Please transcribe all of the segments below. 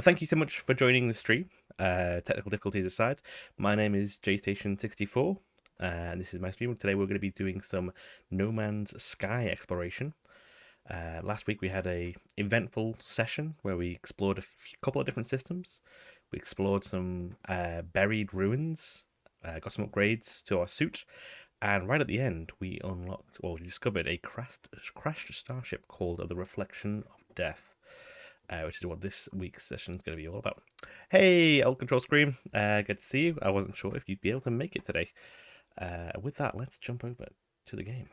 But thank you so much for joining the stream. Technical difficulties aside, my name is JStation64, and this is my stream. Today we're going to be doing some No Man's Sky exploration. Last week we had a eventful session where we explored a couple of different systems. We explored some buried ruins, got some upgrades to our suit, and right at the end we discovered a crashed starship called the Reflection of Death. Which is what this week's session is going to be all about. Hey, Old Control Scream, good to see you. I wasn't sure if you'd be able to make it today. With that, let's jump over to the game.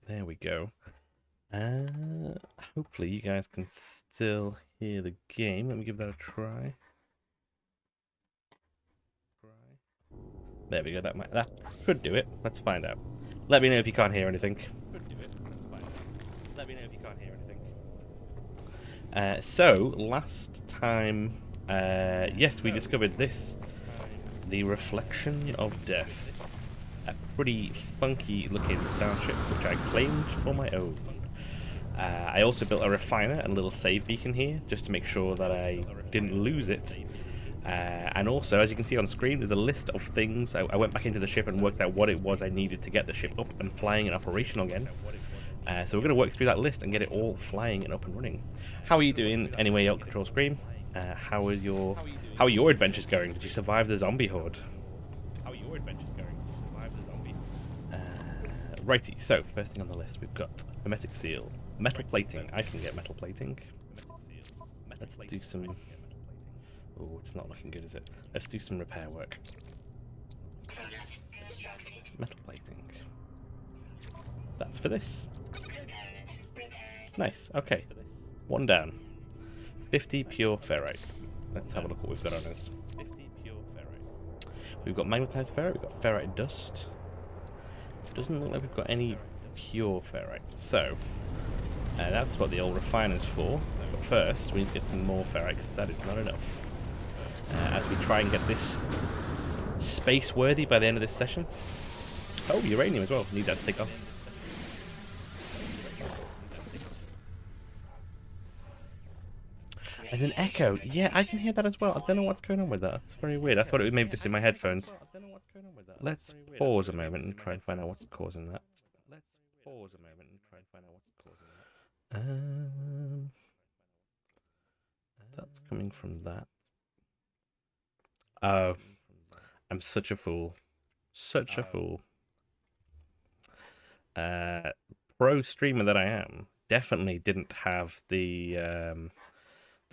There we go. Hopefully you guys can still hear the game. Let me give that a try. There we go. That could do it. Let's find out. Let me know if you can't hear anything. Could do it. Let's find out. Let me know if you can't hear anything. So, last time, yes, we discovered this, the Reflection of Death. A pretty funky looking starship, which I claimed for my own. I also built a refiner and a little save beacon here, just to make sure that I didn't lose it. And also, as you can see on screen, there's a list of things. I went back into the ship and worked out what it was I needed to get the ship up and flying and operational again. So we're going to work through that list and get it all flying and up and running. How are you doing anyway, Out Control Scream? How are your adventures going? Did you survive the zombie horde? Righty, so first thing on the list, we've got hermetic seal, metal plating. I can get metal plating. Let's do some. Oh, it's not looking good, is it? Let's do some repair work. Metal plating. That's for this. Nice, okay. One down. 50 pure ferrite. Let's have a look what we've got on us. 50 pure ferrite. We've got magnetized ferrite, we've got ferrite dust. Doesn't look like we've got any pure ferrite. So, that's what the old refiner's for. But first, we need to get some more ferrite, because that is not enough. As we try and get this space-worthy by the end of this session. Oh, uranium as well. Need that to take off. There's an echo. Yeah, I can hear that as well. I don't know what's going on with that. That's very weird. I thought it was maybe just in my headphones. Let's pause a moment and try and find out what's causing that. That's coming from that. Oh, I'm such a fool. Such a fool. Pro streamer that I am, definitely didn't have the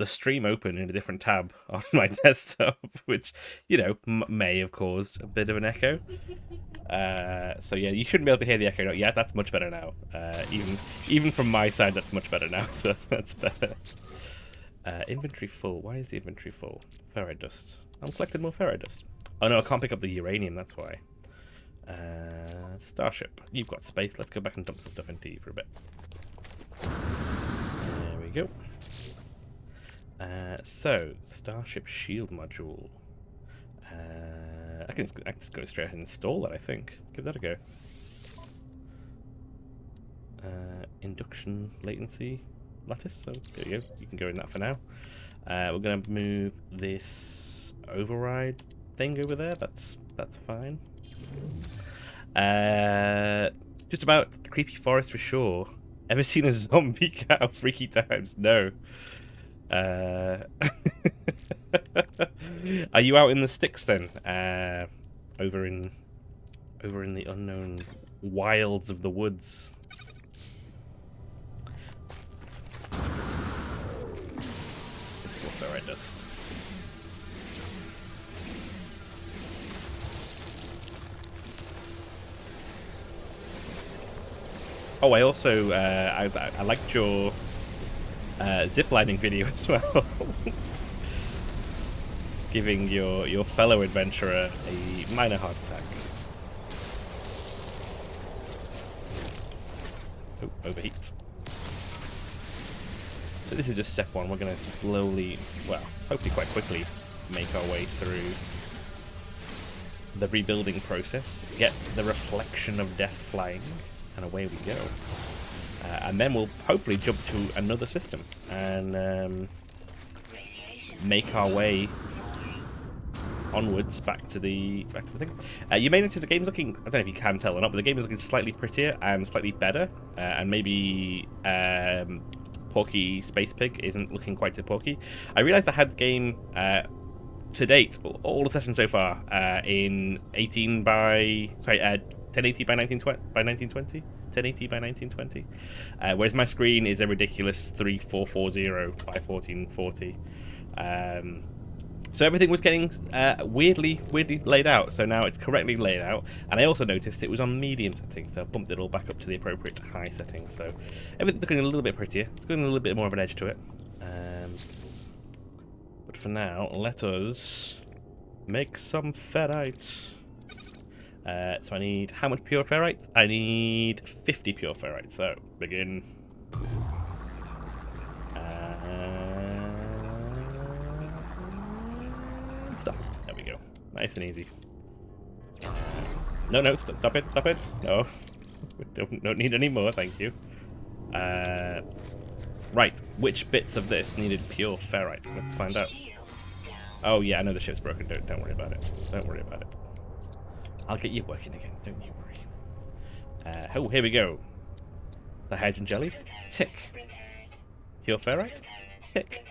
stream open in a different tab on my desktop, which, you know, may have caused a bit of an echo. So yeah, you shouldn't be able to hear the echo. Yeah, that's much better now. Even from my side, that's much better now, so that's better. Inventory full. Why is the inventory full? Ferrite dust. I'm collecting more ferrite dust. Oh no, I can't pick up the uranium, that's why. Starship. You've got space. Let's go back and dump some stuff into you for a bit. There we go. So, Starship Shield Module. I can just go straight ahead and install that, I think. Let's give that a go. Induction latency lattice. So, there you go. You can go in that for now. We're going to move this override thing over there. That's fine. Just about creepy forest for sure. Ever seen a zombie cow? Freaky times. No. Are you out in the sticks then? Over in the unknown wilds of the woods. Ferrite dust. Oh, I also I liked your ziplining video as well. Giving your fellow adventurer a minor heart attack. Oh, overheat. So this is just step one. We're going to slowly, well, hopefully quite quickly, make our way through the rebuilding process, get the Reflection of Death flying, and away we go. and then we'll hopefully jump to another system and make our way onwards back to the thing. You may notice the game's looking, I don't know if you can tell or not, but the game is looking slightly prettier and slightly better, and maybe Porky Space Pig isn't looking quite so porky. I realised I had the game to date, all the sessions so far, in 1080 by 1920, 1080 by 1920, whereas my screen is a ridiculous 3440 by 1440. So everything was getting weirdly laid out, so now it's correctly laid out, and I also noticed it was on medium settings, so I bumped it all back up to the appropriate high settings, so everything's looking a little bit prettier, it's got a little bit more of an edge to it. But for now, let us make some ferrite. So I need how much pure ferrite? I need 50 pure ferrite, so begin. Stop. There we go. Nice and easy. No, stop it. No. don't need any more, thank you. Right, which bits of this needed pure ferrite? Let's find out. Oh yeah, I know the ship's broken. Don't worry about it. Don't worry about it. I'll get you working again. Don't you worry. Oh, here we go. The hydrogen jelly. Tick. Pure ferrite. Tick.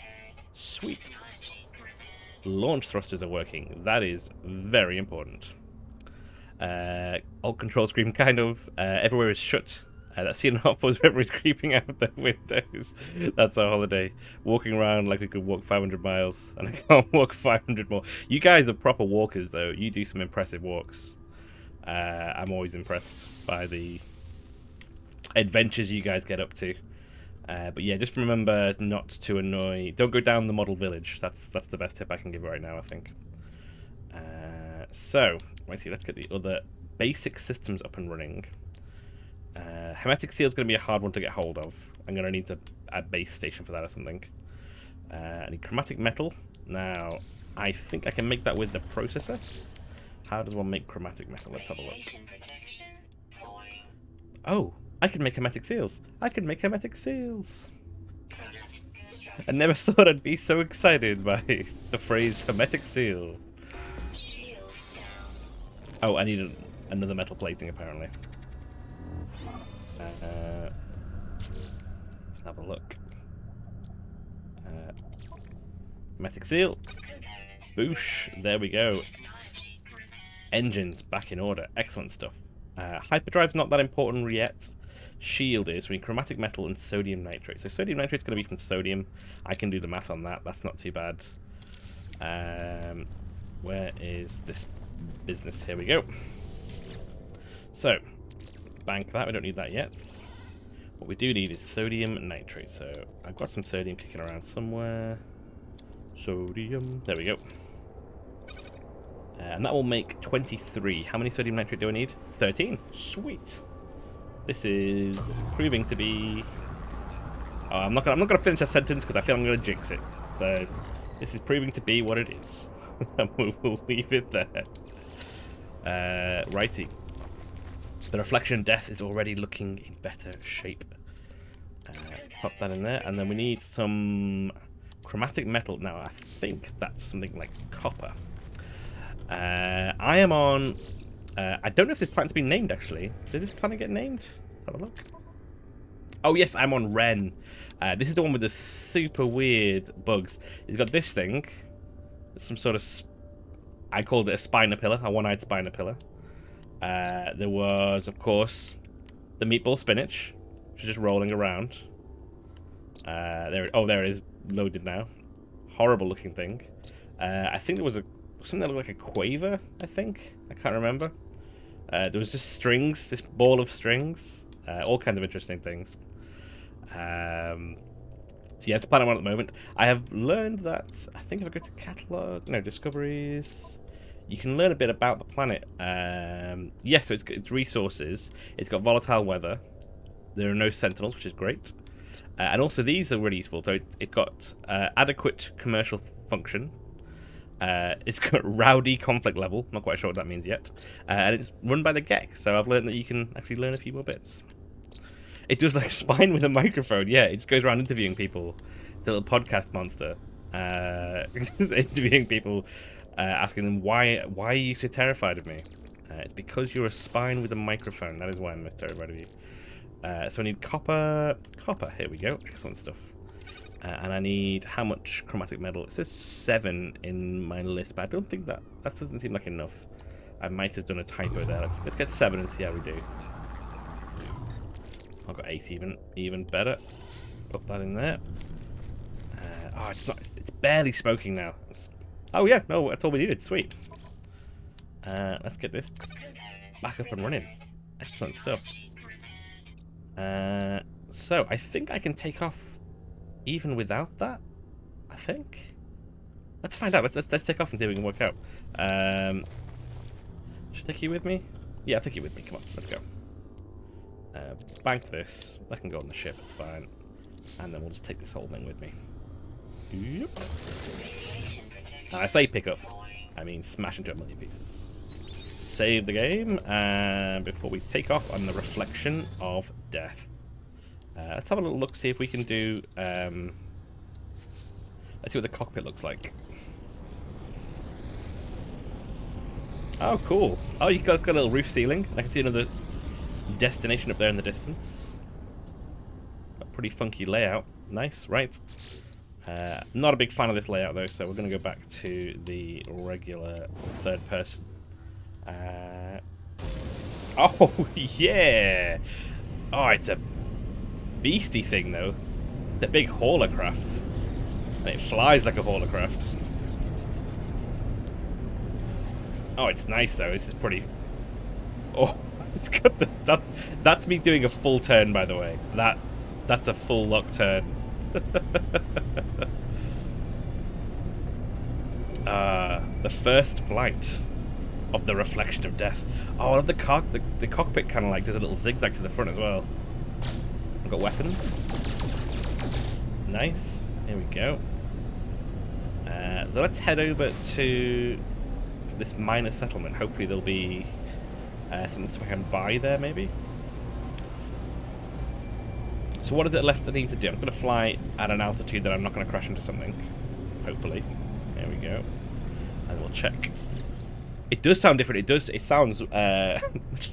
Sweet. Launch thrusters are working. That is very important. Alt control screen kind of everywhere is shut. That C&F was wherever is creeping out the windows. That's our holiday. Walking around like we could walk 500 miles, and I can't walk 500 more. You guys are proper walkers, though. You do some impressive walks. I'm always impressed by the adventures you guys get up to. But yeah, just remember not to annoy. Don't go down the model village. That's the best tip I can give right now, I think. So, let's get the other basic systems up and running. Hermetic seal is going to be a hard one to get hold of. I'm going to need a base station for that or something. I need chromatic metal. Now, I think I can make that with the processor. How does one make chromatic metal? Let's have a look. Oh, I can make hermetic seals. I never thought I'd be so excited by the phrase hermetic seal. Oh, I need another metal plating apparently. Let's have a look. Hermetic seal. Boosh. There we go. Engines back in order. Excellent stuff. Hyperdrive's not that important yet. Shield is. We need chromatic metal and sodium nitrate. So sodium nitrate's going to be from sodium. I can do the math on that. That's not too bad. Where is this business? Here we go. So, bank that. We don't need that yet. What we do need is sodium nitrate. So I've got some sodium kicking around somewhere. Sodium. There we go. And that will make 23. How many sodium nitrate do I need? 13. Sweet. This is proving to be. Oh, I'm not gonna finish a sentence because I feel I'm gonna jinx it. So this is proving to be what it is. And we'll leave it there. Righty. The reflection death is already looking in better shape. Let's pop that in there, and then we need some chromatic metal. Now I think that's something like copper. I am on. I don't know if this planet's been named actually. Did this planet get named? Have a look. Oh yes, I'm on Ren. This is the one with the super weird bugs. It's got this thing. Some sort of. I called it a spinopilla, a one-eyed spinopilla. There was, of course, the meatball spinach, which is just rolling around. There it is, loaded now. Horrible looking thing. I think there was something that looked like a quaver, I think. I can't remember. There was just strings, this ball of strings. All kinds of interesting things. So yeah, it's the planet I'm on at the moment. I have learned that, I think if I go to catalog, no, discoveries, you can learn a bit about the planet. Yes, so it's resources. It's got volatile weather. There are no sentinels, which is great. And also these are really useful. So it's got adequate commercial function. It's got rowdy conflict level. Not quite sure what that means yet. And it's run by the GEC. So I've learned that you can actually learn a few more bits. It does like a spine with a microphone. Yeah, it just goes around interviewing people. It's a little podcast monster. Interviewing people, asking them why are you so terrified of me? It's because you're a spine with a microphone. That is why I'm most terrified of you. So I need copper. Copper. Here we go. Excellent stuff. And I need how much chromatic metal? It says 7 in my list, but I don't think that doesn't seem like enough. I might have done a typo there. Let's get 7 and see how we do. I've got 8 even better. Put that in there. Oh, it's not. It's barely smoking now. Oh yeah, no, that's all we needed. Sweet. Let's get this back up and running. Excellent stuff. So I think I can take off even without that. I think. Let's find out. Let's take off and see if we can work out. Should I take you with me? Yeah, I'll take you with me. Come on, let's go. Bank this. I can go on the ship. It's fine. And then we'll just take this whole thing with me. Yep. I say pick up, I mean smash into a million pieces. Save the game, and before we take off on the reflection of death. Let's have a little look, see if we can do. Let's see what the cockpit looks like. Oh, cool. Oh, you've got a little roof ceiling. I can see another destination up there in the distance. A pretty funky layout. Nice, right. Not a big fan of this layout though, so we're going to go back to the regular third person. Oh, yeah! Oh, it's a beastie thing though. It's a big haulercraft. And it flies like a haulercraft. Oh, it's nice though. This is pretty... Oh, it's got the... That's me doing a full turn, by the way. That's a full lock turn. The first flight of the reflection of death. Oh, I love the cockpit kind of like does a little zigzag to the front as well. I've got weapons. Nice. Here we go. So let's head over to this minor settlement. Hopefully there'll be some stuff I can buy there, maybe. So what is it left I need to do? I'm going to fly at an altitude that I'm not going to crash into something. Hopefully. There we go. And we'll check. It does sound different. It sounds much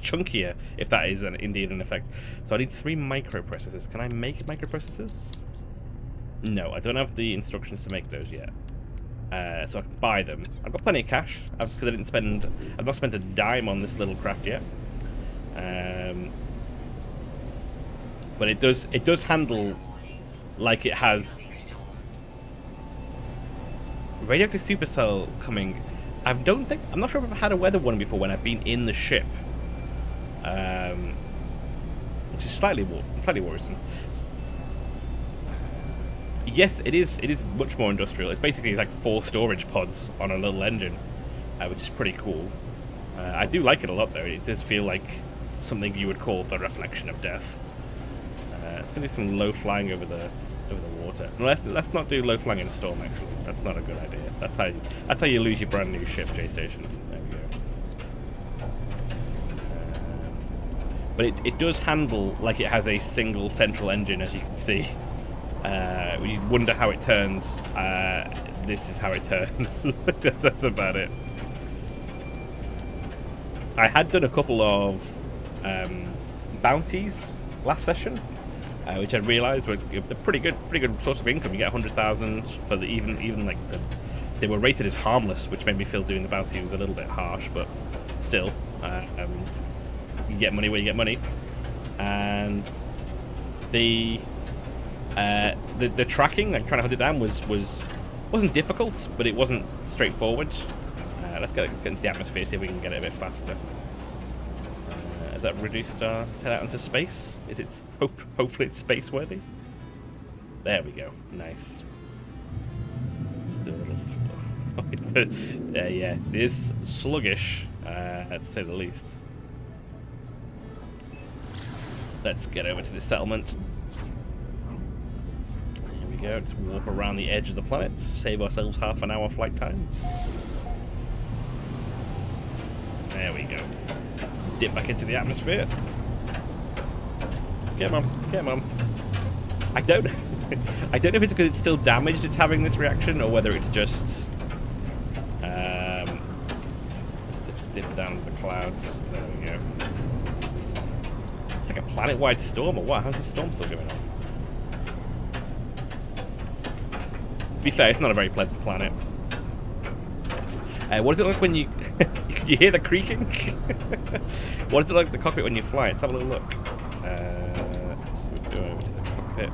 chunkier, if that is indeed an effect. So I need 3 microprocessors. Can I make microprocessors? No, I don't have the instructions to make those yet. So I can buy them. I've got plenty of cash because I've not spent a dime on this little craft yet. But it does handle like it has radioactive supercell coming. I'm not sure if I've had a weather one before when I've been in the ship, which is slightly worrisome. Yes, it is much more industrial. It's basically like 4 storage pods on a little engine, which is pretty cool. I do like it a lot though. It does feel like something you would call the reflection of death. Let's go do some low flying over the water. No, let's not do low flying in a storm. Actually, that's not a good idea. That's how you lose your brand new ship, J-Station. There we go. But it does handle like it has a single central engine, as you can see. You wonder how it turns. This is how it turns. That's about it. I had done a couple of bounties last session, which I realised were a pretty good source of income. You get 100,000 for the even like they were rated as harmless, which made me feel doing the bounty was a little bit harsh, but still, you get money where you get money, and the tracking, like trying to hunt it down, wasn't difficult, but it wasn't straightforward. Let's get into the atmosphere, see if we can get it a bit faster. Is that reduced our head out into space? Is it hopefully it's space worthy? There we go. Nice. Let's do a little. Yeah, it is sluggish, to say the least. Let's get over to the settlement. Here we go. Let's warp around the edge of the planet. Save ourselves half an hour flight time. There we go. Dip back into the atmosphere. Get on, get on. I don't I don't know if it's because it's still damaged it's having this reaction, or whether it's just let's dip down the clouds. There we go. It's like a planet-wide storm or what? How's the storm still going on? To be fair, it's not a very pleasant planet. What does it look like when you you hear the creaking? What does it look like the cockpit when you fly? Let's have a little look. So we go over to the cockpit.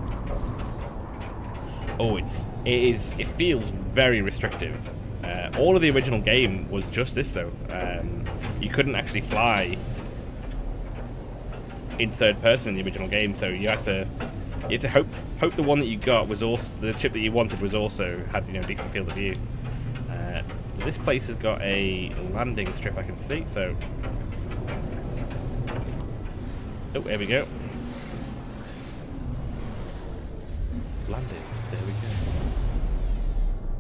Oh, it feels very restrictive. All of the original game was just this though. You couldn't actually fly in third person in the original game, so you had to hope the one that you got was also the chip that you wanted was also had decent field of view. This place has got a landing strip I can see, so oh, there we go. Landing. There we go.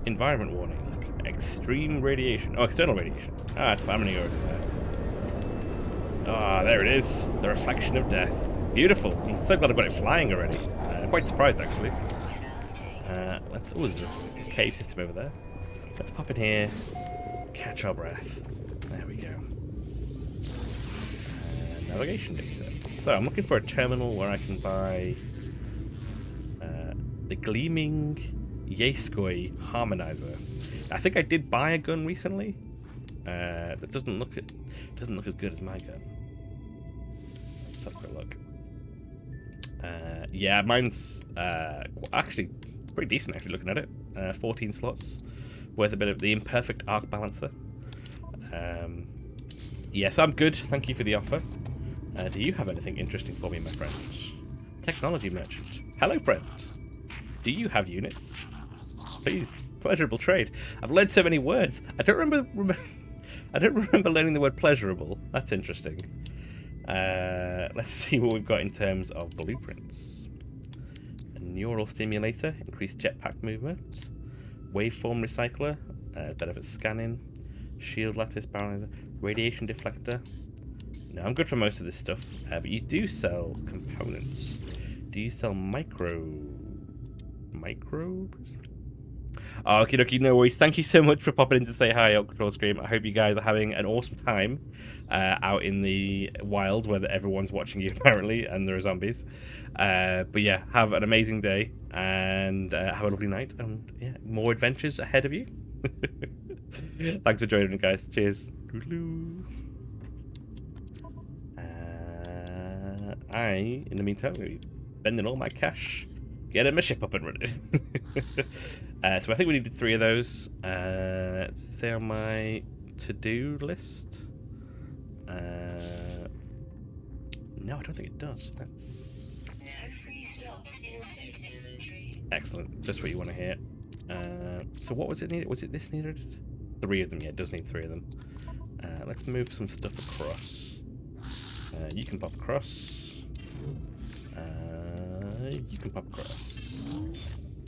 Environment warning. Extreme radiation. Oh, external radiation. Ah, it's fine. I'm gonna go over there. Ah, there it is. The reflection of death. Beautiful. I'm so glad I've got it flying already. I'm quite surprised, actually. Let's... Oh, there's a cave system over there. Let's pop in here. Catch our breath. There we go. Navigation data. So, I'm looking for a terminal where I can buy... the Gleaming Yaskoi Harmonizer. I think I did buy a gun recently. That doesn't look as good as my gun. Let's have a quick look. Yeah, mine's actually pretty decent. Actually, looking at it, 14 slots, worth a bit of the imperfect arc balancer. Yeah, so I'm good. Thank you for the offer. Do you have anything interesting for me, my friend? Technology merchant. Hello, friend. Do you have units? Please, pleasurable trade. I've learned so many words. I don't remember learning the word pleasurable. That's interesting. Let's see what we've got in terms of blueprints. A neural stimulator, increased jetpack movement, waveform recycler, benefit scanning, shield lattice balancer, radiation deflector. No, I'm good for most of this stuff, but you do sell components. Do you sell microbes? Oh, okie dokie, no worries. Thank you so much for popping in to say hi on Control Scream. I hope you guys are having an awesome time out in the wild where everyone's watching you apparently and there are zombies. But yeah, have an amazing day and have a lovely night, and yeah, more adventures ahead of you. Thanks for joining, guys. Cheers. In the meantime, I'm going to be spending all my cash getting my ship up and running. So I think we needed 3 of those. Let's say on my to-do list. No, I don't think it does. That's excellent. Just what you want to hear. So what was it needed? Was it this needed? 3 of them. Yeah, it does need 3 of them. Let's move some stuff across. You can pop across. You can pop across.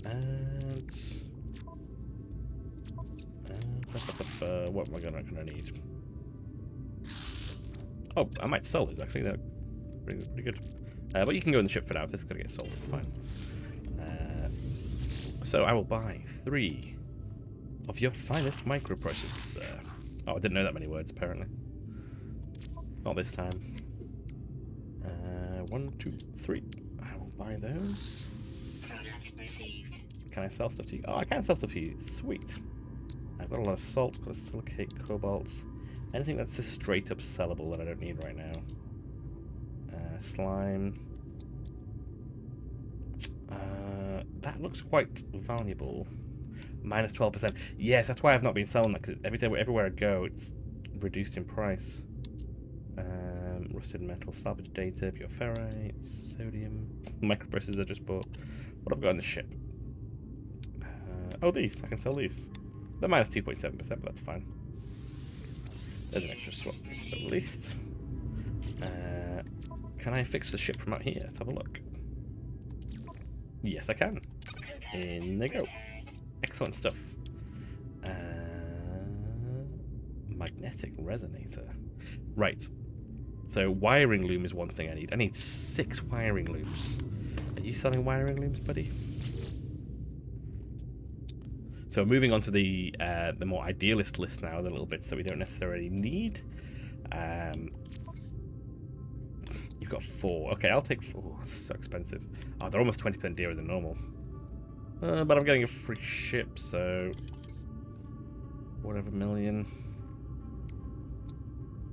And what am I gonna need? Oh, I might sell these actually. They're pretty good. But you can go in the ship for now. If this is gonna get sold, it's fine. So I will buy 3 of your finest microprocessors, sir. Oh, I didn't know that many words apparently. Not this time. 1, 2, 3. I will buy those. Can I sell stuff to you? Oh, I can sell stuff to you. Sweet. I've got a lot of salt, got a silicate, cobalt. Anything that's just straight up sellable that I don't need right now. Slime. That looks quite valuable. Minus 12%. Yes, that's why I've not been selling that, because everywhere I go, it's reduced in price. Rusted metal, salvage data, pure ferrites, sodium, microprocessors I just bought. What have I got on the ship? Oh, these. I can sell these. They're minus 2.7%, but that's fine. There's an extra swap, at least. Can I fix the ship from out here? Let's have a look. Yes, I can. In they go. Excellent stuff. Magnetic resonator. Right. So wiring loom is one thing I need. I need 6 wiring looms. Are you selling wiring looms, buddy? So moving on to the more idealist list now, a little bit, so we don't necessarily need. You've got 4. Okay, I'll take 4. Oh, it's so expensive. Oh, they're almost 20% dearer than normal. But I'm getting a free ship, so whatever million.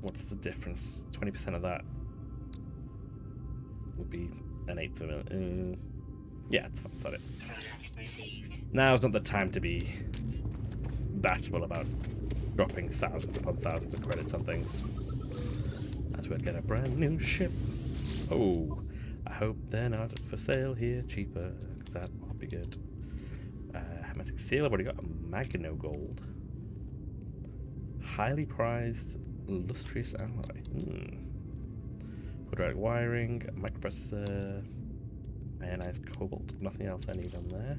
What's the difference? 20% of that would be an 1/8 of a million. Yeah, it's fine. That's not it. Now's not the time to be bashful about dropping thousands upon thousands of credits on things. As we'll get a brand new ship. Oh, I hope they're not for sale here cheaper, because that would be good. Hermetic seal, I've already got a Magno Gold. Highly prized lustrous alloy. Quadratic wiring, microprocessor, ionized cobalt. Nothing else I need on there.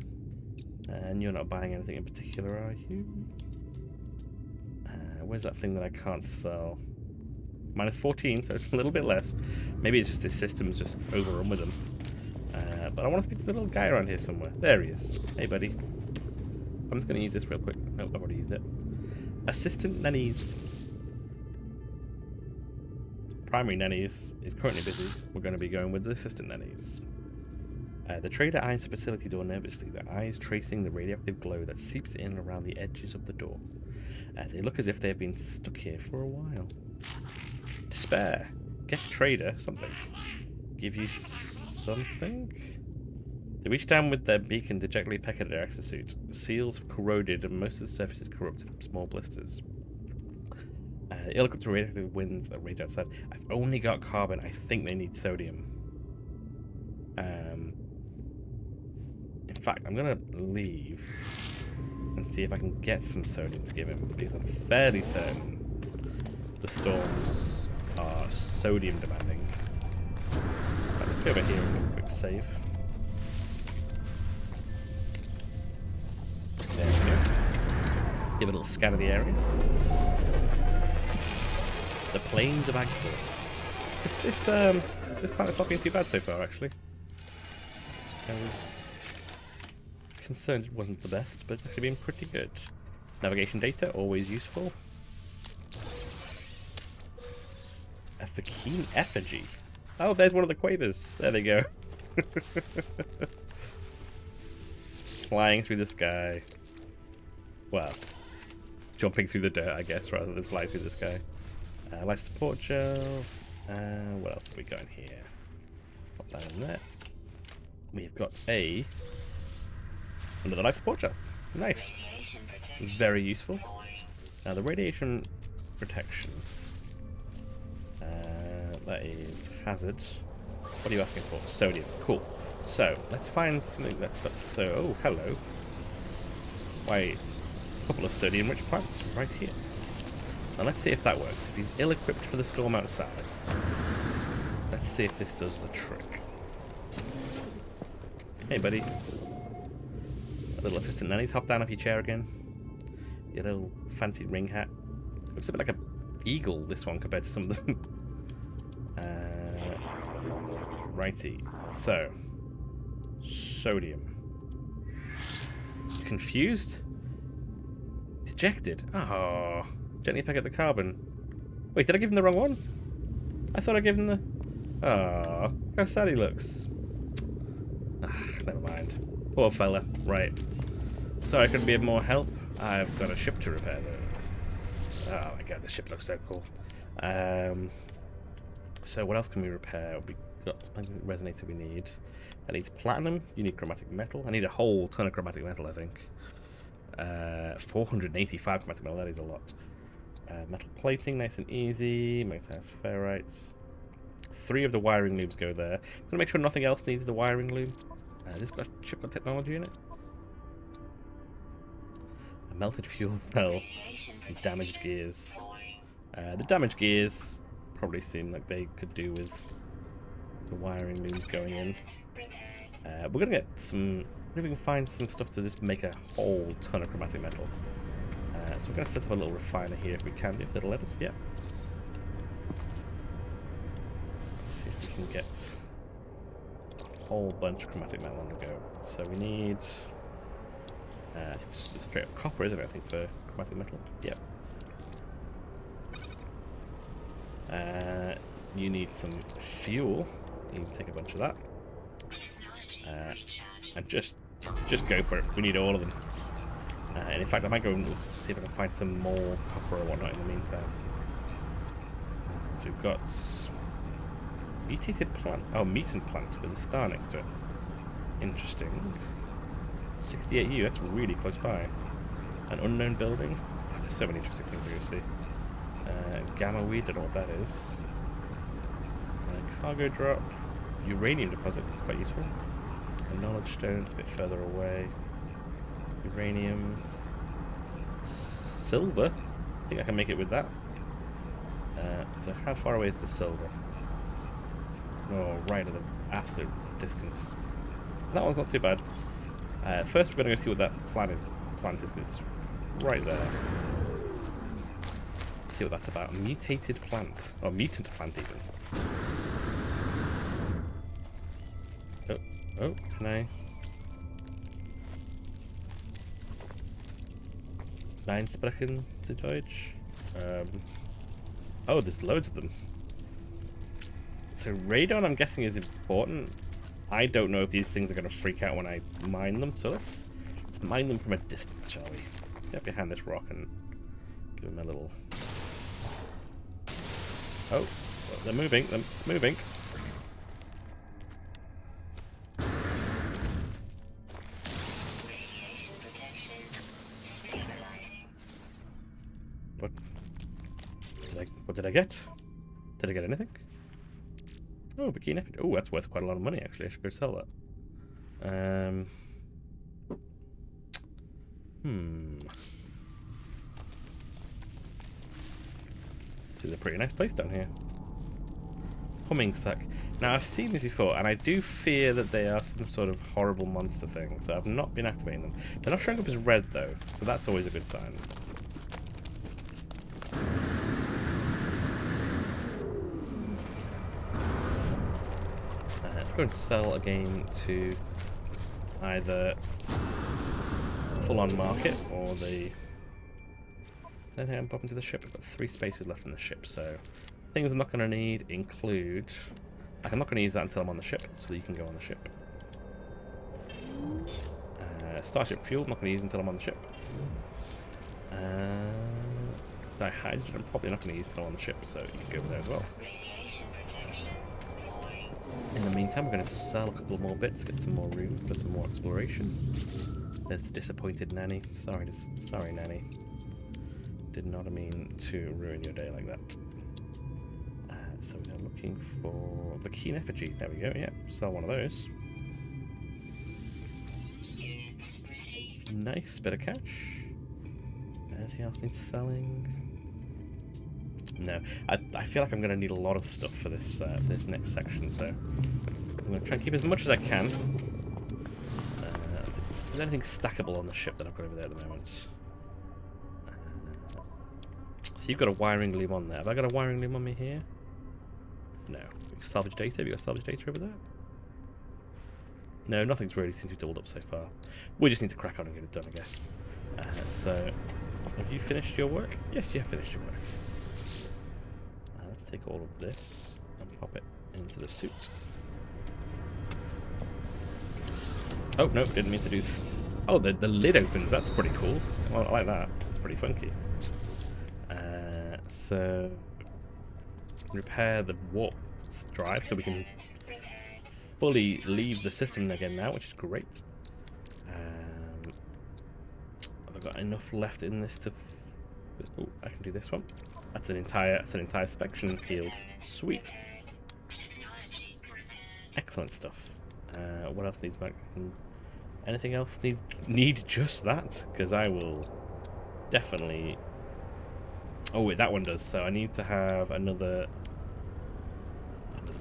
And you're not buying anything in particular, are you? Where's that thing that I can't sell? -14, so it's a little bit less. Maybe it's just this system's just overrun with them. But I want to speak to the little guy around here somewhere. There he is. Hey, buddy. I'm just going to use this real quick. Nope, I've already used it. Assistant Nannies. Primary Nannies is currently busy. We're going to be going with the Assistant Nannies. The trader eyes the facility door nervously, their eyes tracing the radioactive glow that seeps in around the edges of the door. They look as if they have been stuck here for a while. Despair. Get trader something. Give you something? They reach down with their beacon to gently peck at their exosuit. The seals have corroded and most of the surface is corrupted from small blisters. They look up to radioactive winds that rage outside. I've only got carbon. I think they need sodium. In fact, I'm going to leave and see if I can get some sodium to give him, because I'm fairly certain the storms are sodium demanding. Right, let's go over here and do a quick save. There we go. Give a little scan of the area. The plains of Agford. This planet's not been too bad so far, actually. I was concerned it wasn't the best, but it's actually been pretty good. Navigation data, always useful. A Fakine effigy. Oh, there's one of the quavers. There they go. Flying through the sky. Well, jumping through the dirt, I guess, rather than flying through the sky. Life support gel. What else have we got in here? Pop that in there. We've got another life support gel. Nice. Very useful. Now the radiation protection. That is hazard. What are you asking for? Sodium. Cool. So let's find something that's got oh, hello. Wait. A couple of sodium-rich plants right here. Now let's see if that works. If he's ill-equipped for the storm outside, let's see if this does the trick. Hey, buddy. A little assistant nannies. Hop down off your chair again. Your little fancy ring hat. Looks a bit like an eagle, this one, compared to some of them. Righty. So, sodium. He's confused? Dejected. Oh. Gently peck at the carbon. Wait, did I give him the wrong one? I thought I gave him the... Oh, how sad he looks. Never mind. Poor fella. Right. Sorry I couldn't be of more help. I've got a ship to repair though. Oh my god, the ship looks so cool. So what else can we repair? We got something resonator we need. That needs platinum. You need chromatic metal. I need a whole ton of chromatic metal, I think. 485 chromatic metal, that is a lot. Metal plating, nice and easy. Magnetized ferrites. 3 of the wiring looms go there. I'm gonna make sure nothing else needs the wiring loom. This chip got technology in it. A melted fuel cell and damaged gears. The damaged gears probably seem like they could do with the wiring looms going in. We're gonna get some. Maybe we can find some stuff to just make a whole ton of chromatic metal. So we're gonna set up a little refiner here if we can, if it'll let us. Yeah. can get a whole bunch of chromatic metal on the go. So we need it's straight up copper, isn't it? I think for chromatic metal. Yep. You need some fuel. You can take a bunch of that. And just go for it. We need all of them. And in fact, I might go and see if I can find some more copper or whatnot in the meantime. So we've got mutated plant. Oh, mutant plant with a star next to it. Interesting. 68U, that's really close by. An unknown building. Oh, there's so many interesting things to go see. Gamma weed, don't know what that is. Cargo drop. Uranium deposit, that's quite useful. A knowledge stone, it's a bit further away. Uranium. Silver. I think I can make it with that. So how far away is the silver? Oh, right at the absolute distance. That one's not too bad. First we're going to go see what that plant is, because it's right there. See what that's about. Mutated plant. Or mutant plant even. Oh, can I? Nein sprechen Sie Deutsch? Oh, there's loads of them. So radon, I'm guessing, is important. I don't know if these things are going to freak out when I mine them, so let's mine them from a distance, shall we? Get behind this rock and give them a little... Oh, well, they're moving. It's moving. What did I get? Did I get anything? Oh, bikini. Oh, that's worth quite a lot of money, actually. I should go sell that. This is a pretty nice place down here. Humming sack. Now, I've seen these before, and I do fear that they are some sort of horrible monster thing, so I've not been activating them. They're not showing up as red, though, so that's always a good sign. Let's go and sell a game to either full-on market or the... Then I'm popping to the ship. I've got 3 spaces left in the ship, so things I'm not going to need include... I'm not going to use that until I'm on the ship, so that you can go on the ship. Starship fuel, I'm not going to use until I'm on the ship. Hydrogen, I'm probably not going to use until I'm on the ship, so you can go over there as well. In the meantime, we're going to sell a couple more bits, get some more room for some more exploration. There's the disappointed nanny. Sorry, nanny. Did not mean to ruin your day like that. So we're looking for the keen effigy. There we go. Yeah, sell one of those. Nice bit of cash. Anything else needs selling? No, I feel like I'm going to need a lot of stuff for this next section, so I'm going to try and keep as much as I can. Is there anything stackable on the ship that I've got over there at the moment? So you've got a wiring loom on there. Have I got a wiring loom on me here? No. Salvage data? Have you got salvage data over there? No, nothing's really seems to be doubled up so far. We just need to crack on and get it done, I guess. So, have you finished your work? Yes, you have finished your work. Let's take all of this and pop it into the suit. Oh, no, didn't mean to do... Oh, the lid opens. That's pretty cool. Well, I like that. It's pretty funky. So... repair the warp drive so we can fully leave the system again now, which is great. Have I got enough left in this to... Oh, I can do this one. That's an entire inspection field. Sweet. Excellent stuff. What else needs back? Anything else need just that? Because I will definitely... Oh wait, that one does. So I need to have another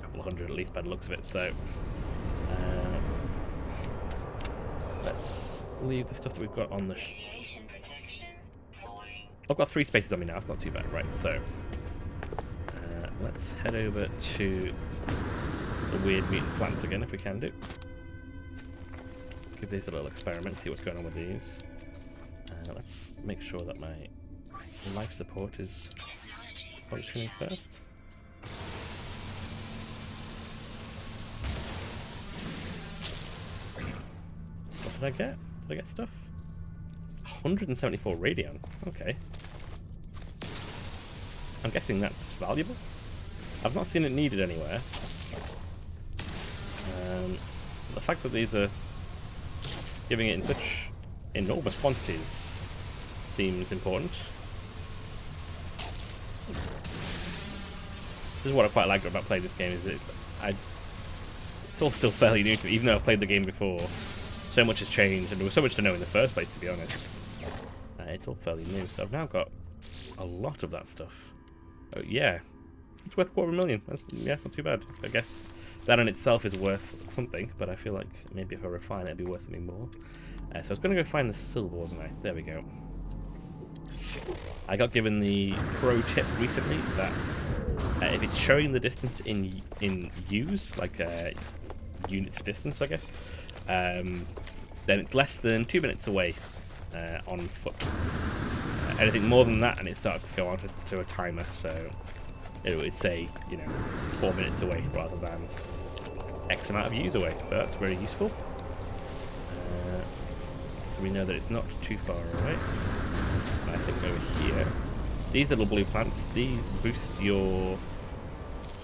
couple of hundred at least by the looks of it. So let's leave the stuff that we've got on the... I've got 3 spaces on me now, it's not too bad, right? So let's head over to the weird mutant plants again if we can do. Give these a little experiment, see what's going on with these. Let's make sure that my life support is functioning first. What did I get? Did I get stuff? 174 radion. Okay. I'm guessing that's valuable. I've not seen it needed anywhere. The fact that these are giving it in such enormous quantities seems important. This is what I quite like about playing this game, is it's all still fairly new to me, even though I've played the game before. So much has changed, and there was so much to know in the first place, to be honest. It's all fairly new, so I've now got a lot of that stuff. Oh, yeah. It's worth $250,000. That's not too bad. I guess that in itself is worth something, but I feel like maybe if I refine it, it'd be worth something more. So I was going to go find the silver, wasn't I? There we go. I got given the pro tip recently that if it's showing the distance in U's, like units of distance, I guess, then it's less than 2 minutes away on foot. Anything more than that, and it starts to go on to a timer, so it would say, 4 minutes away rather than X amount of U's away. So that's very useful. So we know that it's not too far away. I think over here, these little blue plants, these boost your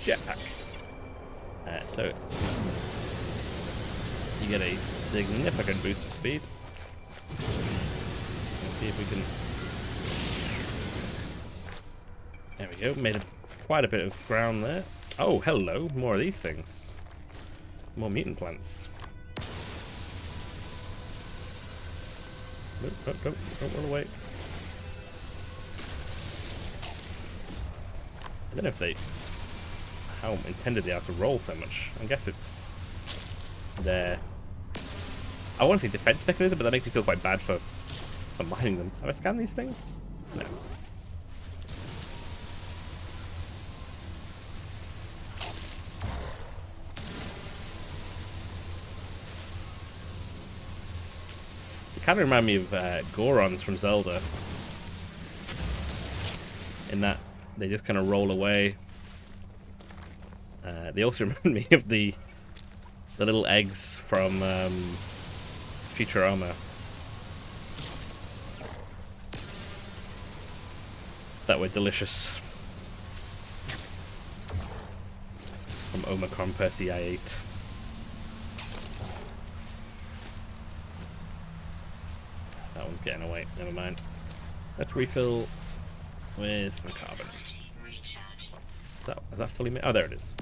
jetpack. So you get a significant boost of speed. Let's see if we can. There we go. Made quite a bit of ground there. Oh, hello! More of these things. More mutant plants. Nope, don't run away. I don't know if how intended they are to roll so much. I guess it's their, I want to say defense mechanism, but that makes me feel quite bad for mining them. Have I scanned these things? No. It kind of remind me of Gorons from Zelda, in that they just kind of roll away. They also remind me of the little eggs from Futurama that were delicious. From Omicron Persei I ate. That one's getting away. Never mind. Let's refill with some carbon. Is that fully made? Oh, there it is.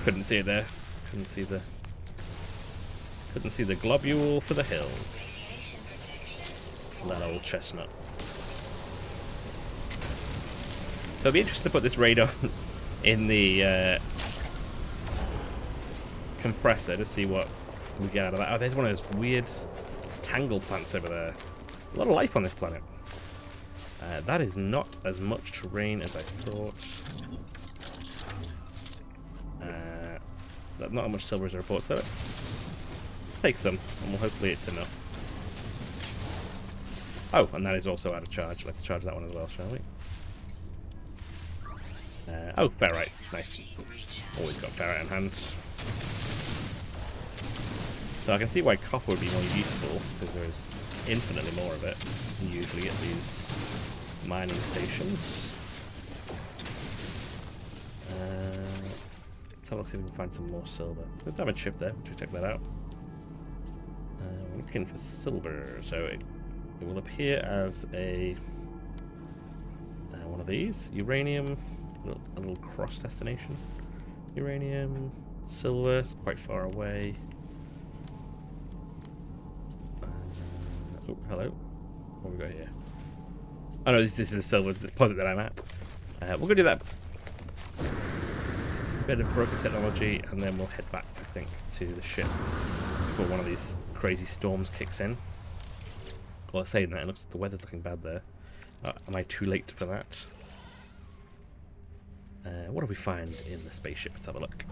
Couldn't see it there. Couldn't see the globule for the hills. That old chestnut. So it'll be interesting to put this radar in the compressor to see what we get out of that. Oh, there's one of those weird tangle plants over there. A lot of life on this planet. That is not as much terrain as I thought. Not as much silver as I report, so take some, and hopefully it's enough. Oh, and that is also out of charge. Let's charge that one as well, shall we? Oh, ferrite. Nice. Always got ferrite in hand. So I can see why copper would be more useful, because there is infinitely more of it, usually at these mining stations. Let's have a look, see if we can find some more silver. There's a diamond chip there, we'll check that out. We're looking for silver, so it will appear as a one of these. Uranium, a little cross destination. Uranium, silver, it's quite far away. Oh, hello. What have we got here? Oh no, this is the silver deposit that I'm at. We're going to do that bit of broken technology, and then we'll head back, I think, to the ship before one of these crazy storms kicks in. Well, saying that, it looks like the weather's looking bad there. Am I too late for that? What do we find in the spaceship? Let's have a look.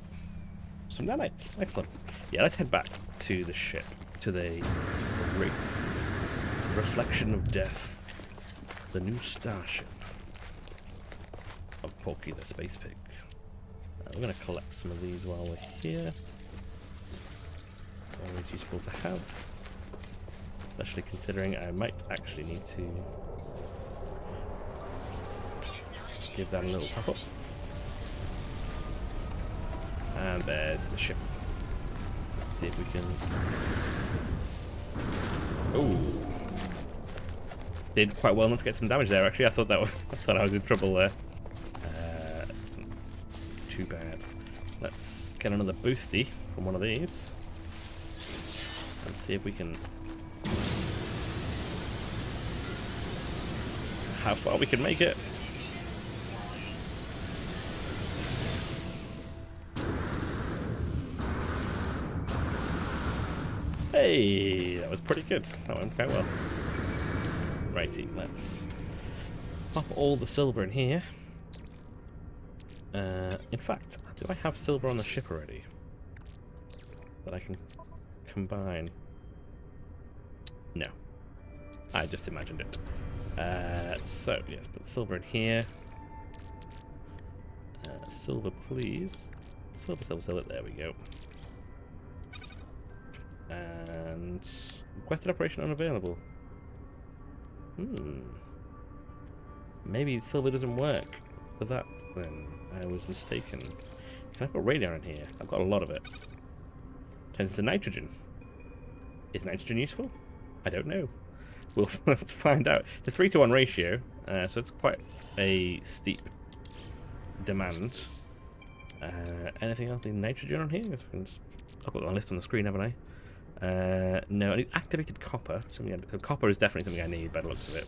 Some nanites. Excellent. Yeah, let's head back to the ship. To the great reflection of death. The new starship of Porky the Space Pig. We're going to collect some of these while we're here. Always useful to have. Especially considering I might actually need to give that a little top up. And there's the ship. See if we can... Oh, did quite well not to get some damage there. Actually, I thought I was in trouble there. Too bad. Let's get another boosty from one of these and see if we can... how far we can make it. Hey, that was pretty good. That went quite well. Righty, let's pop all the silver in here. In fact, do I have silver on the ship already that I can combine? No, I just imagined it. So yes, put silver in here. Silver, please. Silver, silver, silver. There we go. And requested operation unavailable. Maybe silver doesn't work for that then. I was mistaken. Can I put radon in here? I've got a lot of it. Turns to nitrogen. Is nitrogen useful? I don't know. Well, let's find out. It's a 3-to-1 ratio, so it's quite a steep demand. Anything else in nitrogen on here? I've got the list on the screen, haven't I? No, I need activated copper. Copper is definitely something I need by the looks of it.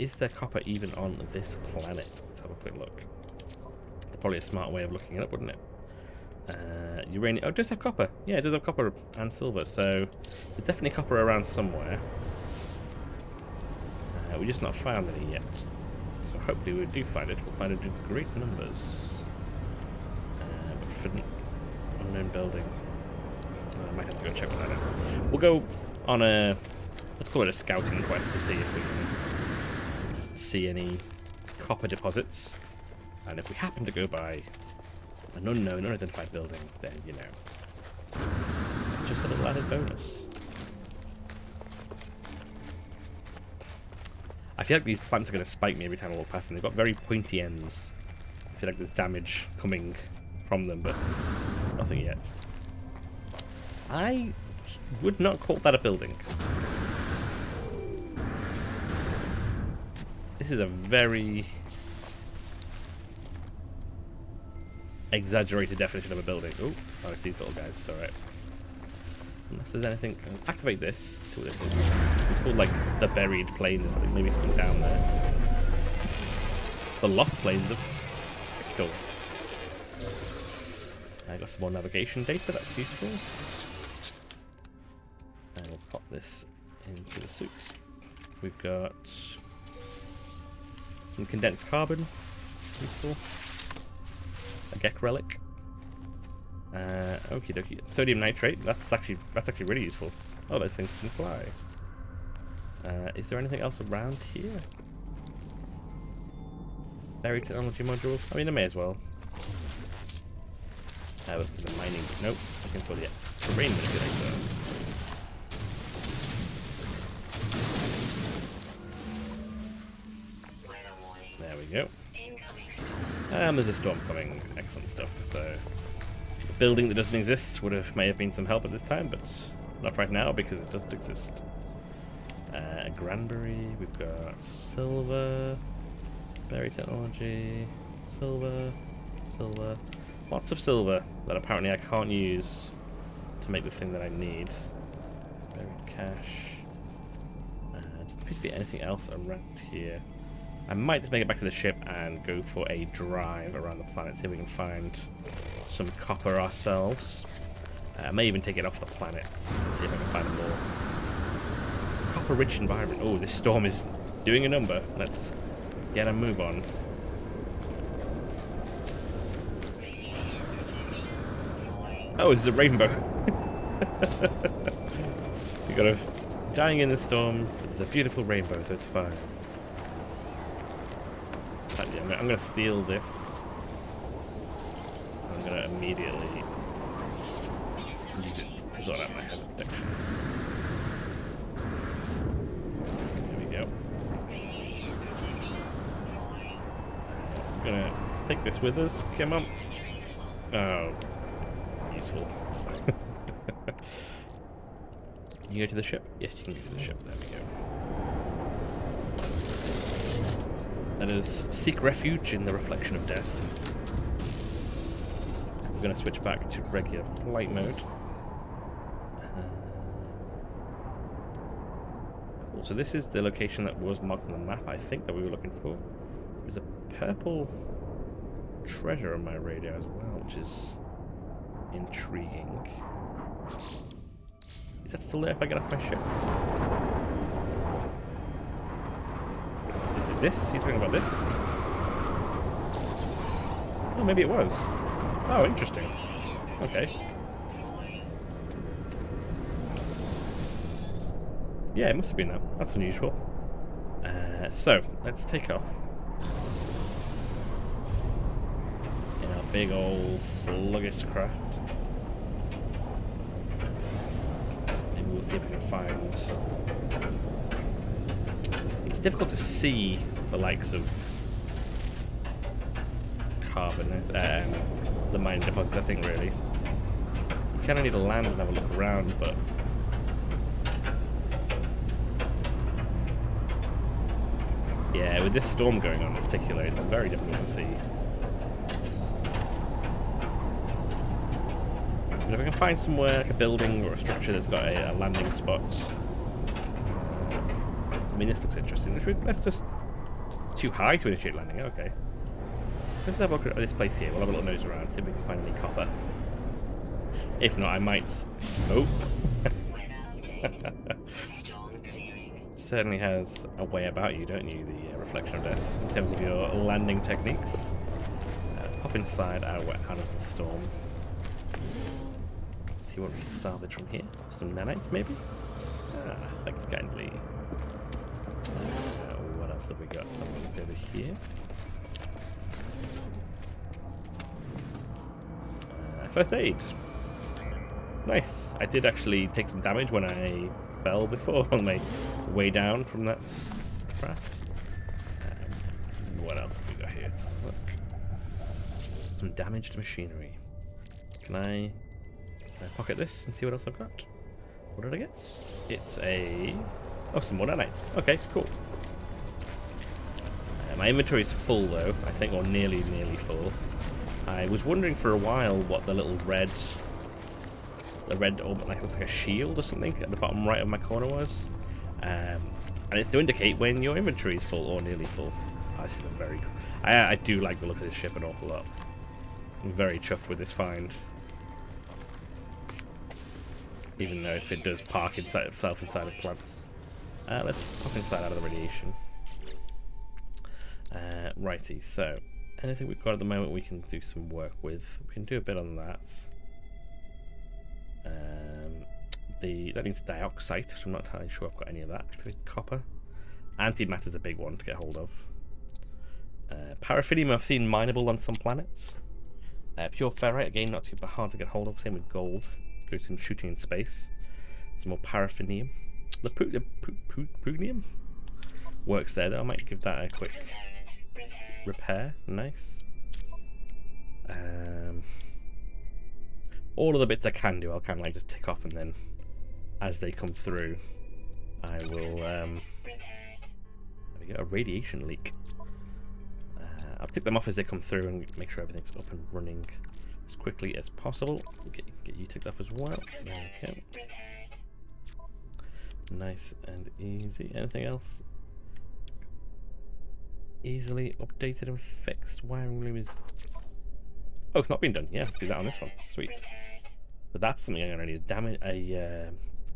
Is there copper even on this planet? Let's have a quick look. It's probably a smart way of looking it up, wouldn't it? Uranium. Oh, it does have copper. Yeah, it does have copper and silver, so there's definitely copper around somewhere. We've just not found any yet. So hopefully we do find it. We'll find it in great numbers. But for unknown building. I might have to go check what that is. We'll go on a... let's call it a scouting quest to see if we can see any copper deposits. And if we happen to go by an unknown, unidentified building, then, you know, it's just a little added bonus. I feel like these plants are going to spike me every time I walk past them. They've got very pointy ends. I feel like there's damage coming from them, but nothing yet. I would not call that a building. This is a very exaggerated definition of a building. Oh, I see these little guys. It's alright. Unless there's anything. Activate this. See what this is. It's called like the buried plains or something. Maybe something down there. The lost plains of. Cool. I got some more navigation data. That's useful. And we'll pop this into the suit. We've got some condensed carbon. Useful. A Gek relic. Okie dokie. Sodium nitrate. That's actually really useful. Oh, those things can fly. Is there anything else around here? Buried technology module. I mean, I may as well. The mining. Nope. Looking for the terrain manipulator. There we go. And there's a storm coming. Excellent stuff. So, a building that doesn't exist may have been some help at this time, but not right now because it doesn't exist. Granbury. We've got silver. Berry technology. Silver. Silver. Lots of silver that apparently I can't use to make the thing that I need. Buried cache. Doesn't appear to be anything else around here. I might just make it back to the ship and go for a drive around the planet, see if we can find some copper ourselves. I may even take it off the planet and see if I can find a more copper-rich environment. Oh, this storm is doing a number. Let's get a move on. Oh, it's a rainbow. You got a dying in the storm. It's a beautiful rainbow, so it's fine. I'm gonna steal this. I'm gonna immediately use it to sort out my hazard protection. There we go. I'm gonna take this with us. Come on. Oh, useful. Can you go to the ship? Yes, you can go to the ship. There we go. Let us seek refuge in the reflection of death. We're going to switch back to regular flight mode. Cool. So this is the location that was marked on the map, I think, that we were looking for. There's a purple treasure on my radar as well, which is intriguing. Is that still there if I get off my ship? Is it this? You're talking about this? Oh, maybe it was. Oh, interesting. Okay. Yeah, it must have been that. That's unusual. So, let's take off. In our big old sluggish craft. Maybe we'll see if we can find... It's difficult to see the likes of carbon, the mining deposit, I think, really. You kind of need to land and have a look around, but... Yeah, with this storm going on in particular, it's very difficult to see. But if I can find somewhere, like a building or a structure that's got a landing spot... I mean, this looks interesting. Let's just... Too high to initiate landing, okay. Let's have a look at this place here. We'll have a little nose around, see if we can find any copper. If not, I might... Oh! Certainly has a way about you, don't you, the reflection of death, in terms of your landing techniques. Let's pop inside our way out of the storm. See what we can salvage from here. Some nanites, maybe? Ah, thank you kindly. What else have we got? Something over here. First aid. Nice. I did actually take some damage when I fell before on my way down from that craft. What else have we got here? Let's have a look. Some damaged machinery. Can I pocket this and see what else I've got? What did I get? It's a... Oh, some more nanites. Okay, cool. My inventory is full though, I think, or nearly full. I was wondering for a while what the little red... orbit, like, looks like a shield or something at the bottom right of my corner was. And it's to indicate when your inventory is full or nearly full. Oh, this is very cool. I do like the look of this ship an awful lot. I'm very chuffed with this find. Even though if it does park inside itself inside of plants. Let's pop inside out of the radiation. Righty, so anything we've got at the moment we can do some work with. We can do a bit on that. That needs dioxide, so I'm not entirely sure I've got any of that. Copper. Antimatter's a big one to get hold of. Paraffinium I've seen mineable on some planets. Pure ferrite, again, not too hard to get hold of. Same with gold. Go to some shooting in space. Some more paraffinium. The pugnium works there, though. I might give that a quick repair. Nice. All of the bits I can do, I'll kind of like just tick off, and then as they come through, I will. There we go, a radiation leak. I'll tick them off as they come through and make sure everything's up and running as quickly as possible. Get you ticked off as well. There we go. Nice and easy. Anything else? Easily updated and fixed. Wiring loom is... Oh, it's not been done. Yeah, let's do that on this one. Sweet. So that's something I'm going to need.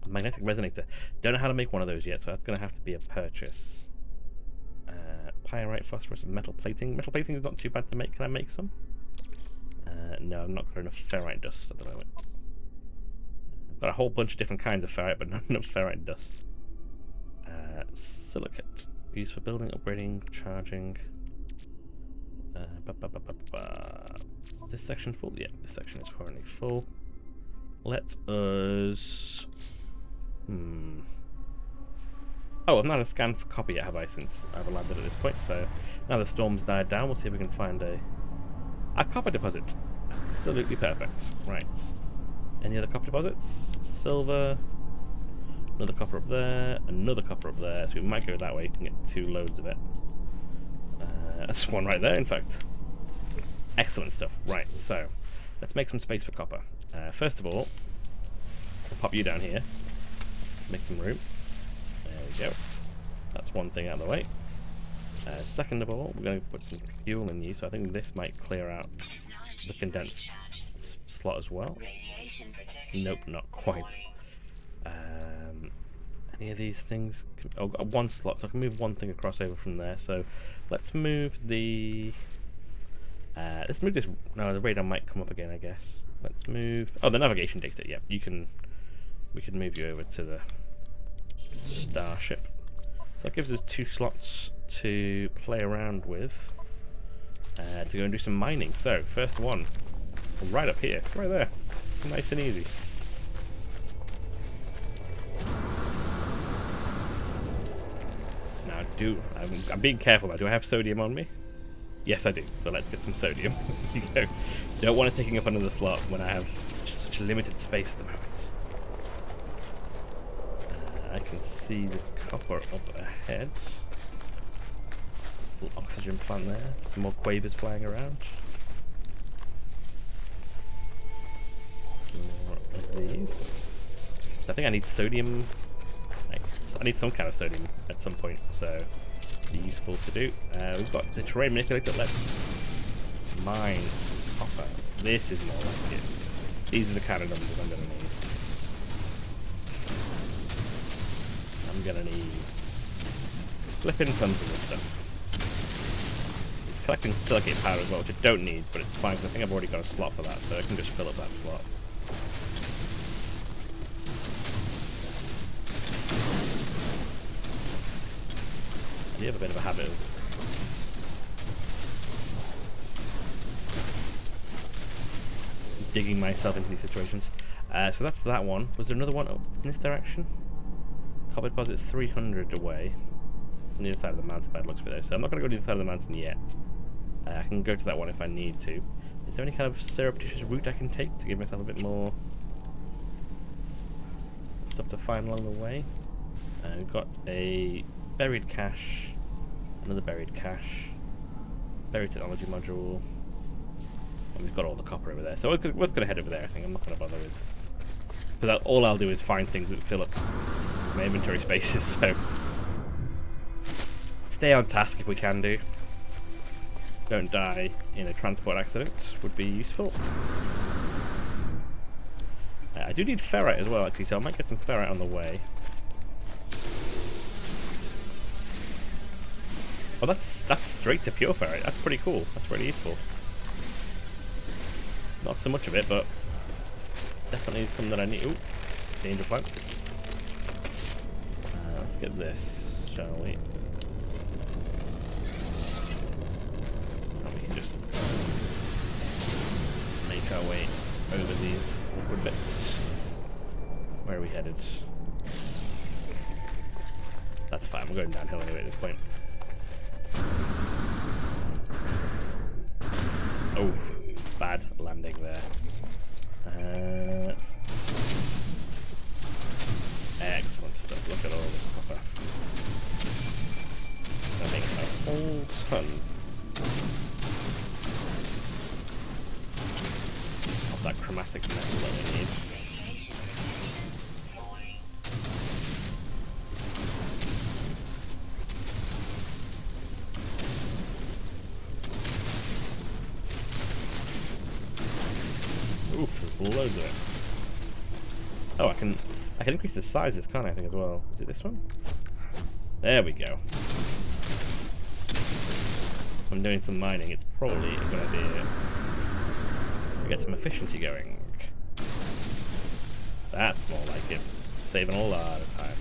A magnetic resonator. Don't know how to make one of those yet, so that's going to have to be a purchase. Pyrite, phosphorus, and metal plating. Metal plating is not too bad to make. Can I make some? No, I've not got enough ferrite dust at the moment. Got a whole bunch of different kinds of ferrite, but not enough ferrite dust. Silicate. Used for building, upgrading, charging. Is this section full? Yeah, this section is currently full. Let us... Oh, I've not had a scan for copper yet, have I, since I've landed at this point, so now the storm's died down, we'll see if we can find a copper deposit. Absolutely perfect. Right. Any other copper deposits? Silver. Another copper up there. Another copper up there. So we might go that way. You can get 2 loads of it. That's one right there, in fact. Excellent stuff. Right, so let's make some space for copper. First of all, I'll pop you down here. Make some room. There we go. That's one thing out of the way. Second of all, we're going to put some fuel in you, so I think this might clear out the condensed slot as well. Nope, not quite. Any of these things? Oh, got one slot, so I can move one thing across over from there. So let's move the. Let's move this. No, the radar might come up again, I guess. Let's move. Oh, the navigation data. Yeah, you can. We can move you over to the starship. So that gives us 2 slots to play around with. To go and do some mining. So first one, right up here, right there, nice and easy. Now, I'm being careful now. Do I have sodium on me? Yes, I do. So let's get some sodium. Don't want it taking up another slot when I have such a limited space at the moment. I can see the copper up ahead. Little oxygen plant there. Some more quavers flying around. Some more of these. I think I need sodium. I need some kind of sodium at some point, so it'd be useful to do. We've got the terrain manipulator that lets mine some copper. This is more like it. These are the kind of numbers I'm going to need. I'm going to need flipping tons of this stuff. It's collecting silicate powder as well, which I don't need, but it's fine because I think I've already got a slot for that, so I can just fill up that slot. I have a bit of a habit of digging myself into these situations. So that's that one. Was there another one up in this direction? Copper deposit 300 away. It's on the other side of the mountain by the looks of it though, so I'm not going to go to the other side of the mountain yet. I can go to that one if I need to. Is there any kind of surreptitious route I can take to give myself a bit more stuff to find along the way? We've got a buried cache. Another buried cache, buried technology module, and we've got all the copper over there. So let's go head over there. I think I'm not going to bother with, because all I'll do is find things that fill up my inventory spaces. So stay on task if we can do. Don't die in a transport accident would be useful. I do need ferrite as well, actually, so I might get some ferrite on the way. Oh, that's straight to pure ferrite. That's pretty cool. That's really useful. Not so much of it, but definitely some that I need. Ooh, danger plants. Let's get this, shall we? And we can just make our way over these awkward bits. Where are we headed? That's fine. We're going downhill anyway at this point. Oh, bad landing there. Excellent stuff. Look at all this copper. I think a whole ton of that chromatic metal that we need. Oof, there's loads of it. Oh, I can increase the size of this, can't I think as well? Is it this one? There we go. If I'm doing some mining, it's probably a good idea to get some efficiency going. That's more like it. Saving a lot of time.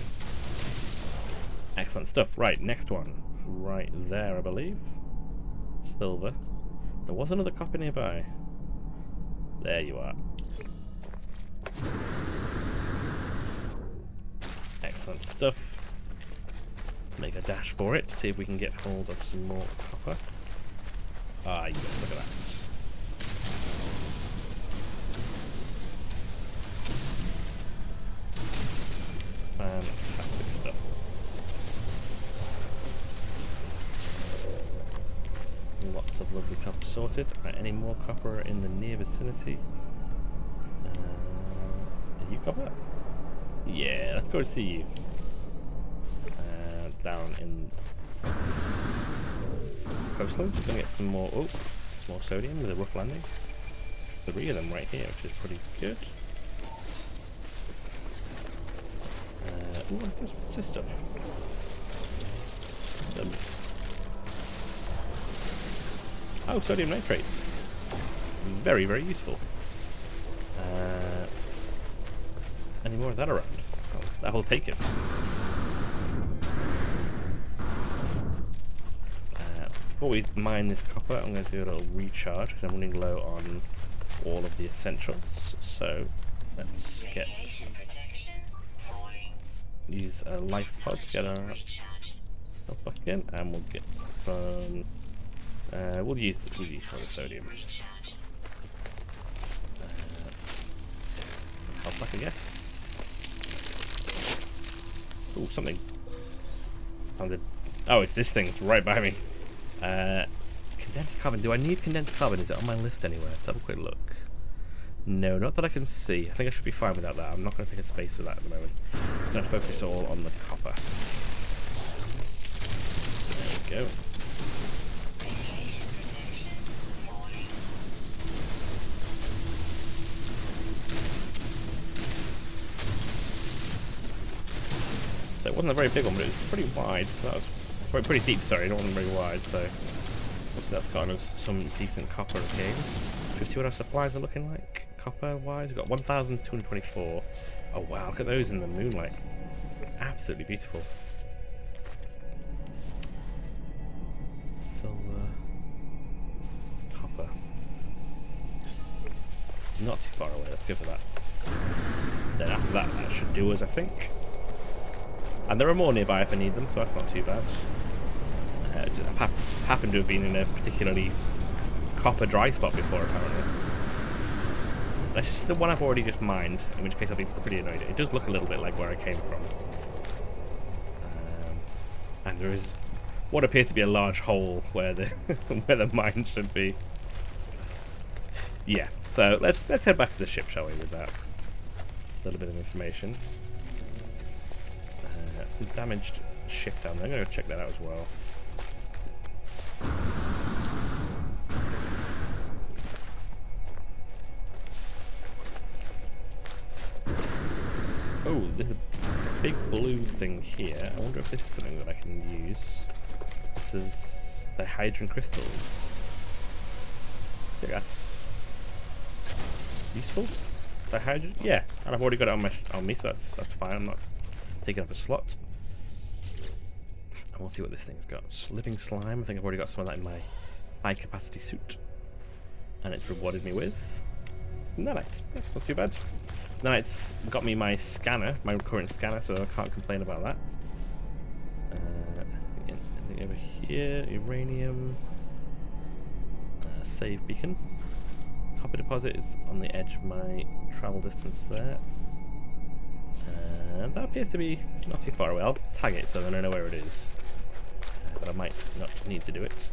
Excellent stuff. Right, next one. Right there, I believe. Silver. There was another copper nearby. There you are. Excellent stuff. Make a dash for it, see if we can get hold of some more copper. Ah, yes, look at that. Fantastic stuff. Lots of lovely copper sorted. Right, any more copper in the near vicinity? Are you copper? Yeah, let's go see you. Down in coastlands. Gonna get some more. Oh, some more sodium with a rough landing. 3 of them right here, which is pretty good. Ooh, what's this? What's this stuff? Oh, sodium nitrate. Very, very useful. Any more of that around? Oh, that will take it. Before we mine this copper, I'm going to do a little recharge because I'm running low on all of the essentials. So let's use a life pod to get our health back again, and we'll get some. We'll use some of the sodium. Health back, I guess. Oh, something. Found it. Oh, it's this thing. It's right by me. Condensed carbon. Do I need condensed carbon? Is it on my list anywhere? Let's have a quick look. No, not that I can see. I think I should be fine without that. I'm not going to take a space for that at the moment. I'm just going to focus all on the copper. There we go. So it wasn't a very big one, but it was pretty wide. So that was pretty deep, sorry, it wasn't very wide, so that's gotten us some decent copper again. Should we see what our supplies are looking like, copper-wise? We've got 1,224. Oh wow, look at those in the moonlight. Absolutely beautiful. Silver. Copper. Not too far away, let's go for that. Then after that, that should do us, I think. And there are more nearby if I need them, so that's not too bad. I happen to have been in a particularly copper dry spot before, apparently. This is the one I've already just mined, in which case I'll be pretty annoyed. It does look a little bit like where I came from. And there is what appears to be a large hole where the where the mine should be. Yeah, so let's head back to the ship, shall we, with that little bit of information. Some damaged ship down there. I'm going to go check that out as well. Oh, there's a big blue thing here. I wonder if this is something that I can use. This is the hydrogen crystals. I think that's useful. The hydrogen, yeah, and I've already got it on me, so that's fine. I'm not taking up a slot. And we'll see what this thing's got. Living slime. I think I've already got some of that in my high capacity suit, and it's rewarded me with nanites. That's not too bad. Nanites got me my scanner, my current scanner, so I can't complain about that. Anything over here? Uranium. Save beacon. Copper deposit is on the edge of my travel distance there. That appears to be not too far away. I'll tag it so then I know where it is. But I might not need to do it.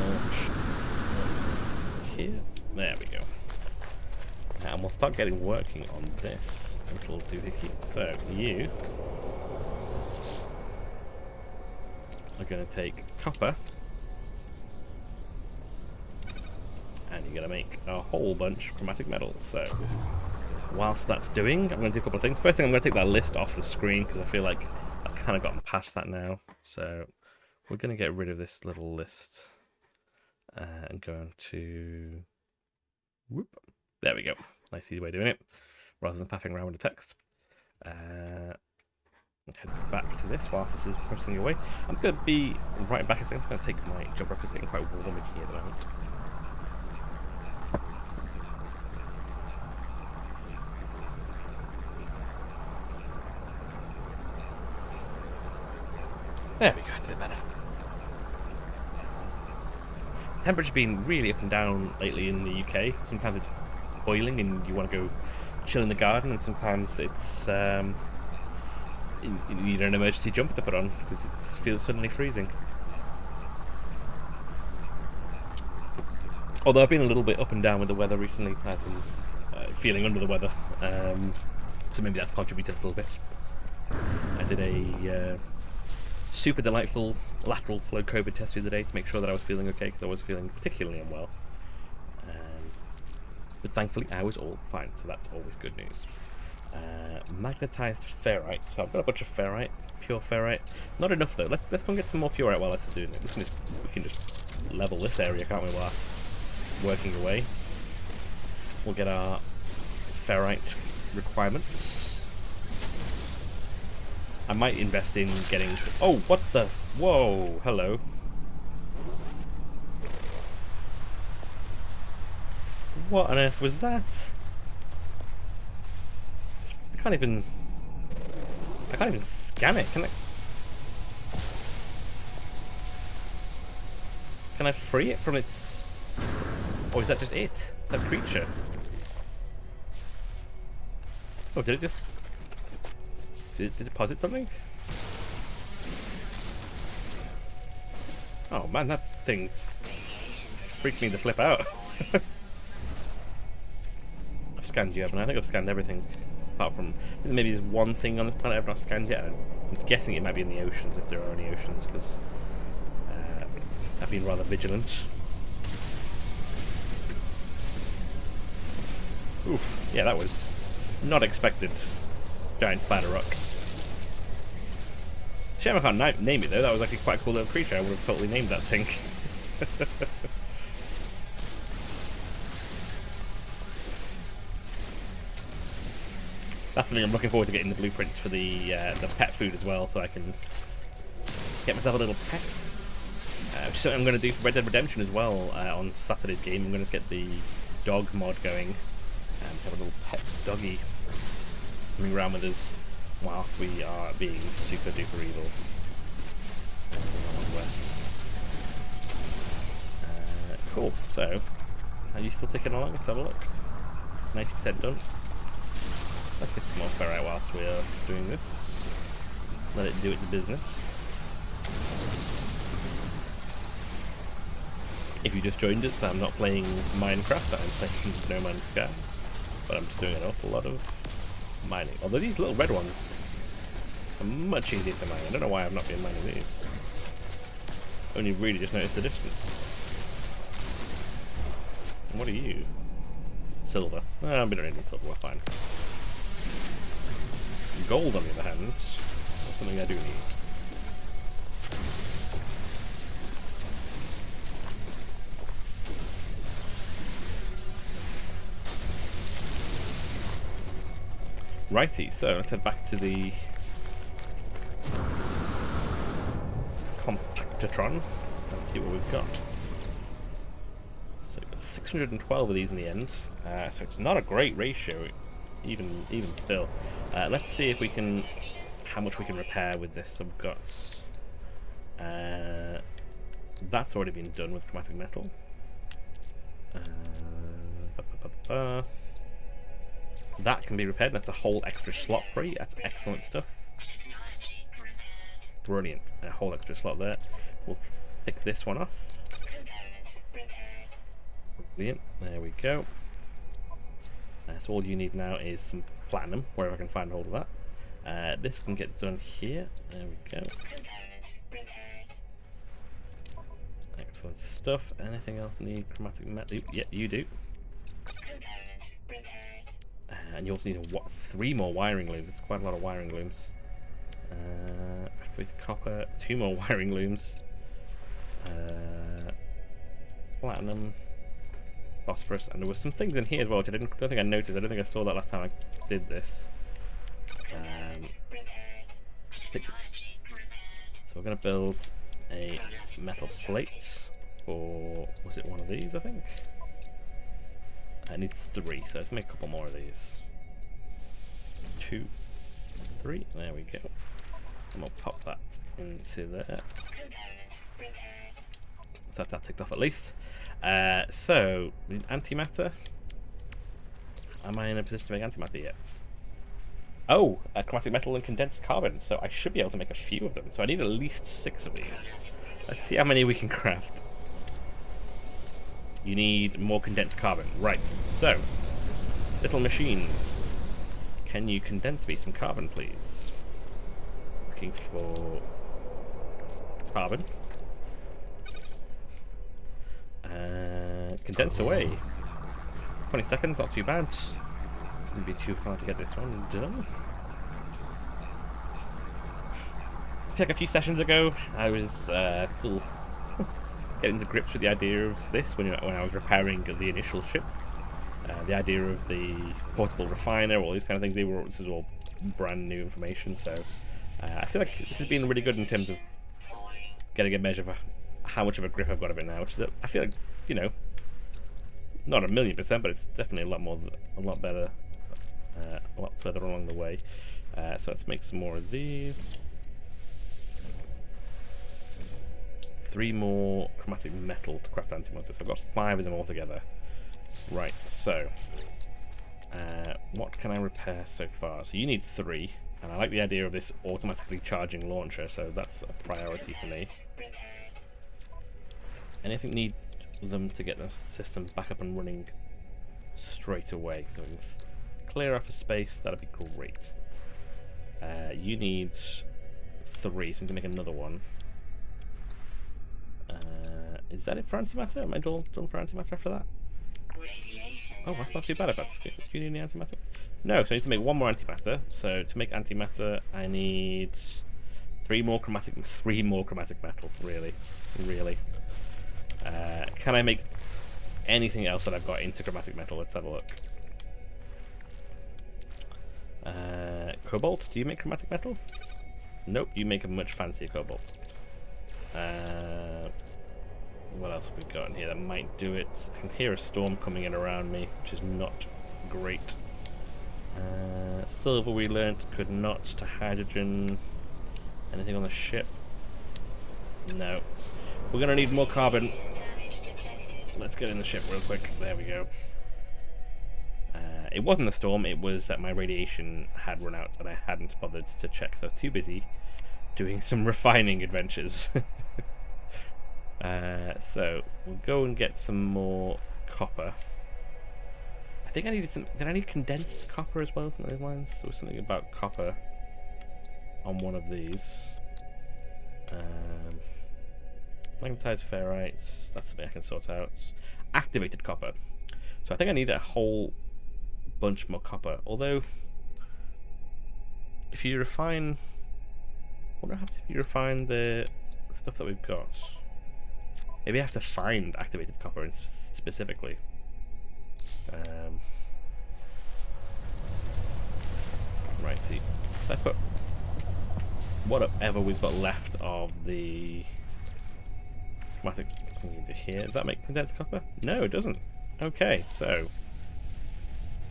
Launch here. There we go. And we'll start getting working on this little doohickey. So you are going to take copper. And you're going to make a whole bunch of chromatic metals. So, whilst that's doing, I'm going to do a couple of things. First thing, I'm going to take that list off the screen because I feel like I've kind of gotten past that now. So, we're going to get rid of this little list and go on to Whoop. There we go. Nice easy way of doing it, rather than faffing around with the text. Head back to this whilst this is processing away. I'm going to be right back. I'm going to take my job because it's getting quite warm in here at the moment. There we go, it's a bit better. Temperature's been really up and down lately in the UK. Sometimes it's boiling and you want to go chill in the garden, and sometimes it's you need an emergency jumper to put on because it feels suddenly freezing. Although I've been a little bit up and down with the weather recently, as in feeling under the weather, so maybe that's contributed a little bit. I did a super delightful lateral flow COVID test the other day to make sure that I was feeling okay, because I was feeling particularly unwell. But thankfully I was all fine, so that's always good news. Magnetized ferrite, so I've got a bunch of ferrite, pure ferrite. Not enough though. Let's go and get some more furite while this is doing it. We can just level this area, can't we, while that's working away. We'll get our ferrite requirements. I might invest in getting... Oh, what the... Whoa, hello. What on earth was that? I can't even scan it. Can I free it from its... Or is that just it? Is that creature? Oh, did it just... Did it deposit something? Oh man, that thing freaked me the flip out. I've scanned you, haven't I? I think I've scanned everything. Apart from... Maybe there's one thing on this planet I've not scanned yet. I'm guessing it might be in the oceans, if there are any oceans, because I've been rather vigilant. Oof, yeah, that was not expected. Giant spider rock. Shame I can't name it though, that was actually quite a cool little creature. I would have totally named that thing. That's something I'm looking forward to getting the blueprints for the pet food as well, so I can get myself a little pet. Which is something I'm going to do for Red Dead Redemption as well on Saturday's game. I'm going to get the dog mod going and have a little pet doggy running around with us whilst we are being super duper evil. Cool, so are you still ticking along? Let's have a look. 90% done. Let's get some more ferrite whilst we are doing this. Let it do its business. If you just joined us, I'm not playing Minecraft, I'm playing No Man's Sky. But I'm just doing an awful lot of mining. Although these little red ones are much easier to mine. I don't know why I've not been mining these. Only really just noticed the distance. And what are you? Silver. I'm better in silver, we're fine. Gold, on the other hand, that's something I do need. Righty, so let's head back to the Compactatron and see what we've got. So we've got 612 of these in the end, so it's not a great ratio, even still. Let's see if we can, how much we can repair with this. So we've got, that's already been done with chromatic metal. That can be repaired. That's a whole extra slot free. That's excellent stuff. Brilliant. A whole extra slot there. We'll pick this one off. Brilliant. There we go. So all you need now is some platinum, wherever I can find hold of that. This can get done here. There we go. Excellent stuff. Anything else need chromatic metal? Yeah, you do. And you also need 3 more wiring looms. It's quite a lot of wiring looms. With copper, 2 more wiring looms. Platinum. phosphorus, and there was some things in here as well, which don't think I noticed. I don't think I saw that last time I did this. So we're going to build a metal plate, or was it one of these, I think? It needs 3, so let's make a couple more of these. 2, 3, there we go. And we'll pop that into there. So that's that ticked off at least. So, we need antimatter. Am I in a position to make antimatter yet? Oh, chromatic metal and condensed carbon. So I should be able to make a few of them. So I need at least 6 of these. Let's see how many we can craft. You need more condensed carbon. Right, so, little machine. Can you condense me some carbon, please? Looking for carbon. Condense away. 20 seconds, not too bad. Wouldn't be too hard to get this one done. I feel like a few sessions ago, I was still getting to grips with the idea of this when I was repairing the initial ship. The idea of the portable refiner, all these kind of things, this is all brand new information, so I feel like this has been really good in terms of getting a measure of how much of a grip I've got of it now, which is, I feel like, you know, not 1,000,000%, but it's definitely a lot better, a lot further along the way. So let's make some more of these. 3 more chromatic metal to craft antimatter, so I've got 5 of them altogether. Right, so what can I repair so far? So you need 3, and I like the idea of this automatically charging launcher, so that's a priority for me. Anything need them to get the system back up and running straight away, because if we can clear off a space, that'd be great. You need 3, so we need to make another one. Is that it for antimatter? Am I done for antimatter for that? Oh, that's not too bad if that's do you need any antimatter? No, so I need to make 1 more antimatter. So to make antimatter, I need 3 more chromatic metal. Really. Can I make anything else that I've got into chromatic metal? Let's have a look. Cobalt, do you make chromatic metal? Nope, you make a much fancier cobalt. What else have we got in here that might do it? I can hear a storm coming in around me, which is not great. Silver we learnt could not to hydrogen. Anything on the ship? No. We're going to need more carbon. Let's get in the ship real quick. There we go. It wasn't a storm, it was that my radiation had run out and I hadn't bothered to check, so I was too busy doing some refining adventures. So we'll go and get some more copper. I think I needed some. Did I need condensed copper as well? Something along those lines. There was something about copper on one of these. Magnetized ferrites. That's something I can sort out. Activated copper. So I think I need a whole bunch more copper. Although, if you refine, what happens if you refine the stuff that we've got? Maybe I have to find activated copper specifically. Righty. Let's put whatever we've got left of the chromatic into here. Does that make condensed copper? No, it doesn't. Okay, so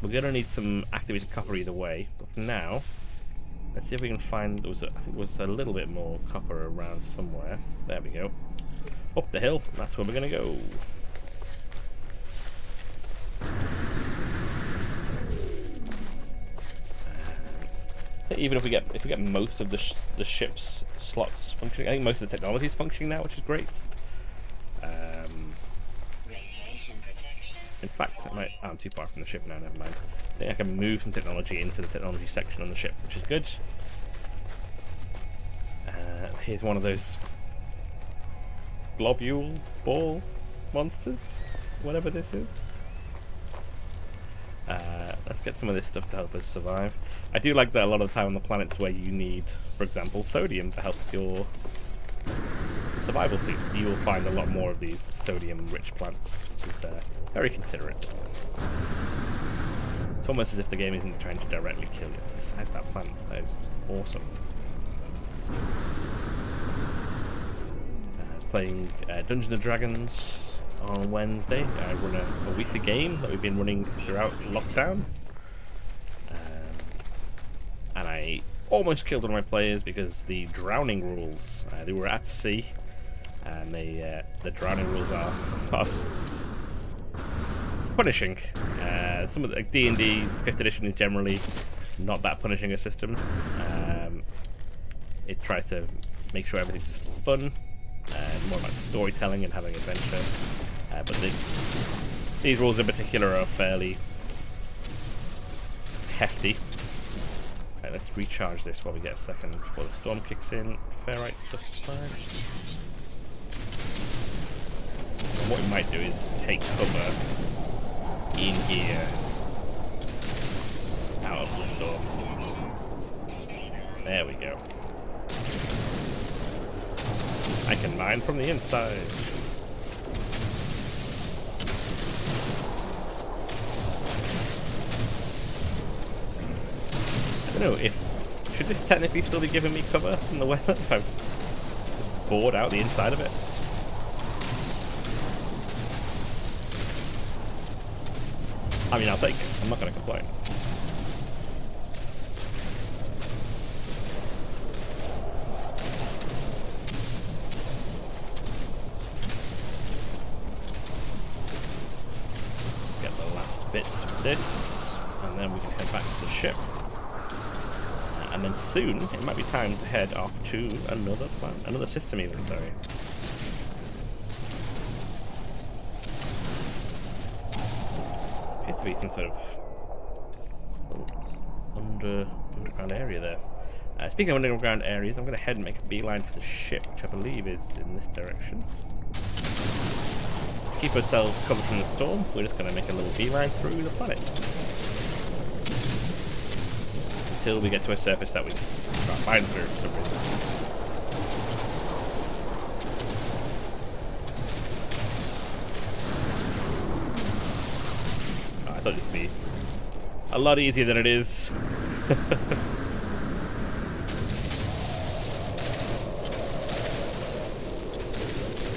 we're gonna need some activated copper either way. But for now, let's see if we can find. I think there was a little bit more copper around somewhere. There we go. Up the hill, that's where we're gonna go. Even if we get most of the ship's slots functioning, I think most of the technology is functioning now, which is great. In fact, I'm too far from the ship now. Never mind. I think I can move some technology into the technology section on the ship, which is good. Here's one of those globule ball monsters, whatever this is. Let's get some of this stuff to help us survive. I do like that a lot of the time on the planets where you need, for example, sodium to help your survival suit, you will find a lot more of these sodium-rich plants, which is very considerate. It's almost as if the game isn't trying to directly kill you. It's the size of that plant. That is awesome. I was playing Dungeons and Dragons on Wednesday. I run a weekly game that we've been running throughout lockdown. And I almost killed one of my players because the drowning rules, they were at sea, and the drowning rules are punishing. Some of the D&D 5th edition is generally not that punishing a system. It tries to make sure everything's fun, more about storytelling and having adventure. But these rules in particular are fairly hefty. Right, let's recharge this while we get a second before the storm kicks in. Ferrite's just fine. And what we might do is take cover in here out of the storm. There we go. I can mine from the inside. I don't know if... should this technically still be giving me cover from the weather if I've just bored out the inside of it? I mean, I'll take it. I'm not going to complain. Get the last bits of this, and then we can head back to the ship. And then soon, it might be time to head off to another planet, another system even, sorry. Appears to be some sort of underground area there. Speaking of underground areas, I'm going to head and make a beeline for the ship, which I believe is in this direction. To keep ourselves covered from the storm, we're just going to make a little beeline through the planet. Until we get to a surface that we can start flying through for some reason. Oh, I thought this would be a lot easier than it is.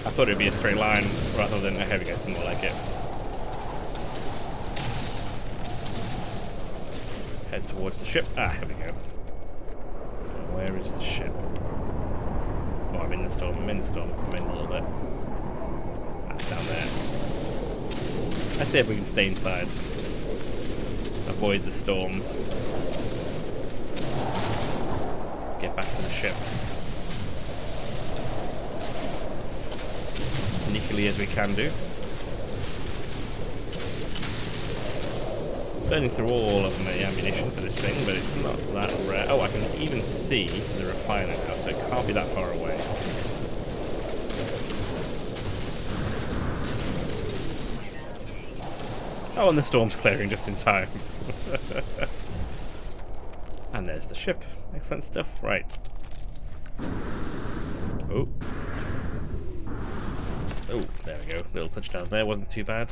I thought it'd be a straight line rather than, here we go, something like it. Head towards the ship. Ah, here we go. Where is the ship? Oh, I'm in the storm. I'm in the storm. I'm in a little bit. That's down there. Let's see if we can stay inside. Avoid the storm. Get back to the ship. Sneakily as we can do. Burning through all of my ammunition for this thing, but it's not that rare. Oh, I can even see the refiner now, so it can't be that far away. Oh, and the storm's clearing just in time. And there's the ship. Excellent stuff. Right. Oh. Oh, there we go. Little touchdown there, wasn't too bad.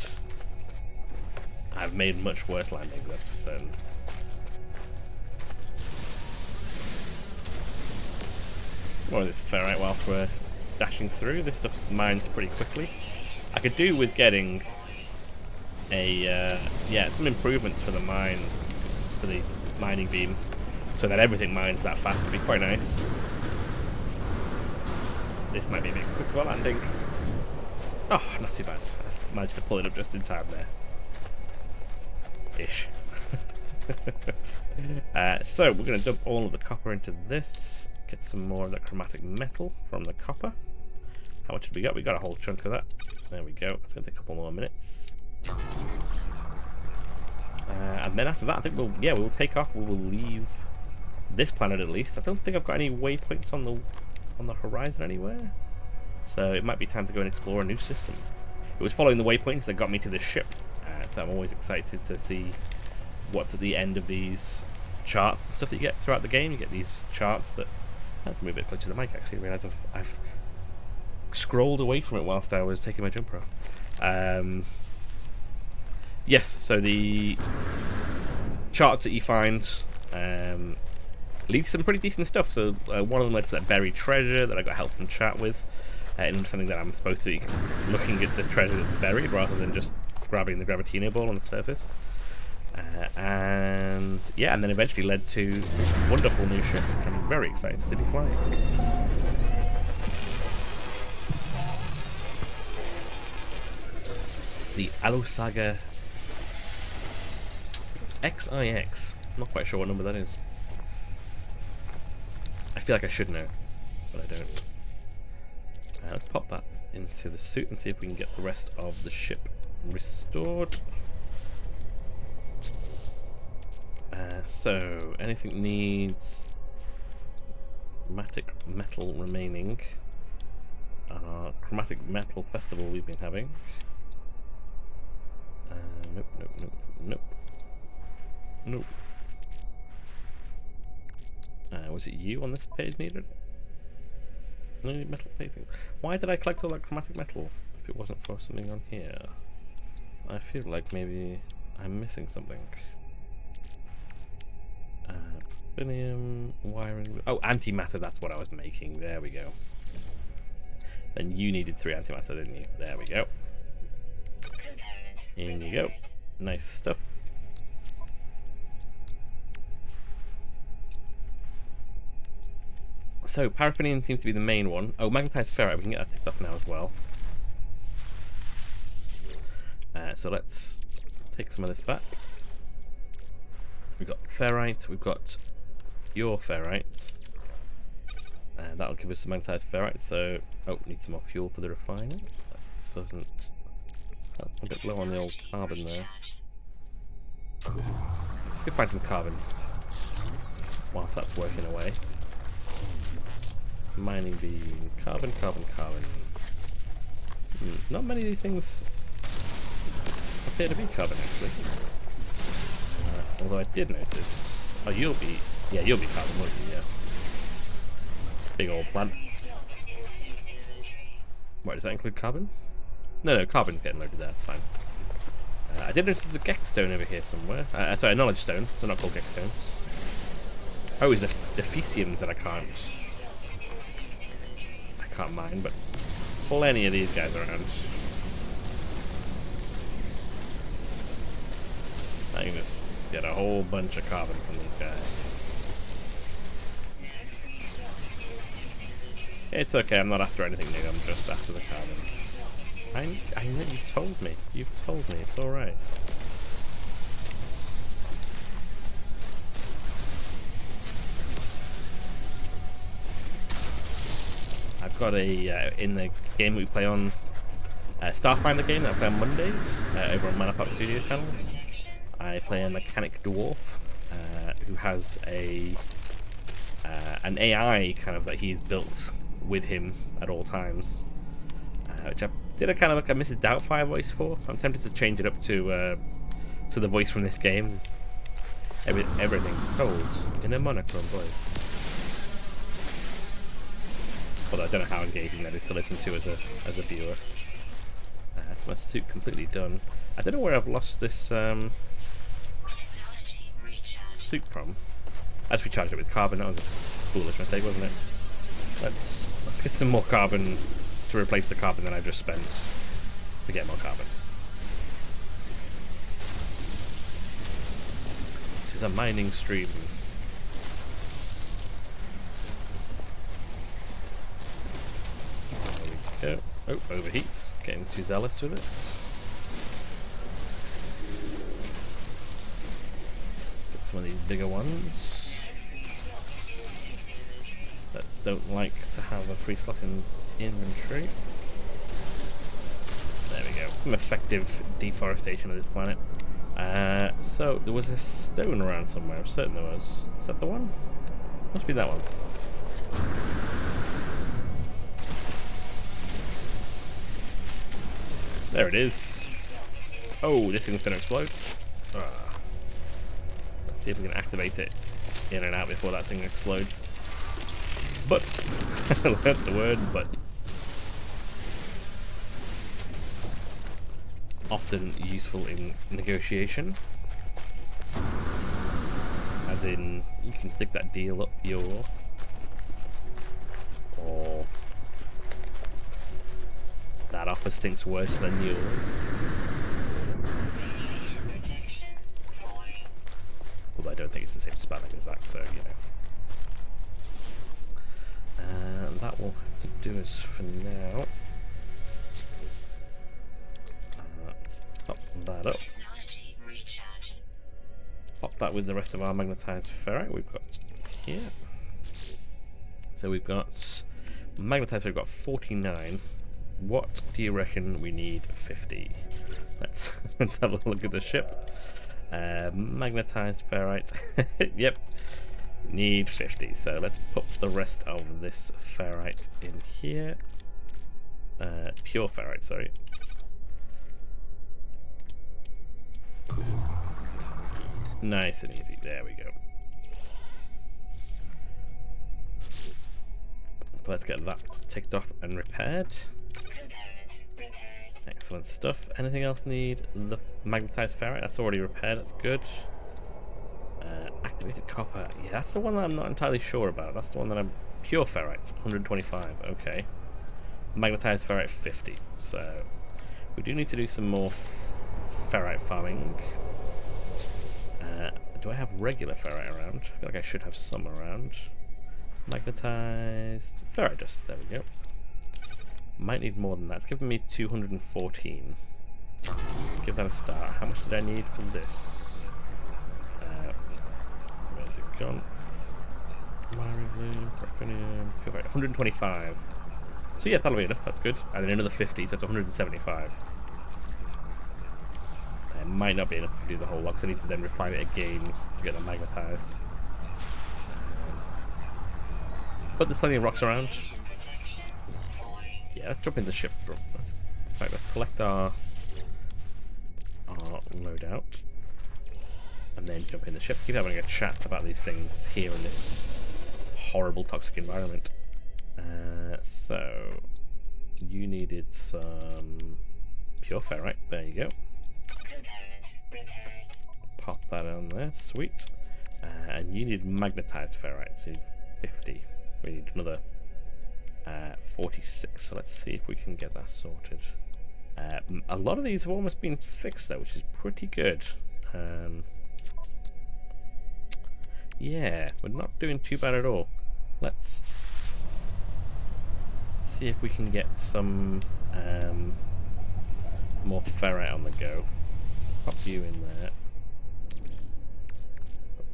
I've made much worse landings, that's for certain. More of this ferrite whilst we're dashing through. This stuff mines pretty quickly. I could do with getting a some improvements for the mine, for the mining beam, so that everything mines that fast. It'd be quite nice. This might be a bit quick for landing. Oh, not too bad. I've managed to pull it up just in time there. Ish. So we're going to dump all of the copper into this, get some more of that chromatic metal from the copper. How much have we got? We got a whole chunk of that. There we go. It's going to take a couple more minutes. And then after that, I think we'll take off. We will leave this planet at least. I don't think I've got any waypoints on the horizon anywhere, so it might be time to go and explore a new system. It was following the waypoints that got me to this ship. So I'm always excited to see what's at the end of these charts and stuff that you get throughout the game. You get these charts that... I have to move a bit closer to the mic actually. I realise I've scrolled away from it whilst I was taking my jumper off. Yes, so the charts that you find lead to some pretty decent stuff. So one of them led to that buried treasure that I got help from chat with, and something that I'm supposed to be looking at the treasure that's buried rather than just grabbing the Gravitino ball on the surface. And yeah, and then eventually led to this wonderful new ship, which I'm very excited to be flying. The Alosaga XIX. Not quite sure what number that is. I feel like I should know, but I don't. Let's pop that into the suit and see if we can get the rest of the ship restored. So, anything needs chromatic metal remaining. Chromatic metal festival we've been having. Nope, nope, nope, nope. Nope. Was it you on this page needed? No metal painting. Why did I collect all that chromatic metal if it wasn't for something on here? I feel like maybe I'm missing something. Binium, wiring. Oh, antimatter, that's what I was making. There we go. Then you needed 3 antimatter, didn't you? There we go. In you go. Nice stuff. So, paraffinium seems to be the main one. Oh, magnetized ferrite, we can get that picked up now as well. So let's take some of this back. We've got ferrite, we've got your ferrite. And that'll give us some magnetized ferrite, so... Oh, need some more fuel for the refiner. That doesn't... That's a bit low on the old carbon there. Let's go find some carbon. Whilst that's working away. Mining beam, carbon, carbon, carbon. Not many of these things appear to be carbon actually. Although I did notice. Oh, you'll be. Yeah, you'll be carbon, won't you? Yeah. Big old plant. Wait, does that include carbon? No, carbon's getting loaded there, that's fine. I did notice there's a Gex stone over here somewhere. Sorry, a knowledge stone. They're not called Gex stones. Oh, it's the Defeciums that I can't mine, but plenty of these guys around. I can just get a whole bunch of carbon from these guys. It's okay, I'm not after anything new, I'm just after the carbon. I know, you told me. You've told me, it's alright. I've got a, in the game we play on, Starfinder game that I play on Mondays, over on Manapop Studio channels. I play a mechanic dwarf, who has an AI kind of that he's built with him at all times, which I did a kind of like a Mrs. Doubtfire voice for. I'm tempted to change it up to the voice from this game. Everything told in a monochrome voice. Although I don't know how engaging that is to listen to as a viewer. That's my suit completely done. I don't know where I've lost this suit from. I just recharged it with carbon. That was a foolish mistake, wasn't it? Let's get some more carbon to replace the carbon that I just spent to get more carbon. Which is a mining stream. There we go. Oh, overheats. Getting too zealous with it. Get some of these bigger ones that don't like to have a free slot in inventory. There we go. Some effective deforestation of this planet. So there was a stone around somewhere. I'm certain there was. Is that the one? Must be that one. There it is. Oh, this thing's gonna explode. Let's see if we can activate it in and out before that thing explodes. But I learned the word but. often useful in negotiation. As in, you can stick that deal up your, or that offer stinks worse than yours. Although I don't think it's the same spelling as that, so you know. And that will have to do us for now. Let's top that up. Pop that with the rest of our magnetized ferrite we've got here. So we've got magnetized, we've got 49. What do you reckon we need? 50. Let's have a look at the ship. Magnetized ferrite. Yep, need 50. So let's put the rest of this ferrite in here. Pure ferrite, sorry. Nice and easy. There we go. So let's get that ticked off and repaired. Excellent stuff. Anything else need? The magnetized ferrite, that's already repaired, that's good. Activated copper, yeah, that's the one that I'm not entirely sure about. That's the one that I'm... Pure ferrite, 125, okay. Magnetized ferrite, 50. So, we do need to do some more ferrite farming. Do I have regular ferrite around? I feel like I should have some around. Magnetized ferrite dust, there we go. Might need more than that. It's given me 214. Give that a start. How much did I need for this? Where's it gone? Marine, graphenium, 125. So yeah, that'll be enough. That's good. And then another 50, so it's 175. It might not be enough to do the whole lot, because I need to then refine it again to get them magnetized. But there's plenty of rocks around. Yeah, let's jump in the ship, bro. In fact, let's collect our loadout. And then jump in the ship. Keep having a chat about these things here in this horrible toxic environment. So, you needed some pure ferrite. There you go. Pop that on there. Sweet. And you need magnetized ferrite. So you need 50. We need another 46, so let's see if we can get that sorted. A lot of these have almost been fixed though, which is pretty good. Yeah, we're not doing too bad at all. Let's see if we can get some more ferrite on the go. Pop you in there.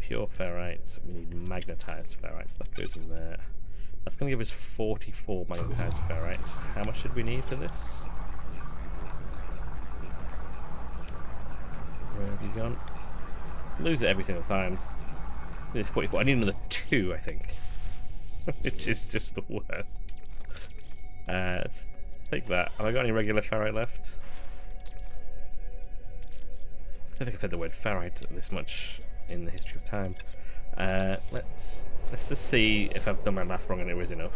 Pure ferrite, we need magnetized ferrite, so that goes in there. That's going to give us 44 magnetized ferrite. How much did we need for this? Where have you gone? Lose it every single time. It's 44. I need another 2, I think. Which is just the worst. Let's take that. Have I got any regular ferrite left? I don't think I've said the word ferrite this much in the history of time. Let's just see if I've done my math wrong and it was enough.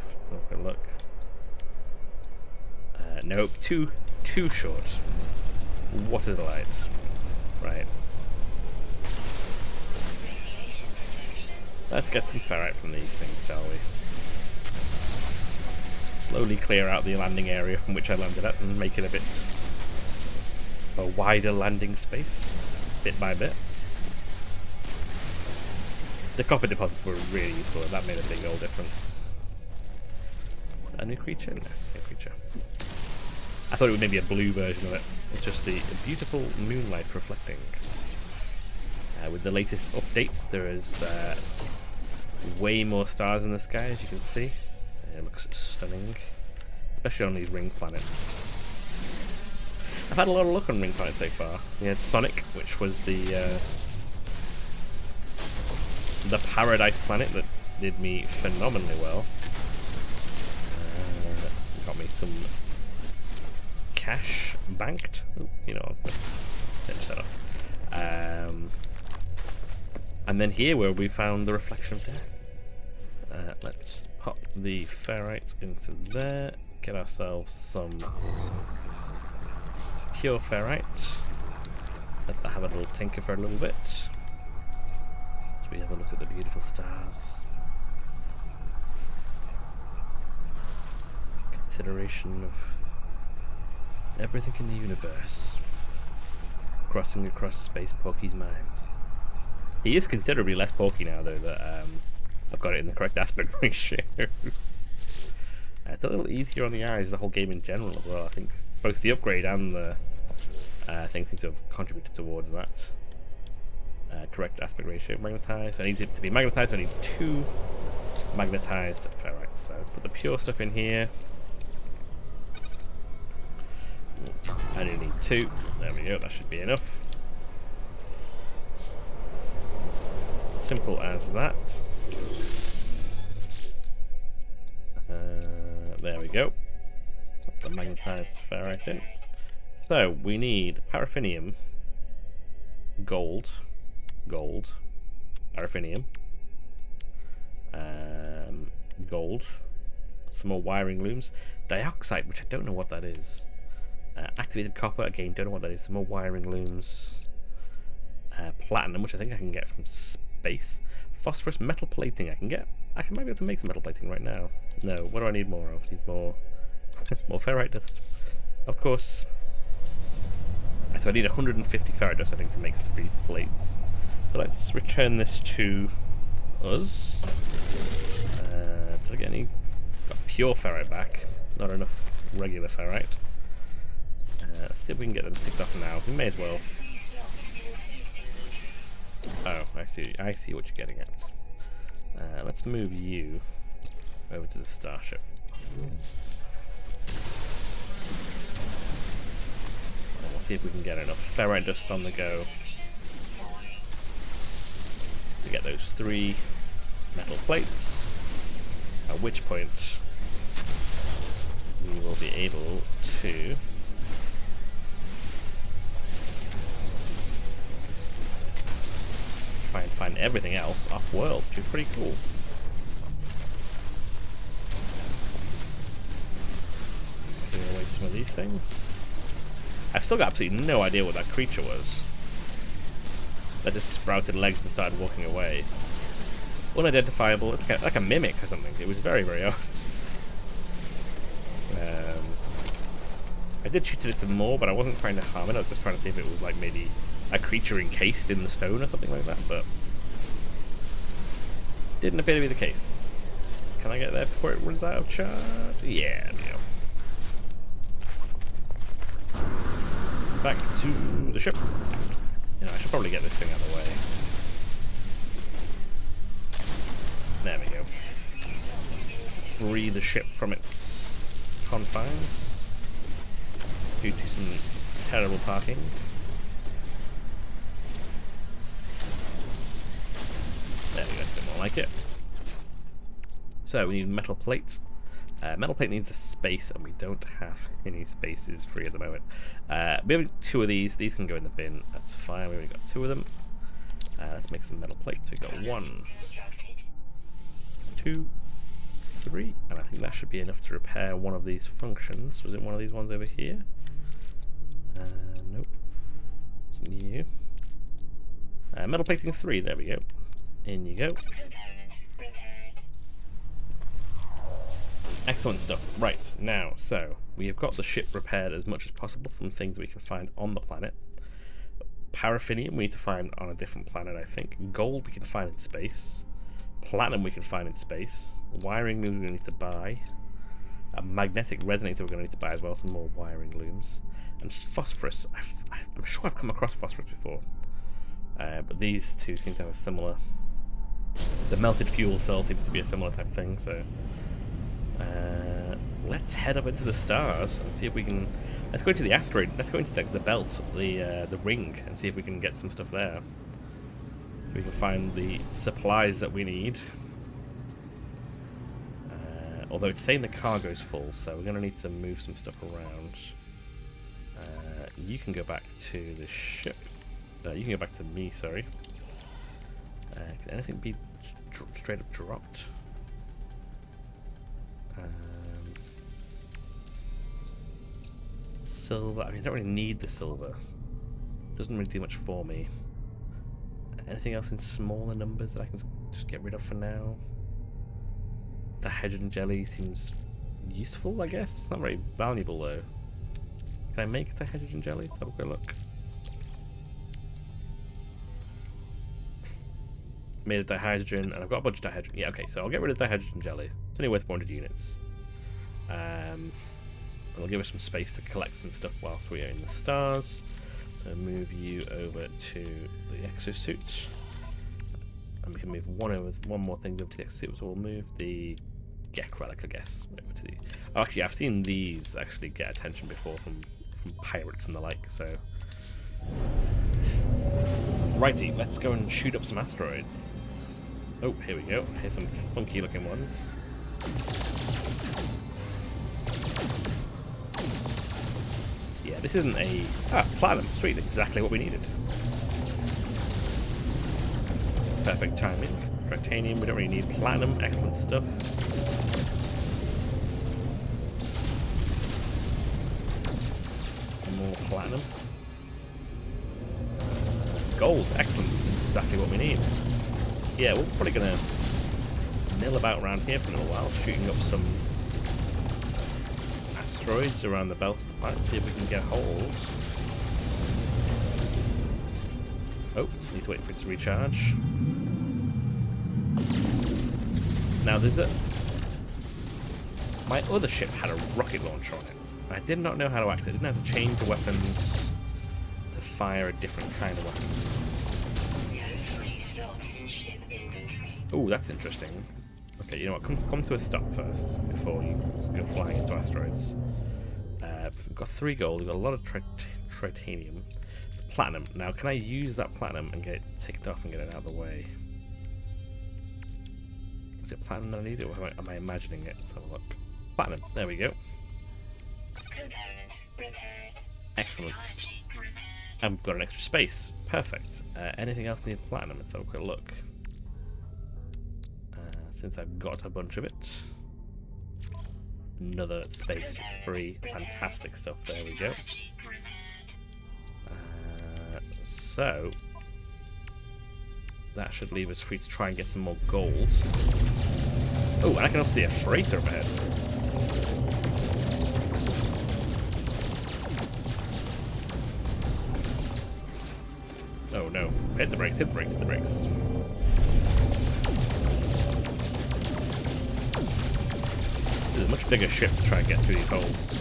Have a look. Nope, too short. What is the light? Right. Let's get some ferrite from these things, shall we? Slowly clear out the landing area from which I landed at and make it a bit a wider landing space, bit by bit. The copper deposits were really useful, and that made a big old difference. A new creature? No, it's a new creature. I thought it would maybe a blue version of it. It's just the beautiful moonlight reflecting. With the latest update, there is way more stars in the sky, as you can see. It looks stunning, especially on these ring planets. I've had a lot of luck on ring planets so far. We had Sonic, which was the paradise planet that did me phenomenally well. Got me some cash banked. Ooh, you know, I was going to finish that off. And then here where we found the reflection of death. Let's pop the ferrite into there. Get ourselves some pure ferrite. Let that have a little tinker for a little bit. As we have a look at the beautiful stars. Consideration of everything in the universe crossing across Space Porky's mind. He is considerably less porky now, though, that I've got it in the correct aspect ratio. It's a little easier on the eyes, the whole game in general as well. I think both the upgrade and the thing seem to have contributed towards that. Correct aspect ratio, magnetized. So I need it to be magnetized, so I need 2 magnetized ferrites. So let's put the pure stuff in here. I only need 2. There we go, that should be enough. Simple as that. There we go. Put the magnetized ferrite in. So we need paraffinium, gold, paraffinium, gold, some more wiring looms, dioxide, which I don't know what that is. Activated copper, again, don't know what that is. Some more wiring looms. Platinum, which I think I can get from space. Phosphorus, metal plating I can get. I might be able to make some metal plating right now. No, what do I need more of? I need more more ferrite dust. Of course. So I need 150 ferrite dust, I think, to make 3 plates. So let's return this to us. Did I get any? Got pure ferrite back. Not enough regular ferrite. Let's see if we can get them ticked off now. We may as well. Oh, I see what you're getting at. Let's move you over to the starship. And we'll see if we can get enough ferrite dust on the go to get those 3 metal plates. At which point we will be able to try and find everything else off-world, which is pretty cool. Clear away some of these things. I've still got absolutely no idea what that creature was. That just sprouted legs and started walking away. Unidentifiable. It's like a mimic or something. It was very, very odd. I did shoot it some more, but I wasn't trying to harm it. I was just trying to see if it was like maybe a creature encased in the stone or something like that, but didn't appear to be the case. Can I get there before it runs out of charge? Yeah, no. Back to the ship. You know, I should probably get this thing out of the way. There we go. Free the ship from its confines due to some terrible parking. There we go, a bit more like it. So we need metal plates. Metal plate needs a space, and we don't have any spaces free at the moment. We have 2 of these. These can go in the bin. That's fine. We only got 2 of them. Let's make some metal plates. We've got 1, 2, 3, and I think that should be enough to repair one of these functions. Was it one of these ones over here? Nope. It's new. Metal plating 3. There we go. In you go. Excellent stuff. Right, now, so we have got the ship repaired as much as possible from things we can find on the planet. Paraffinium we need to find on a different planet, I think. Gold we can find in space. Platinum we can find in space. Wiring looms we're going to need to buy. A magnetic resonator we're going to need to buy as well, some more wiring looms. And phosphorus. I'm sure I've come across phosphorus before. But these 2 seem to have a similar... The melted fuel cell seems to be a similar type thing, so... let's head up into the stars and see if we can... Let's go into the asteroid. Let's go into the belt, the ring, and see if we can get some stuff there. We can find the supplies that we need. Although it's saying the cargo's full, so we're going to need to move some stuff around. You can go back to the ship. You can go back to me, sorry. Can anything be straight up dropped? silver. I mean, I don't really need the silver. Doesn't really do much for me. Anything else in smaller numbers that I can just get rid of for now? Dihydrogen jelly seems useful, I guess. It's not very valuable though. Can I make dihydrogen jelly? Let's have a quick look. Made of dihydrogen, and I've got a bunch of dihydrogen. Yeah, okay, so I'll get rid of dihydrogen jelly. It's only worth 400 units. It'll give us some space to collect some stuff whilst we are in the stars. So move you over to the exosuit. And we can move one more thing over to the exosuit, so we'll move the Gek relic, I guess. Over to the... Oh, actually, I've seen these actually get attention before from pirates and the like, so... Righty, let's go and shoot up some asteroids. Oh, here we go. Here's some funky looking ones. Yeah, this isn't a... Ah, platinum. Sweet, exactly what we needed. Perfect timing. Titanium, we don't really need platinum. Excellent stuff. More platinum. Gold, excellent. Exactly what we need. Yeah, we're probably going to mill about around here for a little while, shooting up some asteroids around the belt of the planet, see if we can get holes. Oh, need to wait for it to recharge. Now there's a... My other ship had a rocket launcher on it. I did not know how to access it. I didn't have to change the weapons to fire a different kind of weapon. Oh, that's interesting. Okay, you know what? Come to a stop first before you go flying into asteroids. We've got 3 gold. We've got a lot of titanium, platinum. Now, can I use that platinum and get it ticked off and get it out of the way? Is it platinum that I need, or am I imagining it? Let's have a look. Platinum. There we go. Excellent. And we've got an extra space. Perfect. Anything else need platinum? Let's have a quick look. Since I've got a bunch of it. Another space free. Fantastic stuff. There we go. So that should leave us free to try and get some more gold. Oh, and I can also see a freighter up ahead. Oh no. Hit the brakes, hit the brakes, hit the brakes. This is a much bigger ship to try and get through these holes.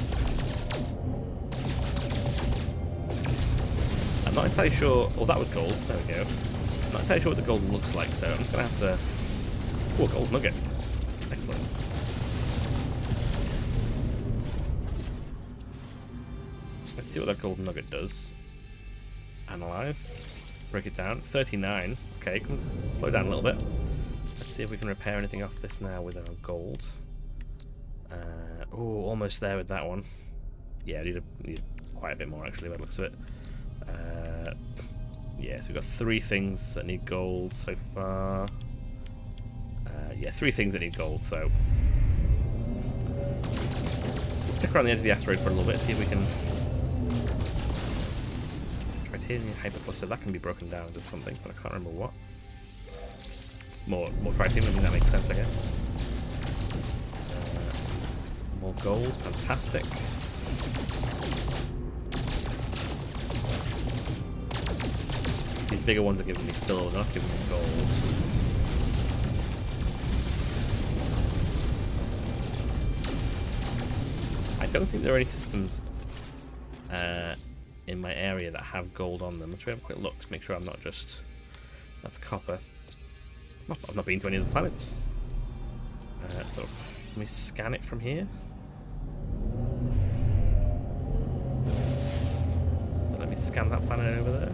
I'm not entirely sure... Oh, that was gold. There we go. I'm not entirely sure what the gold looks like, so I'm just going to have to... Oh, a gold nugget. Excellent. Let's see what that gold nugget does. Analyze. Break it down. 39. Okay, can slow down a little bit. Let's see if we can repair anything off this now with our gold. Oh, almost there with that one. Yeah, I need quite a bit more actually by the looks of it. Yeah, so we've got 3 things that need gold so far. Yeah, 3 things that need gold, so... We'll stick around the edge of the asteroid for a little bit, see if we can... Titanium hypercluster, that can be broken down into something, but I can't remember what. More titanium, I mean, that makes sense, I guess. More gold, fantastic. These bigger ones are giving me silver, they're not giving me gold. I don't think there are any systems in my area that have gold on them. Let's have a quick look to make sure I'm not just... That's copper. I've not been to any of the planets. So, let me scan it from here. So let me scan that planet over there.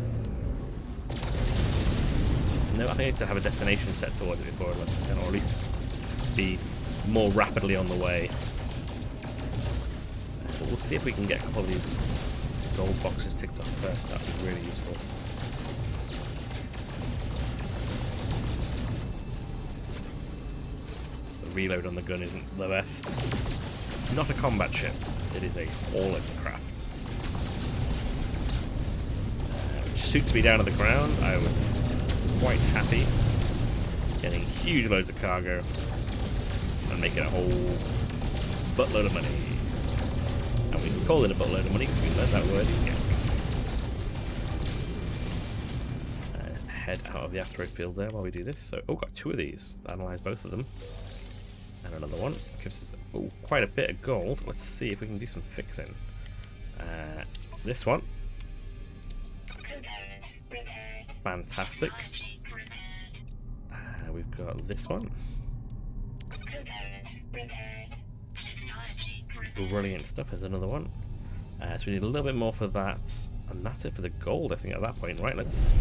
No, I think I need to have a destination set towards it before I let it, or at least be more rapidly on the way. But we'll see if we can get a couple of these gold boxes ticked off first. That would be really useful. The reload on the gun isn't the best. Not a combat ship. It is a haulage craft. suits me down to the ground, I was quite happy. Getting huge loads of cargo and making a whole buttload of money. And we can call it a buttload of money because we learned that word again. Head out of the asteroid field there while we do this. So, oh, got 2 of these. Analyze both of them. And another one. Gives us quite a bit of gold. Let's see if we can do some fixing. This one. Fantastic. We've got this one. Brilliant stuff. There's another one. So we need a little bit more for that. And that's it for the gold, I think, at that point. Right, let's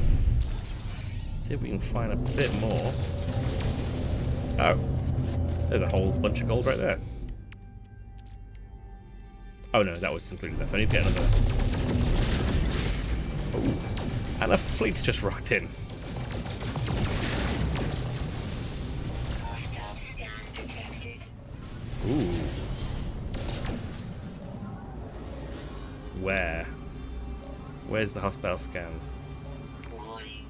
see if we can find a bit more. Oh. There's a whole bunch of gold right there. Oh no, that was included there, so I need to get another. Oh. And a fleet just rocked in. Ooh. Where? Where's the hostile scan? Warning.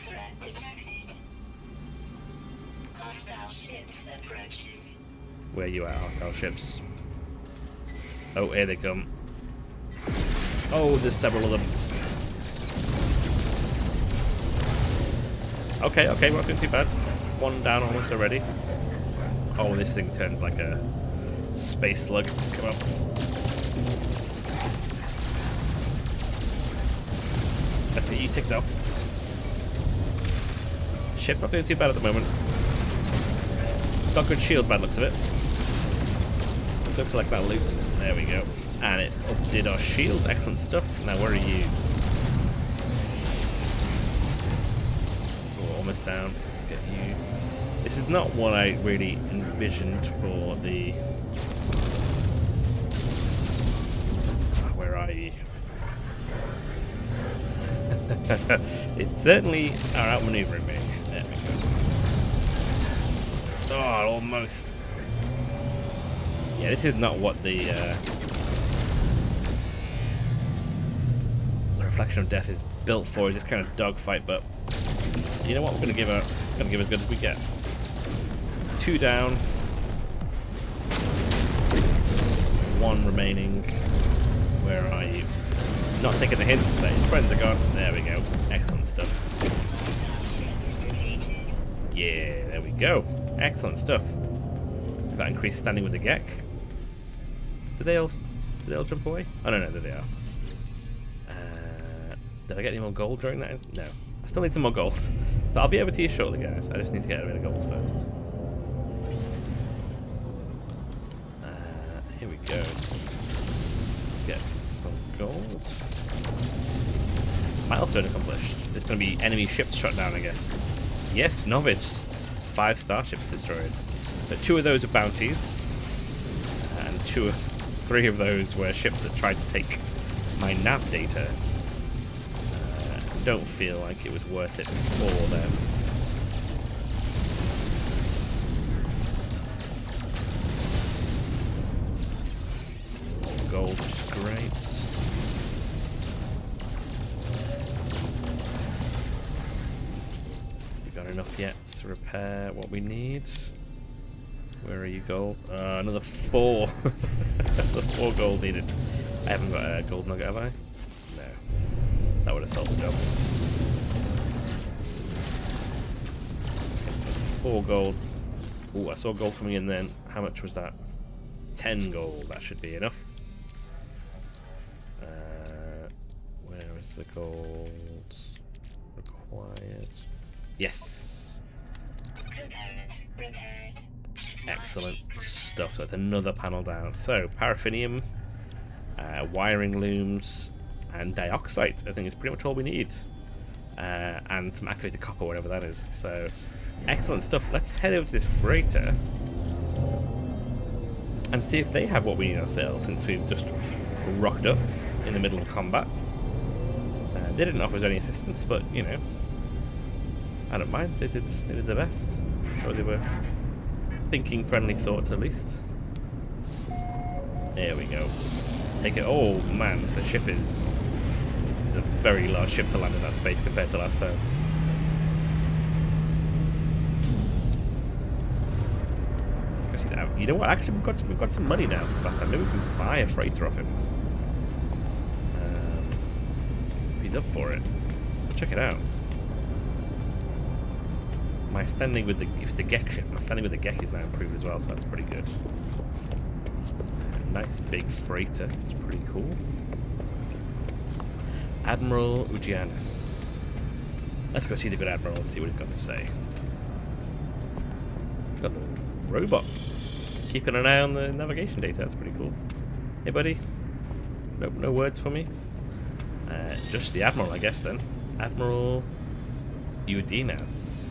Threat detected. Hostile ships approaching. Where you at, hostile ships? Oh, here they come. Oh, there's several of them. Okay, okay, we're not doing too bad. One down almost already. Oh, this thing turns like a space slug. Come on. Let's get you ticked off. Ship's not doing too bad at the moment. Got good shield by the looks of it. Let's go collect that loot. There we go. And it updid our shields. Excellent stuff. Now, where are you? Oh, almost down. Let's get you. This is not what I really envisioned for the... Where are you? It certainly are outmaneuvering me. There we go. Oh, almost. Yeah, this is not what the Reflection of Death is built for. It's just kind of dogfight, but you know what? We're gonna give as good as we get. 2 down. 1 remaining. Where are you? Not taking the hint that his friends are gone. There we go. Excellent stuff. Yeah, there we go. Excellent stuff. Got increased standing with the Gek. Did they all jump away? Oh no, there they are. Did I get any more gold during that? No. I still need some more gold. So I'll be over to you shortly, guys. I just need to get a bit of gold first. Here we go. Let's get some gold. Milestone accomplished. There's going to be enemy ships shot down, I guess. Yes, Novice. 5 starships destroyed. So 2 of those are bounties. And 3 of those were ships that tried to take my nav data. Don't feel like it was worth it for them. Some gold, which is great. We got enough yet to repair what we need. Where are you, gold? Another 4. Another 4 gold needed. I haven't got a gold nugget, have I? No. That would have solved the job. 4 gold. Ooh, I saw gold coming in then. How much was that? 10 gold. That should be enough. Where is the gold required? Yes. Excellent stuff. So that's another panel down. So paraffinium, wiring looms, and dioxide, I think is pretty much all we need. And some activated copper, whatever that is. So, excellent stuff. Let's head over to this freighter and see if they have what we need ourselves, since we've just rocked up in the middle of combat. They didn't offer us any assistance, but, you know, I don't mind. They did their best. I'm sure they were thinking friendly thoughts, at least. There we go. Take it. Oh man, the ship is a very large ship to land in that space compared to last time. Especially now. You know what? Actually, we've got some money now since last time. Maybe we can buy a freighter off him. If he's up for it, check it out. My standing with the Gek ship, my standing with the Gek is now improved as well, so that's pretty good. Nice big freighter, it's pretty cool. Admiral Ujianis. Let's go see the good Admiral and see what he's got to say. Got the robot. Keeping an eye on the navigation data, that's pretty cool. Hey buddy. Nope, no words for me. Just the Admiral, I guess then. Admiral Ujianis.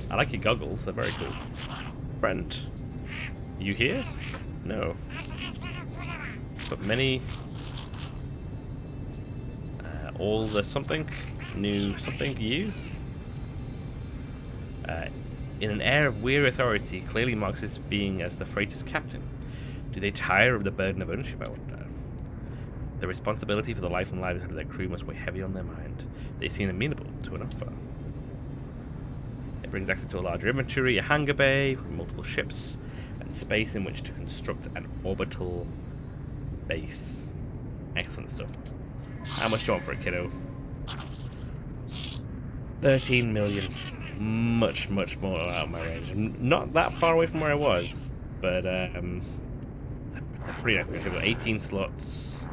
I like your goggles, they're very cool. Friend, you here? No. But many... all the something, new something, you? In an air of weary authority, clearly marks his being as the freighter's captain. Do they tire of the burden of ownership, I wonder? The responsibility for the life and livelihood of their crew must weigh heavy on their mind. They seem amenable to an offer. It brings access to a larger inventory, a hangar bay, multiple ships, and space in which to construct an orbital base. Excellent stuff. How much do you want for it, kiddo? 13 million. Much more out of my range. I'm not that far away from where I was, but pretty nice. I've got 18 slots.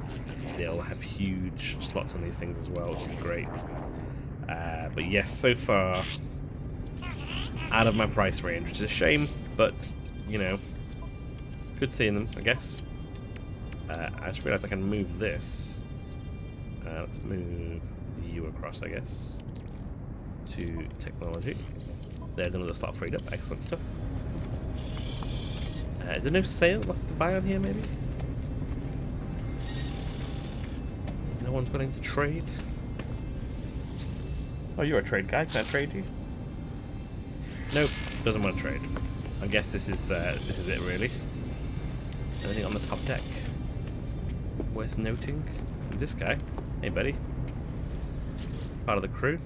They'll have huge slots on these things as well, which is great. But yes, so far out of my price range, which is a shame, but you know, good seeing them, I guess. I just realised I can move this. Let's move you across, I guess, to technology. There's another slot freed up. Excellent stuff. Is there no sale left to buy on here, maybe? No one's willing to trade? Oh, you're a trade guy. Can I trade you? Nope, doesn't want to trade. I guess this is it, really. Anything on the top deck worth noting? Who's this guy? Hey, buddy. Part of the crew.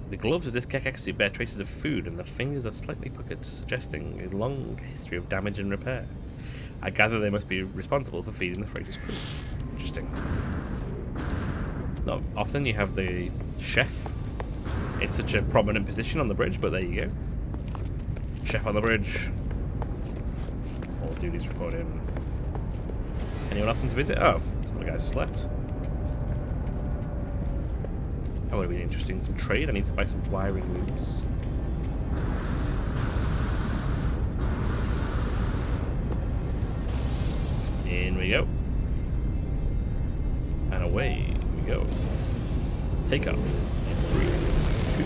The gloves of this Gek exosuit bear traces of food, and the fingers are slightly puckered, suggesting a long history of damage and repair. I gather they must be responsible for feeding the freighter's crew. Interesting. Not often you have the chef in such a prominent position on the bridge, but there you go. Chef on the bridge. All duties report in. Anyone else come to visit? Oh, some of the guys just left. That would have been interesting. Some trade. I need to buy some wiring loops. In we go. And away we go. Take off. In 3, 2,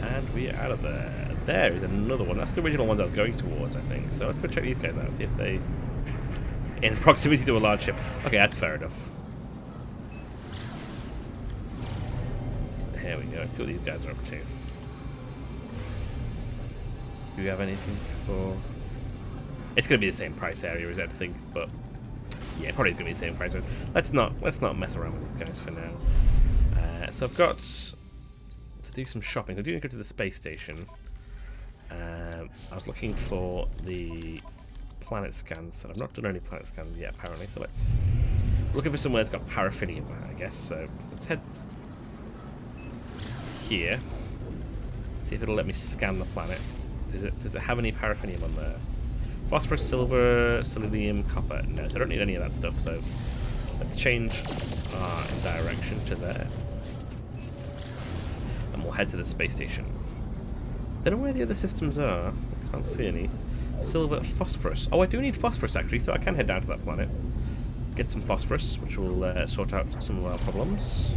1. And we are out of there. There is another one. That's the original one I was going towards, I think. So let's go check these guys out, see if they... in proximity to a large ship. Okay, that's fair enough. Here we go. Let's see what these guys are up to. Do you have anything for... It's going to be the same price area as everything, but... yeah, probably going to be the same price. Let's not mess around with these guys for now. So I've got to do some shopping. I do need to go to the space station. I was looking for the planet scans, and I've not done any planet scans yet, apparently. So let's looking for somewhere that's got paraffinium, I guess. So let's head here. See if it'll let me scan the planet. Does it have any paraffinium on there? Phosphorus, silver, selenium, copper. No, so I don't need any of that stuff. So let's change our direction to there, and we'll head to the space station. Don't know where the other systems are. I can't see any. Silver, phosphorus. Oh, I do need phosphorus actually, so I can head down to that planet. Get some phosphorus, which will sort out some of our problems.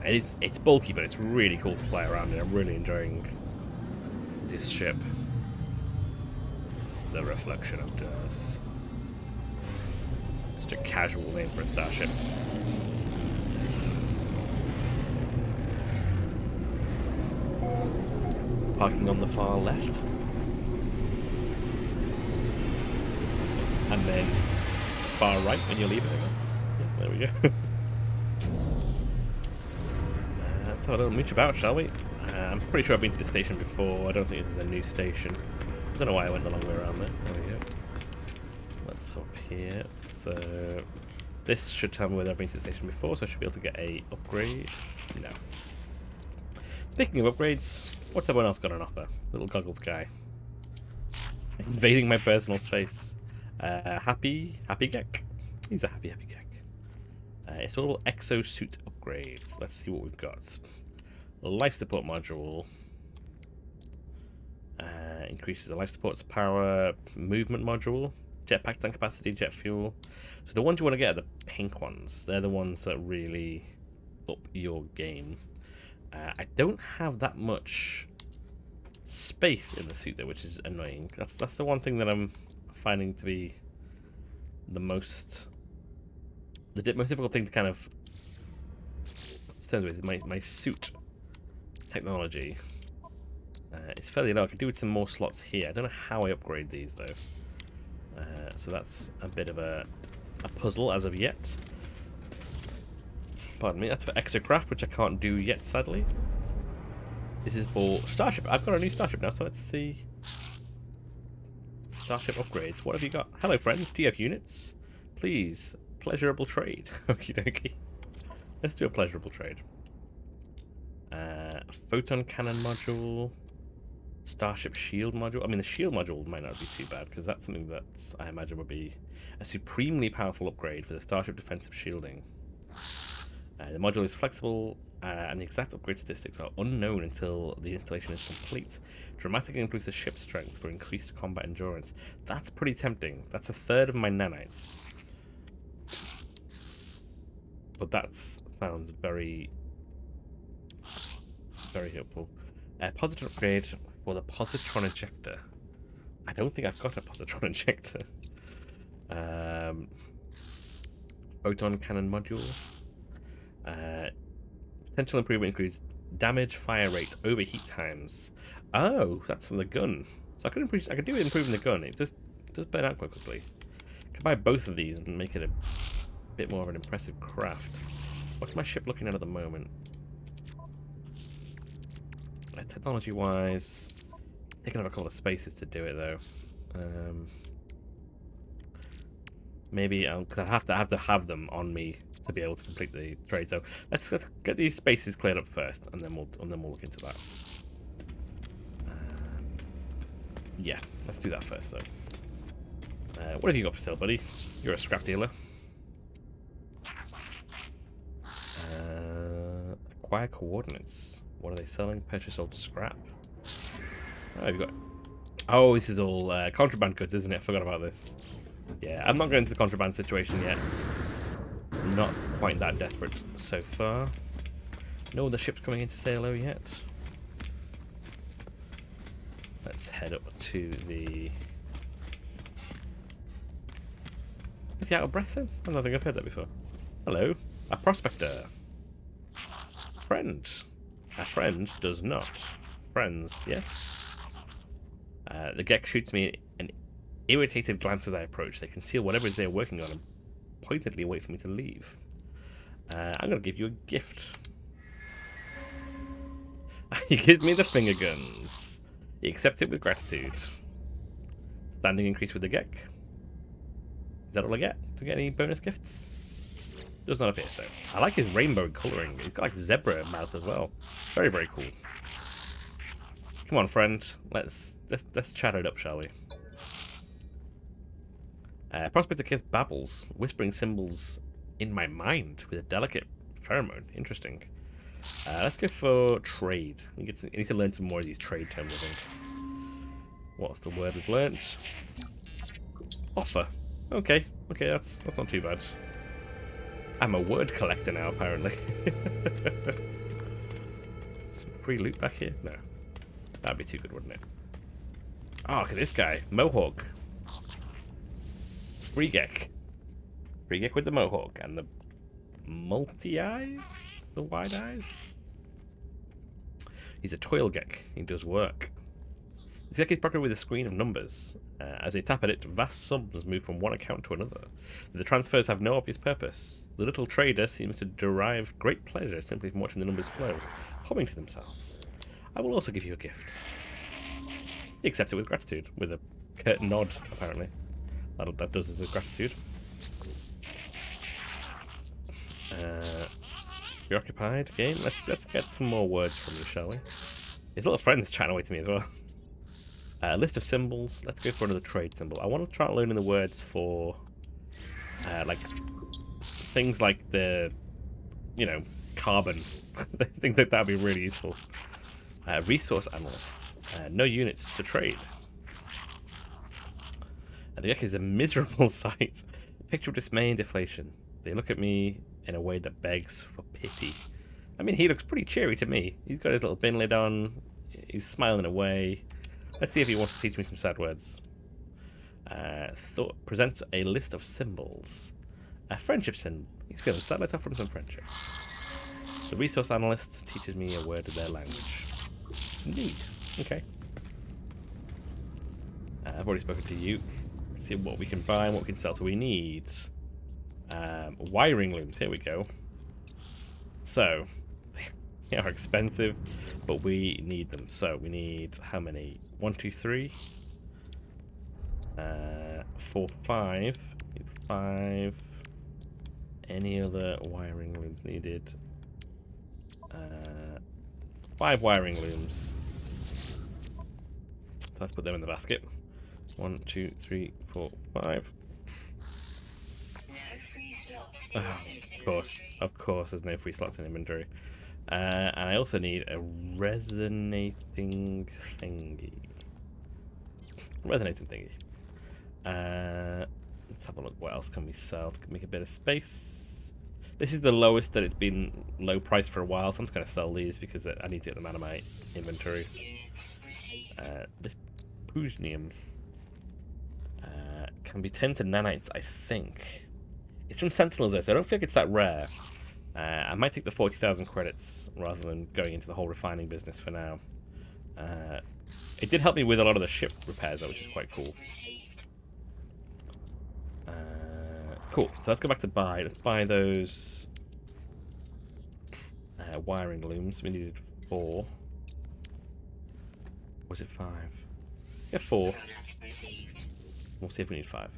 It's bulky, but it's really cool to fly around in. I'm really enjoying this ship. The reflection of death. Such a casual name for a starship. Parking on the far left. and then far right when you leave it, I guess. Yeah, there we go. Let's have a little mooch about, shall we? I'm pretty sure I've been to the station before. I don't think this is a new station. I don't know why I went the long way around there. There we go. Let's hop here. So this should tell me whether I've been to the station before, so I should be able to get a upgrade. No. Speaking of upgrades, what's everyone else got on offer? Little goggles guy. Invading my personal space. Happy Gek. He's a happy Gek. It's all exosuit upgrades. Let's see what we've got. Life support module. Increases the life support's power. Movement module. Jetpack tank capacity, jet fuel. So the ones you want to get are the pink ones. They're the ones that really up your game. I don't have that much space in the suit though, which is annoying. That's the one thing that I'm finding to be the most difficult thing to kind of concern with. My suit technology is fairly low. I could do with some more slots here. I don't know how I upgrade these though. So that's a bit of a puzzle as of yet. Pardon me, that's for Exocraft, which I can't do yet, sadly. This is for Starship. I've got a new Starship now, so let's see. Starship upgrades. What have you got? Hello, friend. Do you have units? Please. Pleasurable trade. Okie dokie. Let's do a pleasurable trade. Photon cannon module. Starship shield module. I mean, the shield module might not be too bad, because that's something that I imagine would be a supremely powerful upgrade for the Starship defensive shielding. The module is flexible, and the exact upgrade statistics are unknown until the installation is complete. Dramatically improves the ship's strength for increased combat endurance. That's pretty tempting. That's a third of my nanites. But that sounds very, very helpful. Positron upgrade for the positron injector. I don't think I've got a positron injector. Photon cannon module. Potential improvement includes damage, fire rate, overheat times. Oh, that's from the gun. So I could do it improving the gun. It does burn out quite quickly. Could buy both of these and make it a bit more of an impressive craft. What's my ship looking at the moment? Technology-wise, taking up a couple of spaces to do it though. Maybe because I have to have them on me to be able to complete the trade. So let's get these spaces cleared up first, and then we'll look into that. Yeah, let's do that first though. What have you got for sale, buddy? You're a scrap dealer. Acquire coordinates. What are they selling? Purchase old scrap. Oh, you've got. Oh, this is all contraband goods, isn't it? I forgot about this. Yeah, I'm not going into the contraband situation yet. Not quite that desperate so far. No other ships coming in to say hello yet. Let's head up to the... Is he out of breath then? I don't think I've heard that before. Hello. A prospector. Friend. A friend does not. Friends, yes. The Gek shoots me an irritated glance as I approach. They conceal whatever it is they're working on and pointedly wait for me to leave. I'm going to give you a gift. He gives me the finger guns. He accepts it with gratitude. Standing increase with the Gek. Is that all I get? Do I get any bonus gifts? Does not appear so. I like his rainbow colouring. He's got like zebra mouth as well. Very, very cool. Come on, friend. Let's chat it up, shall we? Prospector Kiss babbles, whispering symbols in my mind with a delicate pheromone. Interesting. Let's go for trade. I need to learn some more of these trade terms, I think. What's the word we've learnt? Offer. Okay, that's not too bad. I'm a word collector now, apparently. Some free loot back here? No. That'd be too good, wouldn't it? Oh, look at this guy. Mohawk. Free Gek. Free Gek with the Mohawk and the multi-eyes? The wide eyes? He's a toil Gek. He does work. This deck is populated with a screen of numbers. As they tap at it, vast sums move from one account to another. The transfers have no obvious purpose. The little trader seems to derive great pleasure simply from watching the numbers flow, humming to themselves. I will also give you a gift. He accepts it with gratitude, with a curt nod, apparently. That does as a gratitude. You're occupied again. Let's get some more words from you, shall we? His little friend's chatting away to me as well. List of symbols. Let's go for another trade symbol. I want to try learning the words for like things like the, carbon. I think that would be really useful. Resource analysts. No units to trade. The deck is a miserable sight. Picture of dismay and deflation. They look at me in a way that begs for pity. I mean, he looks pretty cheery to me. He's got his little bin lid on. He's smiling away. Let's see if he wants to teach me some sad words. Thought presents a list of symbols. A friendship symbol. He's feeling sad. Let's offer him some friendship. The resource analyst teaches me a word of their language. Neat. Okay. I've already spoken to you. See what we can buy and what we can sell. So we need wiring looms. Here we go. So they are expensive, but we need them. So we need how many? 1, 2, 3, 4, 5. Need 5. Any other wiring looms needed? 5 wiring looms. So let's put them in the basket. 1, 2, 3, 4, 5. No free slots Oh, inventory. of course, there's no free slots in inventory. And I also need a resonating thingy. Let's have a look. What else can we sell to make a bit of space? This is the lowest that it's been low price for a while, so I'm just going to sell these because I need to get them out of my inventory. Units received. This Pugnium can be turned to nanites, I think. It's from Sentinels though, so I don't think it's that rare. I might take the 40,000 credits rather than going into the whole refining business for now. It did help me with a lot of the ship repairs though, which is quite cool. Cool, so let's go back to buy. Let's buy those wiring looms. We needed 4. Was it 5? Yeah, 4. Product received. We'll see if we need 5.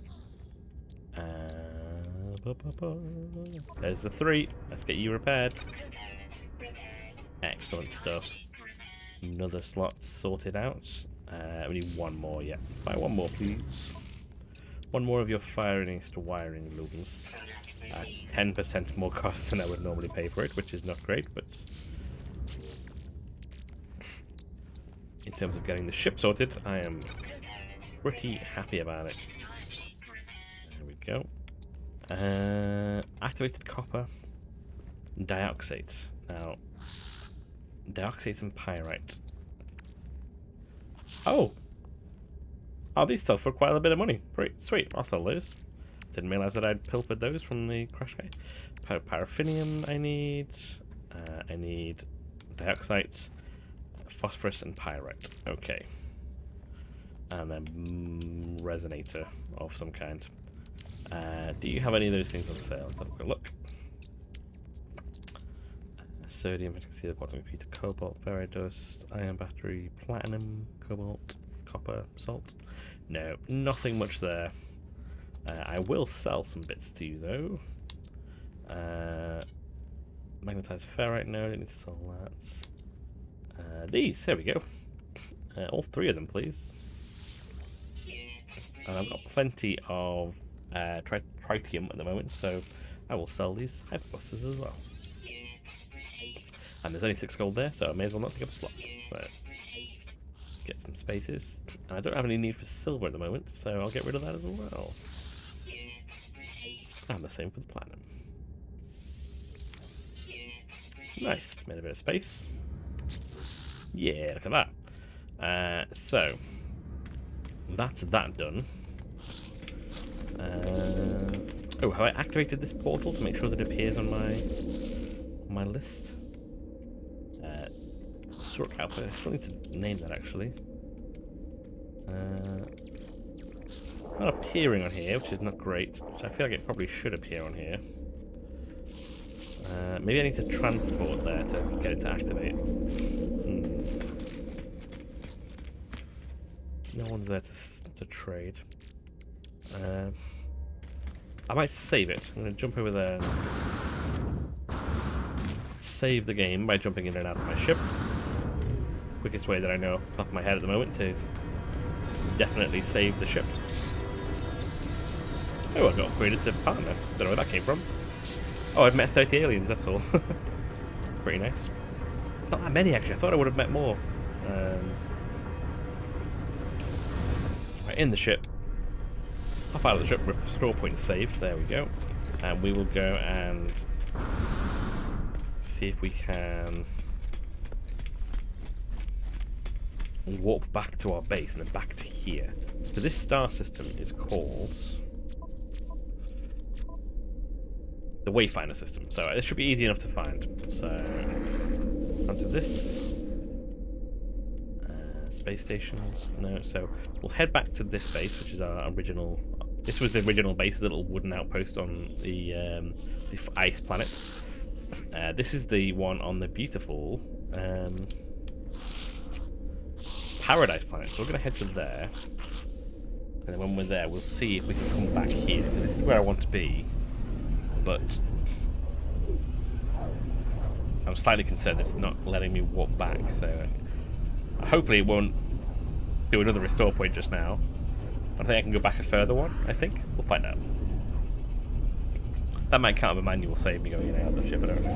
There's the 3. Let's get you repaired. Component repaired. Excellent stuff. Repaired. Another slot sorted out. We need 1 more, yeah. Let's buy 1 more, please. 1 more of your firing to wiring looms. Product That's received. 10% more cost than I would normally pay for it, which is not great, but in terms of getting the ship sorted, I am Component pretty happy about it. technology repaired. There we go. Activated copper dioxate. Now, dioxate and pyrite. Oh, these sell for quite a bit of money. Pretty sweet. I'll sell those. Didn't realize that I'd pilfered those from the crash guy. Paraffinium I need. I need dioxite, phosphorus, and pyrite. Okay. And then resonator of some kind. Do you have any of those things on sale? Let's have a quick look. Sodium, concealer, quantum computer, cobalt, ferrite dust, iron battery, platinum, cobalt, copper, salt. No, nothing much there. I will sell some bits to you though. Magnetized ferrite, no, I don't need to sell that. These, here we go. All 3 of them, please. Units And I've got received. plenty of tritium at the moment, so I will sell these hyperbusters as well. Units received. And there's only 6 gold there, so I may as well not take up a slot. But Units received. get some spaces. And I don't have any need for silver at the moment, so I'll get rid of that as well. Units received. And the same for the platinum. Units received. Nice, it's made a bit of space. Yeah, look at that. So, that's that done. Oh, have I activated this portal to make sure that it appears on my list? Surk output. I still need to name that actually. Not appearing on here, which is not great. Which I feel like it probably should appear on here. Maybe I need to transport there to get it to activate. No one's there to trade. I might save it. I'm going to jump over there and save the game by jumping in and out of my ship. It's the quickest way that I know off the top of my head at the moment to definitely save the ship. Oh, I got upgraded to partner. Don't know where that came from. Oh, I've met 30 aliens, that's all. Pretty nice. Not that many, actually. I thought I would have met more. Right, in the ship. Hop out of the ship, restore point saved. There we go. And we will go and see if we can warp back to our base and then back to here. So this star system is called the Wayfinder system. So this should be easy enough to find. So onto this. Space stations. No, so we'll head back to this base, which is our original. This was the original base, the little wooden outpost on the ice planet. This is the one on the beautiful Paradise planet. So we're going to head to there. And then when we're there, we'll see if we can come back here. This is where I want to be. But I'm slightly concerned that it's not letting me walk back. So hopefully it won't do another restore point just now. I think I can go back a further one, I think. We'll find out. That might count as a manual save me going in and out of the ship, I don't know.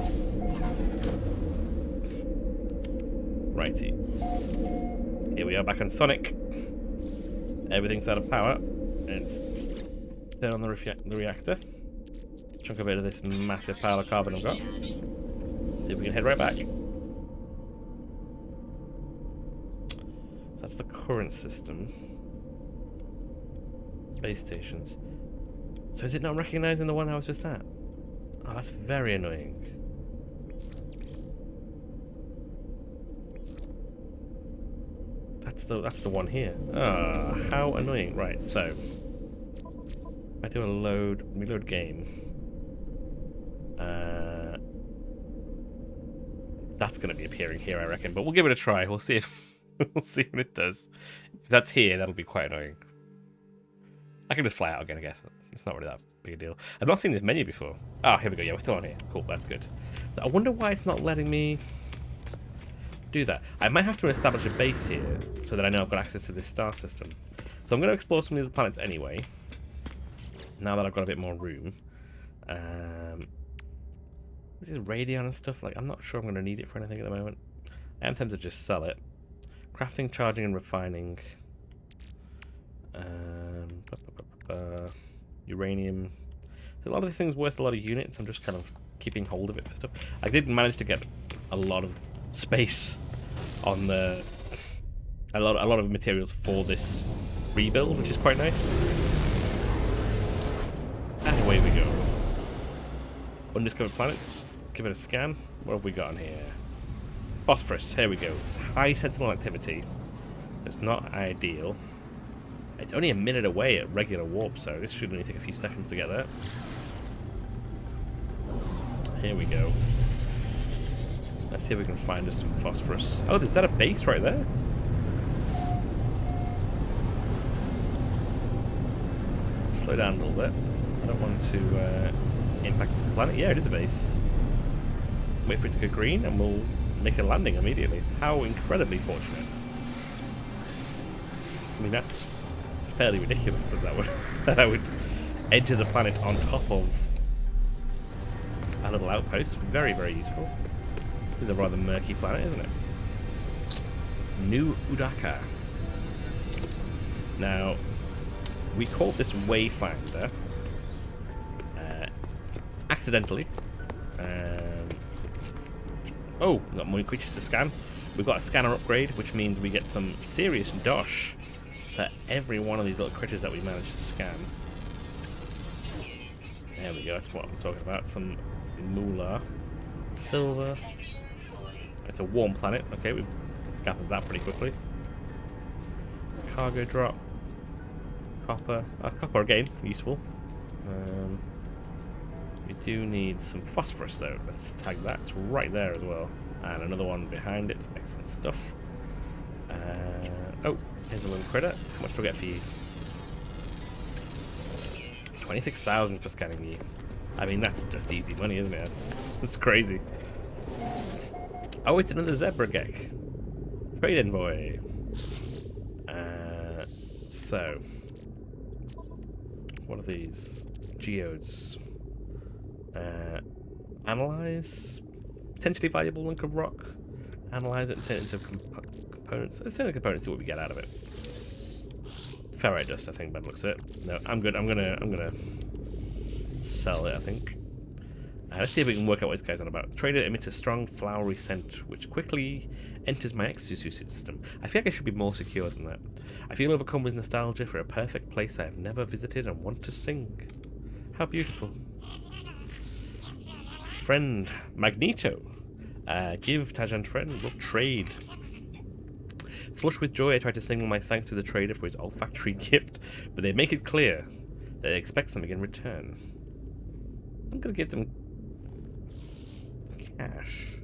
Righty. Here we are back on Sonic. Everything's out of power. Let's turn on the reactor. Chunk a bit of this massive pile of carbon I've got. See if we can head right back. So that's the current system. Base stations. So is it not recognizing the one I was just at? Oh, that's very annoying. That's the one here. Ah, oh, how annoying. Right, so I do a reload game. That's going to be appearing here, I reckon. But we'll give it a try. We'll see if we'll see what it does. If that's here, that'll be quite annoying. I can just fly out again, I guess. It's not really that big a deal. I've not seen this menu before. Oh, here we go. Yeah, we're still on here. Cool, that's good. I wonder why it's not letting me do that. I might have to establish a base here so that I know I've got access to this star system. So I'm going to explore some of the planets anyway. Now that I've got a bit more room. This is radion and stuff. Like, I'm not sure I'm going to need it for anything at the moment. I am tempted to just sell it. Crafting, charging, and refining. Uranium. So a lot of these things worth a lot of units. I'm just kind of keeping hold of it for stuff. I did manage to get a lot of space on the a lot of materials for this rebuild, which is quite nice. And away we go. Undiscovered planets. Give it a scan. What have we got on here? Phosphorus. Here we go. It's high sentinel activity. It's not ideal. It's only a minute away at regular warp, so this should only take a few seconds to get there. Here we go. Let's see if we can find us some phosphorus. Oh, is that a base right there? Slow down a little bit. I don't want to impact the planet. Yeah, it is a base. Wait for it to go green and we'll make a landing immediately. How incredibly fortunate. I mean, that's fairly ridiculous that I would enter the planet on top of a little outpost. Very, very useful. It's a rather murky planet, isn't it? New Udaka. Now, we called this Wayfinder accidentally. Oh, we've got more creatures to scan. We've got a scanner upgrade, which means we get some serious dosh for every one of these little critters that we managed to scan. There we go, that's what I'm talking about. Some moolah. Silver. It's a warm planet. Okay, we've gathered that pretty quickly. Cargo drop. Copper. Copper again, useful. We do need some phosphorus though. Let's tag that. It's right there as well. And another one behind it. Excellent stuff. Oh, here's a little credit. How much do I get for you? 26,000 for scanning you. I mean, that's just easy money, isn't it? That's crazy. Oh, it's another zebra gek. Trade envoy. So, what are these? Geodes. Analyze. Potentially valuable link of rock. Analyze it and turn it into components. Let's turn the components, see what we get out of it. Ferrite dust, I think, by the looks of it. No, I'm good. I'm gonna sell it, I think. Let's see if we can work out what this guy's on about. Trader emits a strong flowery scent which quickly enters my exosuit system. I feel like I should be more secure than that. I feel overcome with nostalgia for a perfect place I have never visited and want to sing. How beautiful. Friend Magneto. Give Tajan friend, we'll trade. Flushed with joy, I try to signal my thanks to the trader for his olfactory gift, but they make it clear that they expect something in return. I'm gonna give them cash.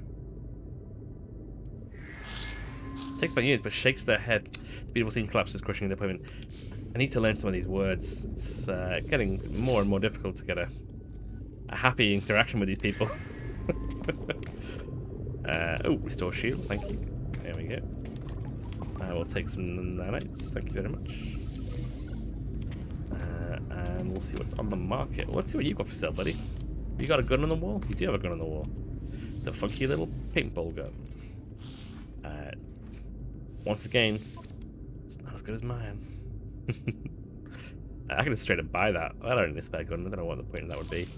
Takes my years, but shakes their head. The beautiful scene collapses, crushing the opponent. I need to learn some of these words. It's getting more and more difficult to get a happy interaction with these people. Oh, restore shield, thank you. There we go. I will take some nanites, thank you very much. And we'll see what's on the market. Let's see what you've got for sale, buddy. You got a gun on the wall? You do have a gun on the wall. The funky little paintball gun. Once again, it's not as good as mine. I can just straight up buy that. I don't need a spare gun. I don't know what the point of that would be.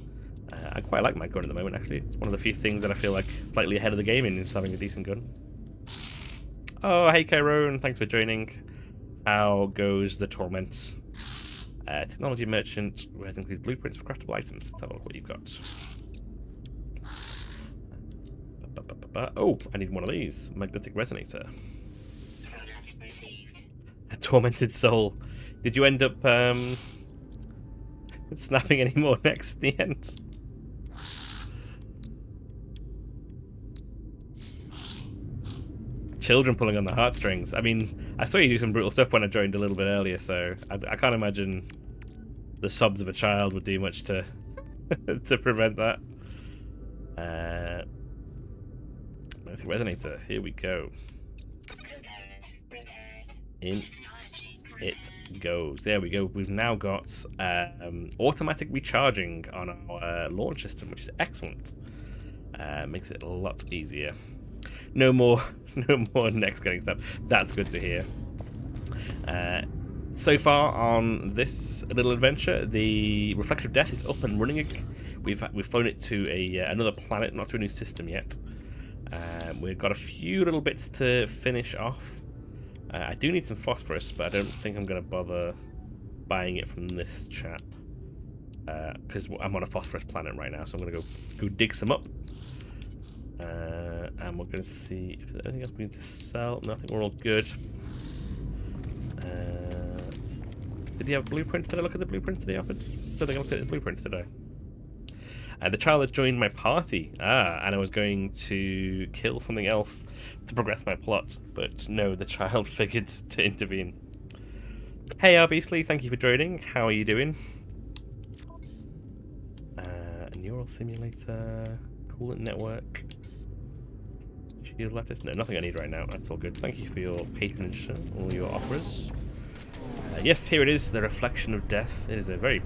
I quite like my gun at the moment, actually. It's one of the few things that I feel like slightly ahead of the game in is having a decent gun. Oh, hey Kyrone, thanks for joining. How goes the torment? Technology merchant, who has included blueprints for craftable items. Let's have a look what you've got. Oh, I need one of these. Magnetic resonator. A tormented soul. Did you end up snapping any more necks at the end? Children pulling on the heartstrings. I mean, I saw you do some brutal stuff when I joined a little bit earlier, so I can't imagine the sobs of a child would do much to to prevent that. Resonator, here we go. In it goes. There we go. We've now got automatic recharging on our launch system, which is excellent. Makes it a lot easier. No more necks getting stuff. That's good to hear. So far on this little adventure, the Reflection of Death is up and running. We've flown it to another planet, not to a new system yet. We've got a few little bits to finish off. I do need some phosphorus, but I don't think I'm going to bother buying it from this chap. Because I'm on a phosphorus planet right now, so I'm going to go dig some up. And we're going to see if there's anything else we need to sell. No, I think we're all good. Did he have blueprints? Did I look at the blueprints that he offered? I don't think I looked at his blueprints today. The child that joined my party. And I was going to kill something else to progress my plot, but no, the child figured to intervene. Hey, Beastly, thank you for joining. How are you doing? Neural simulator, coolant network, shield lattice. No, nothing I need right now. That's all good. Thank you for your patronage, all your offers. Yes, here it is, the Reflection of Death. It is a very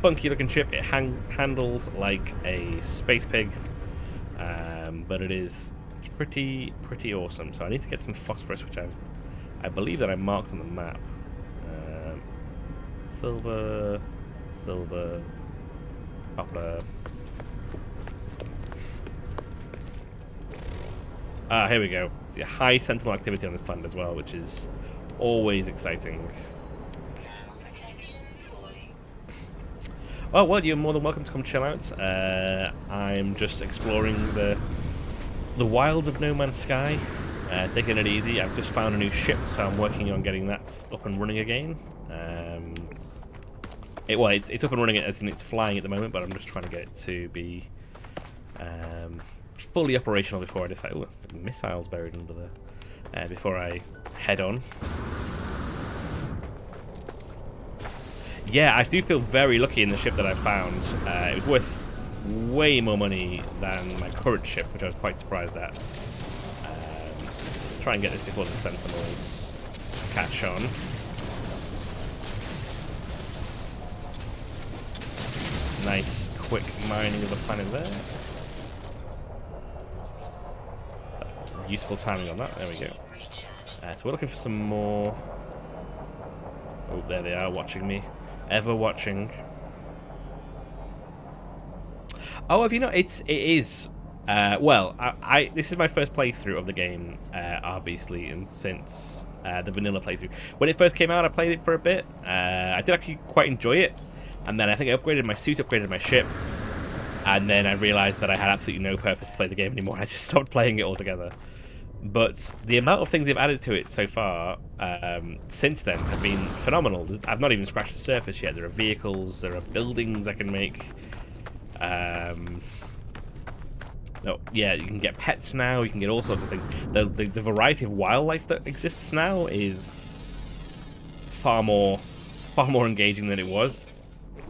funky looking ship. It handles like a space pig, but it is pretty awesome. So I need to get some phosphorus, which I believe that I marked on the map. Silver, copper. Here we go. See a high sentinel activity on this planet as well, which is always exciting. Oh, well, you're more than welcome to come chill out. I'm just exploring the wilds of No Man's Sky. Taking it easy. I've just found a new ship, so I'm working on getting that up and running again. It's up and running as in it's flying at the moment, but I'm just trying to get it to be fully operational before I decide. Oh, there's missiles buried under there. Before I head on. Yeah, I do feel very lucky in the ship that I found. It was worth way more money than my current ship, which I was quite surprised at. Let's try and get this before the Sentinels catch on. Nice, quick mining of the planet there. Useful timing on that. There we go. So we're looking for some more. Oh, there they are, watching me. Ever watching. Oh, have you not? It is. Well, this is my first playthrough of the game, obviously, and since the vanilla playthrough. When it first came out, I played it for a bit. I did actually quite enjoy it, and then I think I upgraded my suit, upgraded my ship, and then I realized that I had absolutely no purpose to play the game anymore. I just stopped playing it altogether. But the amount of things they've added to it so far since then have been phenomenal. I've not even scratched the surface yet. There are vehicles, there are buildings I can make. Oh, yeah, you can get pets now. You can get all sorts of things. The variety of wildlife that exists now is far more engaging than it was.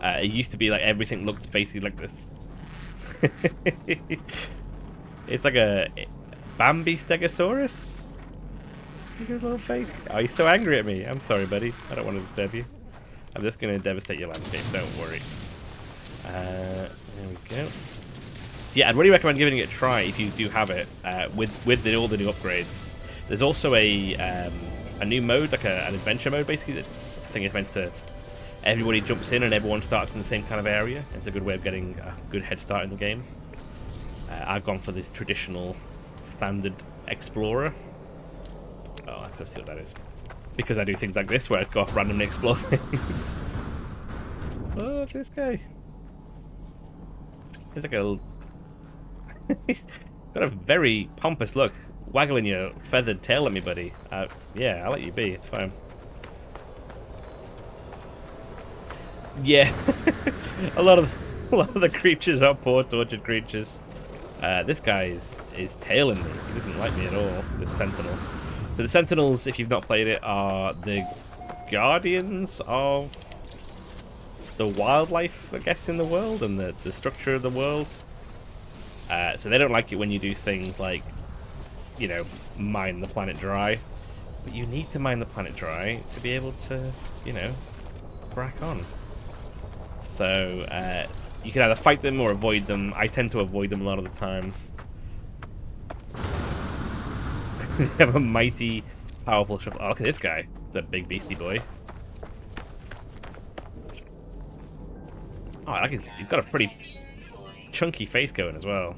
It used to be like everything looked basically like this. It's like a Bambi Stegosaurus. Look at his little face. Oh, he's so angry at me. I'm sorry, buddy. I don't want to disturb you. I'm just going to devastate your landscape. Don't worry. There we go. So yeah, I'd really recommend giving it a try if you do have it. With all the new upgrades. There's also a new mode, like an adventure mode, basically. That's, I think it's meant to. Everybody jumps in and everyone starts in the same kind of area. It's a good way of getting a good head start in the game. I've gone for this traditional standard explorer. Oh, let's go see what that is. Because I do things like this where I go off randomly explore things. Oh, look at this guy. He's like a... He's got a very pompous look. Waggling your feathered tail at me, buddy. Yeah, I'll let you be. It's fine. Yeah. a lot of the creatures are poor, tortured creatures. This guy is tailing me. He doesn't like me at all, this Sentinel. So the Sentinels, if you've not played it, are the guardians of the wildlife, I guess, in the world and the structure of the world. So they don't like it when you do things like, you know, mine the planet dry. But you need to mine the planet dry to be able to, you know, crack on. So, you can either fight them or avoid them. I tend to avoid them a lot of the time. You have a mighty, powerful ship. Oh, look at this guy. It's a big beastie boy. Oh, I like he's got a pretty chunky face going as well.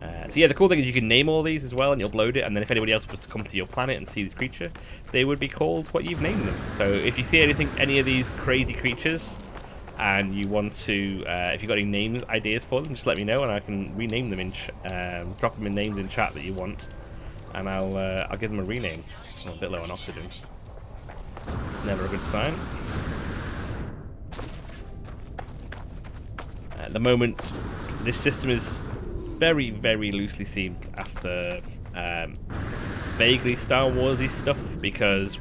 So yeah, the cool thing is you can name all these as well and you'll upload it, and then if anybody else was to come to your planet and see this creature, they would be called what you've named them. So if you see any of these crazy creatures, and you want to, if you've got any name ideas for them, just let me know and I can rename them drop them in names in chat that you want, and I'll give them a rename. I'm a bit low on oxygen. It's never a good sign. At the moment, this system is very, very loosely themed after vaguely Star Warsy stuff, because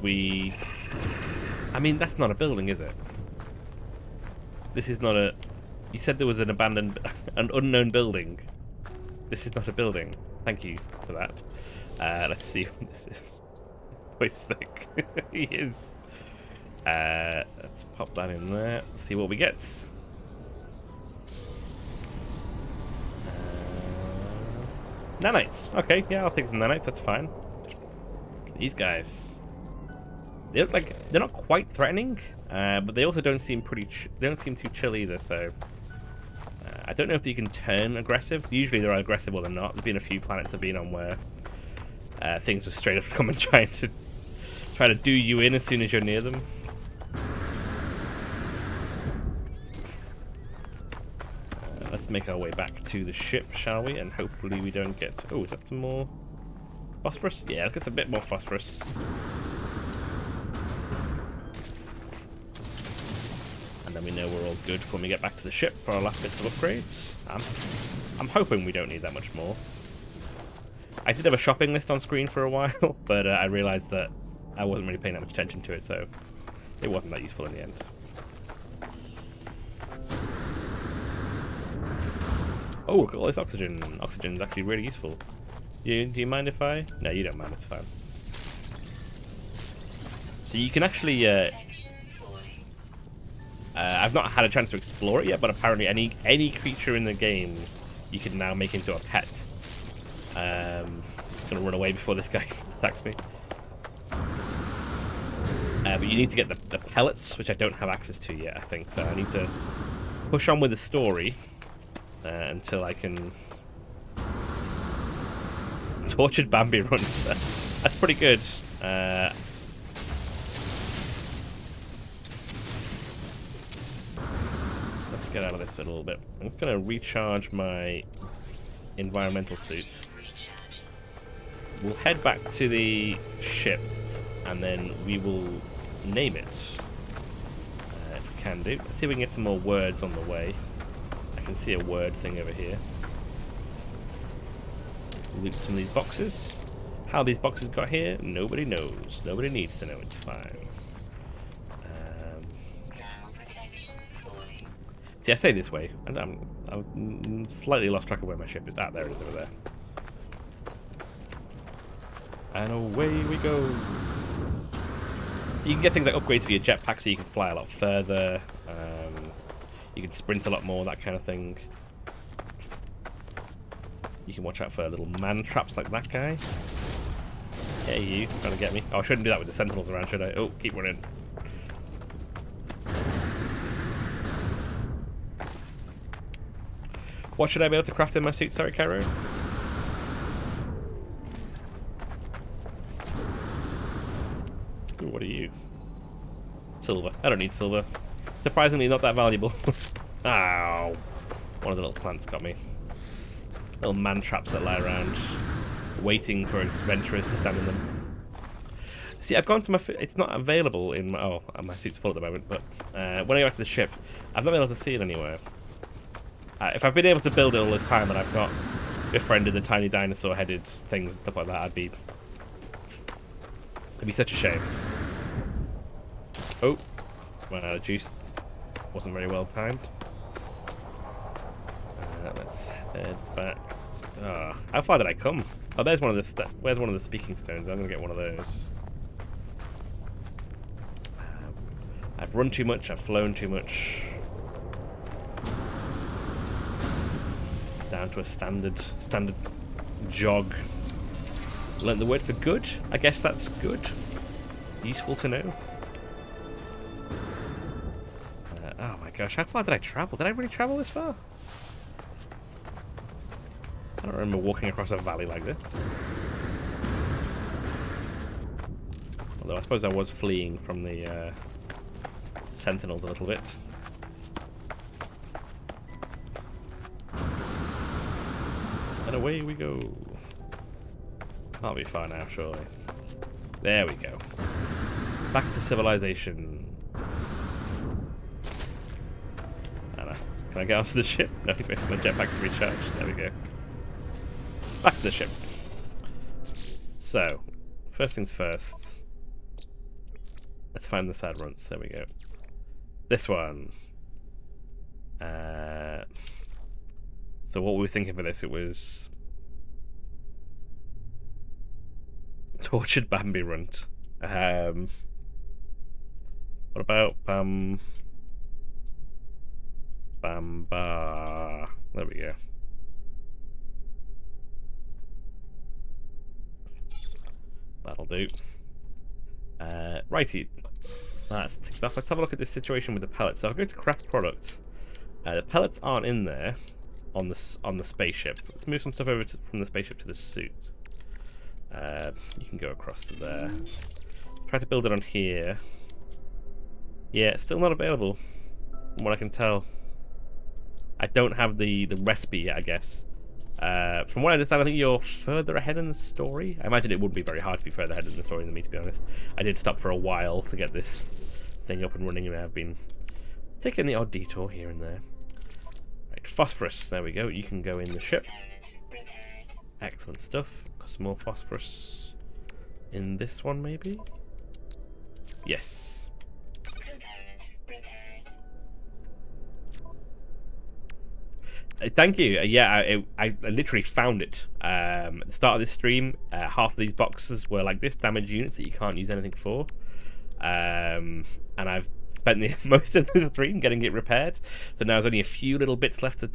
I mean, that's not a building, is it? This is not a... You said there was an abandoned... an unknown building. This is not a building. Thank you for that. Let's see what this is. Voice thick. He is. Let's pop that in there. See what we get. Nanites. Okay, yeah, I'll take some nanites. That's fine. These guys... They look like they're not quite threatening, but they also don't seem too chill either. So I don't know if you can turn aggressive. Usually they're aggressive or they're not. There's been a few planets I've been on where things are straight up come and try to do you in as soon as you're near them. Let's make our way back to the ship, shall we? And hopefully we don't get... Oh, is that some more? Phosphorus? Yeah, let's get a bit more phosphorus. And then we know we're all good when we get back to the ship for our last bits of upgrades. I'm hoping we don't need that much more. I did have a shopping list on screen for a while, but I realised that I wasn't really paying that much attention to it, so it wasn't that useful in the end. Oh, look at all this oxygen. Oxygen is actually really useful. Do you mind if I... No, you don't mind, it's fine. So you can actually... I've not had a chance to explore it yet, but apparently any creature in the game you can now make into a pet. I'm gonna run away before this guy attacks me. But you need to get the pellets, which I don't have access to yet, I think. So I need to push on with the story until I can... Tortured Bambi runs. That's pretty good. Let's get out of this bit a little bit. I'm going to recharge my environmental suit. We'll head back to the ship and then we will name it. If we can do. Let's see if we can get some more words on the way. I can see a word thing over here. Loot some of these boxes. How these boxes got here, nobody knows. Nobody needs to know. It's fine. See, I say this way, and I'm slightly lost track of where my ship is. Ah, there it is over there. And away we go. You can get things like upgrades for your jetpack, so you can fly a lot further. You can sprint a lot more, that kind of thing. You can watch out for little man traps like that guy. Hey, you trying to get me? Oh, I shouldn't do that with the sentinels around, should I? Oh, keep running. What should I be able to craft in my suit? Sorry, Cairo. Ooh, what are you? Silver. I don't need silver. Surprisingly, not that valuable. Ow. One of the little plants got me. Little man traps that lie around, waiting for adventurers to stand in them. See, I've gone to my... It's not available in my... Oh, my suit's full at the moment, but when I go back to the ship, I've not been able to see it anywhere. If I've been able to build it all this time and I've not befriended the tiny dinosaur-headed things and stuff like that, it'd be such a shame. Oh, ran out of juice. Wasn't very well timed. Let's head back. How far did I come? Oh, there's one of the where's one of the speaking stones? I'm gonna get one of those. I've run too much. I've flown too much. Down to a standard jog. Learned the word for good. I guess that's good. Useful to know. Oh my gosh, how far did I travel? Did I really travel this far? I don't remember walking across a valley like this. Although I suppose I was fleeing from the sentinels a little bit. And away we go. That'll be fine now, surely. There we go. Back to civilization. Can I get onto the ship? No, he's waiting for my jetpack to recharge. There we go. Back to the ship. So, first things first. Let's find the sad runts. There we go. This one. So what were we thinking for this? It was... Tortured Bambi runt. What about Bamba? There we go. That'll do. Righty. That's ticked off. Let's have a look at this situation with the pellets. So I'll go to craft product. The pellets aren't in there on the spaceship. Let's move some stuff over from the spaceship to the suit. You can go across to there. Try to build it on here. Yeah, it's still not available, from what I can tell. I don't have the recipe yet, I guess. From what I understand, I think you're further ahead in the story. I imagine it would be very hard to be further ahead in the story than me, to be honest. I did stop for a while to get this thing up and running, and I've been taking the odd detour here and there. Right, phosphorus. There we go. You can go in the ship. Excellent stuff. Got some more phosphorus in this one, maybe? Yes. Thank you. Yeah, I literally found it at the start of this stream. Half of these boxes were like this, damaged units that you can't use anything for, and I've spent most of the stream getting it repaired. So now there's only a few little bits left to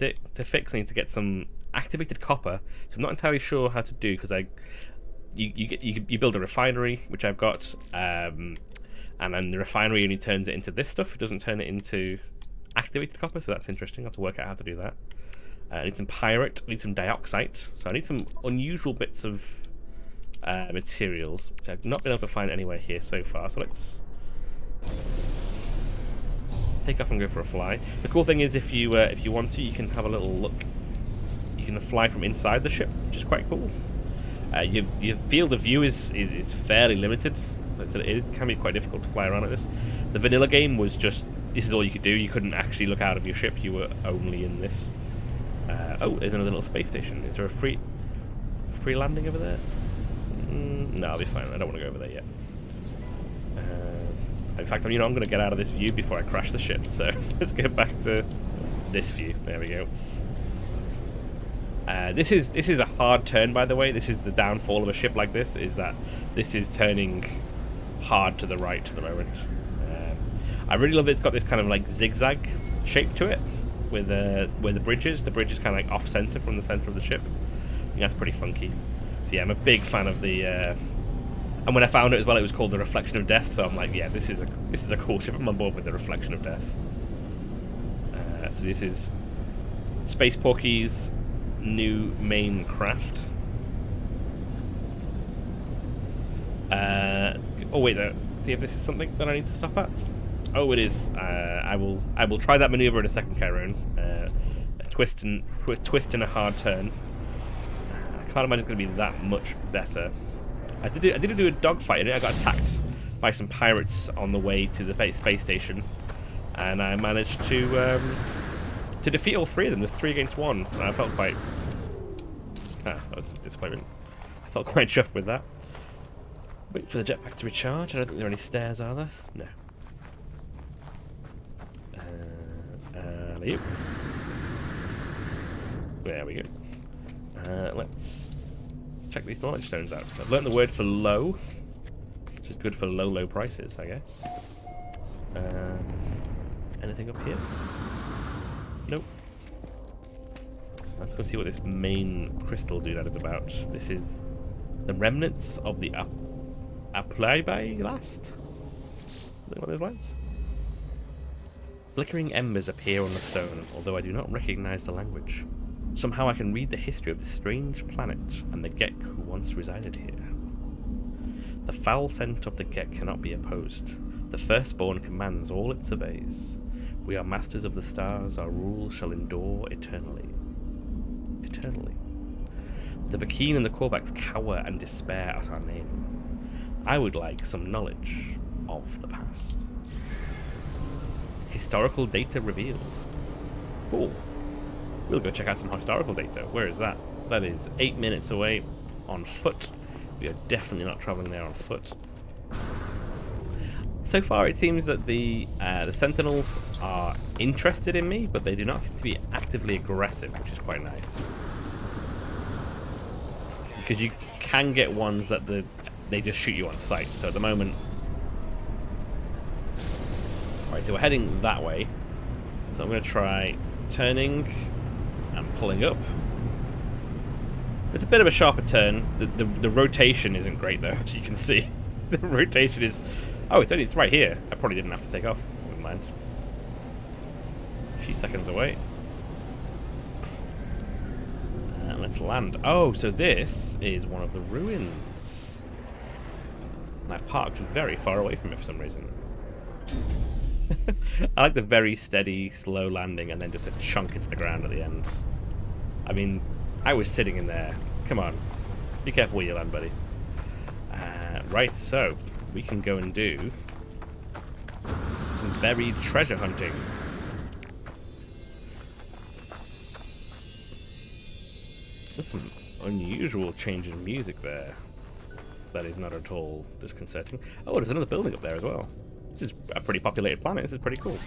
fix. I need to get some activated copper, so I'm not entirely sure how to do, because you build a refinery, which I've got, and then the refinery only turns it into this stuff. It doesn't turn it into activated copper, so that's interesting. I'll have to work out how to do that. I need some pyrite, I need some dioxite, so I need some unusual bits of materials, which I've not been able to find anywhere here so far, so let's take off and go for a fly. The cool thing is, if you want to, you can have a little look. You can fly from inside the ship, which is quite cool. Your field of view is fairly limited. It can be quite difficult to fly around like this. The vanilla game was just, this is all you could do. You couldn't actually look out of your ship, you were only in this. Oh, there's another little space station. Is there a free landing over there? No, I'll be fine. I don't want to go over there yet. In fact, I'm going to get out of this view before I crash the ship. So let's get back to this view. There we go. This is a hard turn, by the way. This is the downfall of a ship like this. Is that this is turning hard to the right at the moment. I really love it. It's got this kind of like zigzag shape to it. With where the bridge is kind of like off center from the center of the ship. I think that's pretty funky. So yeah, I'm a big fan of the. And when I found it as well, it was called the Reflection of Death. So I'm like, yeah, this is a cool ship. I'm on board with the Reflection of Death. So this is Space Porky's new main craft. Oh wait, see if this is something that I need to stop at. Oh, it is. I will try that maneuver in a second, Chiron. A twist and a hard turn. I can't imagine it's going to be that much better. I did do a dogfight in it. I got attacked by some pirates on the way to the space station, and I managed to defeat all three of them. There's 3 against 1, and I felt quite. That was a disappointment. I felt quite chuffed with that. Wait for the jetpack to recharge. I don't think there are any stairs, are there? No. There we go. Let's check these knowledge stones out. I've learned the word for low, which is good for low prices, I guess. Anything up here? Nope. Let's go see what this main crystal doodad is about. This is the remnants of the Apply last? Something along those lines? Flickering embers appear on the stone, although I do not recognize the language. Somehow I can read the history of this strange planet and the Gek who once resided here. The foul scent of the Gek cannot be opposed. The firstborn commands all it surveys. We are masters of the stars, our rule shall endure eternally. Eternally. The Vakeen and the Korvax cower and despair at our name. I would like some knowledge of the past. Historical data revealed. Cool. We'll go check out some historical data. Where is that? That is 8 minutes away on foot. We are definitely not traveling there on foot. So far, it seems that the Sentinels are interested in me, but they do not seem to be actively aggressive, which is quite nice. Because you can get ones that they just shoot you on sight. So at the moment... Alright, so we're heading that way. So I'm going to try turning and pulling up. It's a bit of a sharper turn. The rotation isn't great though, as you can see. The rotation is... Oh, it's right here. I probably didn't have to take off. Never mind. A few seconds away. And let's land. Oh, so this is one of the ruins. And I parked very far away from it for some reason. I like the very steady, slow landing and then just a chunk into the ground at the end. I mean, I was sitting in there. Come on. Be careful where you land, buddy. Right, so we can go and do some buried treasure hunting. There's some unusual change in music there. That is not at all disconcerting. Oh, there's another building up there as well. This is a pretty populated planet. This is pretty cool.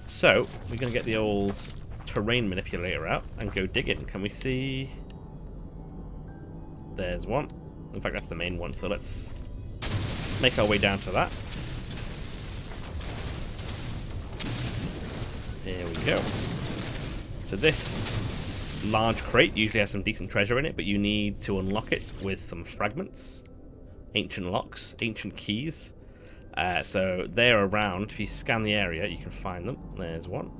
So, we're going to get the old terrain manipulator out and go digging. Can we see... There's one. In fact, that's the main one, so let's make our way down to that. There we go. So this large crate usually has some decent treasure in it, but you need to unlock it with some fragments, ancient locks, ancient keys. So they're around. If you scan the area, you can find them. There's one.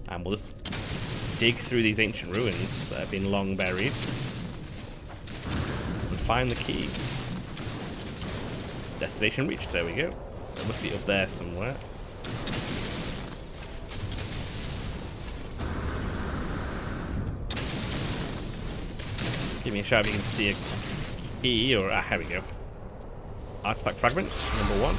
And we'll just dig through these ancient ruins that have been long buried and find the keys. Destination reached. There we go. It must be up there somewhere. Give me a shout if you can see a key or... here we go. Artifact fragment, number 1.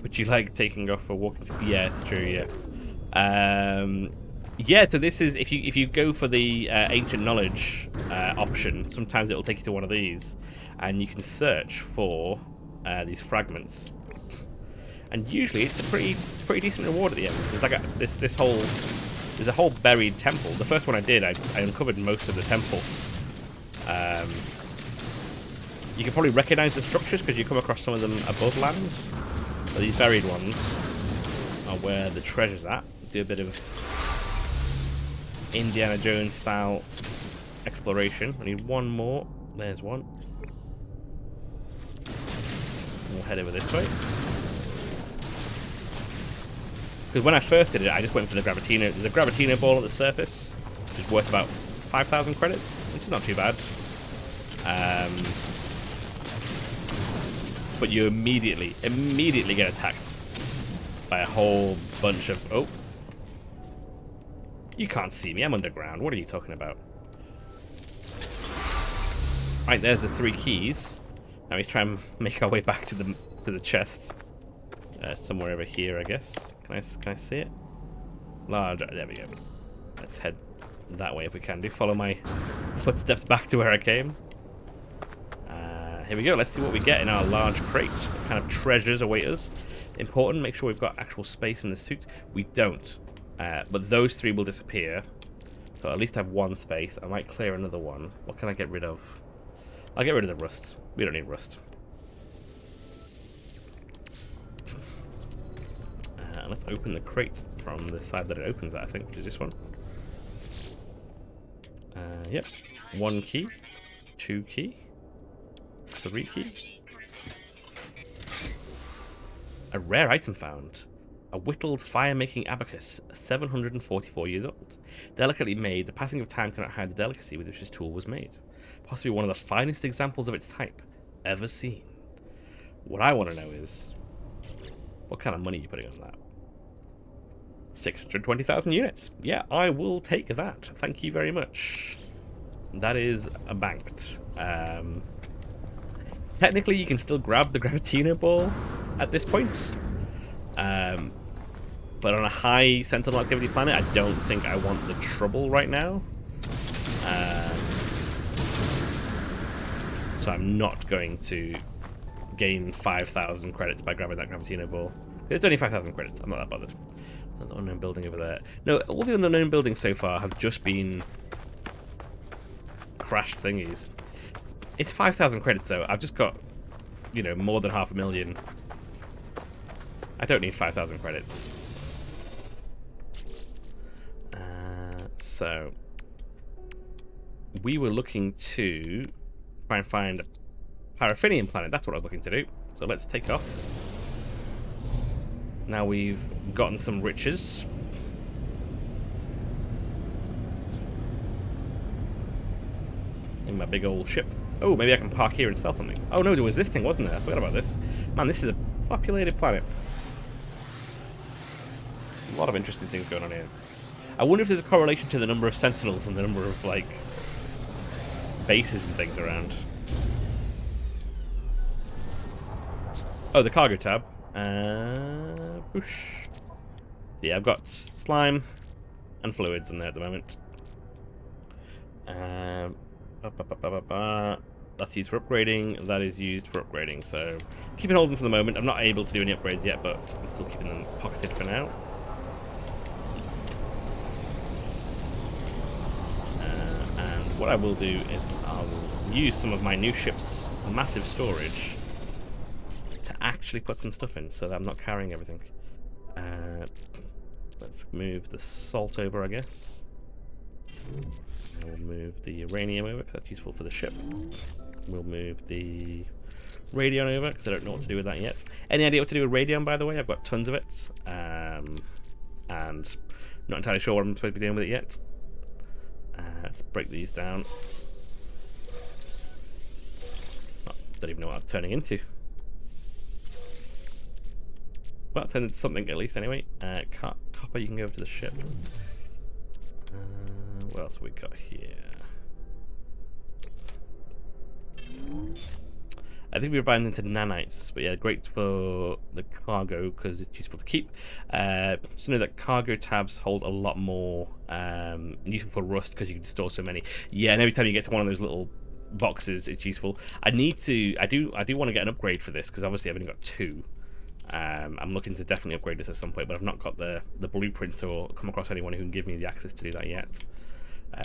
Would you like taking off for walking? Yeah, it's true, yeah. Yeah, so this is... If you go for the ancient knowledge option, sometimes it'll take you to one of these, and you can search for these fragments. And usually it's a pretty decent reward at the end. There's like there's a whole buried temple. The first one I did, I uncovered most of the temple. You can probably recognize the structures because you come across some of them above land. But these buried ones are where the treasure's at. Do a bit of Indiana Jones style exploration. I need one more. There's one. We'll head over this way. Because when I first did it, I just went for the Gravitino. There's a Gravitino ball at the surface, which is worth about 5,000 credits, which is not too bad. But you immediately get attacked by a whole bunch of... Oh. You can't see me, I'm underground. What are you talking about? Right, there's the 3 keys. Now we try and make our way back to the chest. Somewhere over here, I guess. Can I see it? Large. There we go. Let's head that way if we can. Follow my footsteps back to where I came. Here we go. Let's see what we get in our large crate. What kind of treasures await us? Important. Make sure we've got actual space in the suit. We don't. But those 3 will disappear. So at least I have 1 space. I might clear another one. What can I get rid of? I'll get rid of the rust. We don't need rust. Let's open the crate from the side that it opens at, I think, which is this one. Yep. 1 key. 2 key. 3 key. A rare item found. A whittled fire-making abacus, 744 years old. Delicately made, the passing of time cannot hide the delicacy with which this tool was made. Possibly one of the finest examples of its type ever seen. What I want to know is, what kind of money are you putting on that? 620,000 units. Yeah, I will take that. Thank you very much. That is banked. Technically, you can still grab the Gravitino ball at this point. But on a high sentinel activity planet, I don't think I want the trouble right now. So I'm not going to gain 5,000 credits by grabbing that Gravitino ball. It's only 5,000 credits. I'm not that bothered. The unknown building over there. No, all the unknown buildings so far have just been crashed thingies. It's 5,000 credits though. I've just got, you know, more than 500,000. I don't need 5,000 credits. So we were looking to try and find a Paraffinian planet. That's what I was looking to do. So let's take off. Now we've gotten some riches. In my big old ship. Oh, maybe I can park here and sell something. Oh no, there was this thing, wasn't there? I forgot about this. Man, this is a populated planet. A lot of interesting things going on here. I wonder if there's a correlation to the number of sentinels and the number of, like, bases and things around. Oh, the cargo tab. Boosh. So yeah, I've got slime and fluids in there at the moment. That's used for upgrading. That is used for upgrading. So keep it holding for the moment. I'm not able to do any upgrades yet, but I'm still keeping them pocketed for now. And what I will do is I'll use some of my new ship's massive storage to actually put some stuff in, so that I'm not carrying everything. Let's move the salt over, I guess. We'll move the uranium over, because that's useful for the ship. We'll move the radion over, because I don't know what to do with that yet. Any idea what to do with radion, by the way? I've got tons of it. And not entirely sure what I'm supposed to be doing with it yet. Let's break these down. Oh, don't even know what I'm turning into. Well, it turned into something at least anyway. Copper, you can go over to the ship. What else have we got here? I think we were buying into nanites, but yeah, great for the cargo because it's useful to keep. Just know that cargo tabs hold a lot more useful for rust because you can store so many. Yeah, and every time you get to one of those little boxes, it's useful. I do want to get an upgrade for this because obviously I've only got 2. I'm looking to definitely upgrade this at some point, but I've not got the blueprints or come across anyone who can give me the access to do that yet.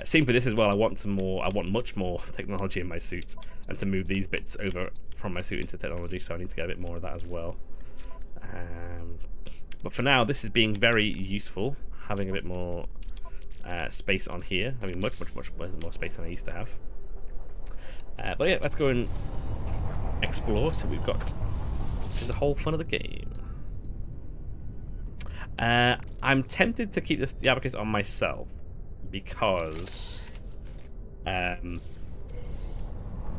Same for this as well. I want much more technology in my suit, and to move these bits over from my suit into technology, so I need to get a bit more of that as well. But for now, this is being very useful, having a bit more space on here, having much more space than I used to have. But yeah, let's go and explore, see what we've got. Which is the whole fun of the game. I'm tempted to keep the abacus on myself because I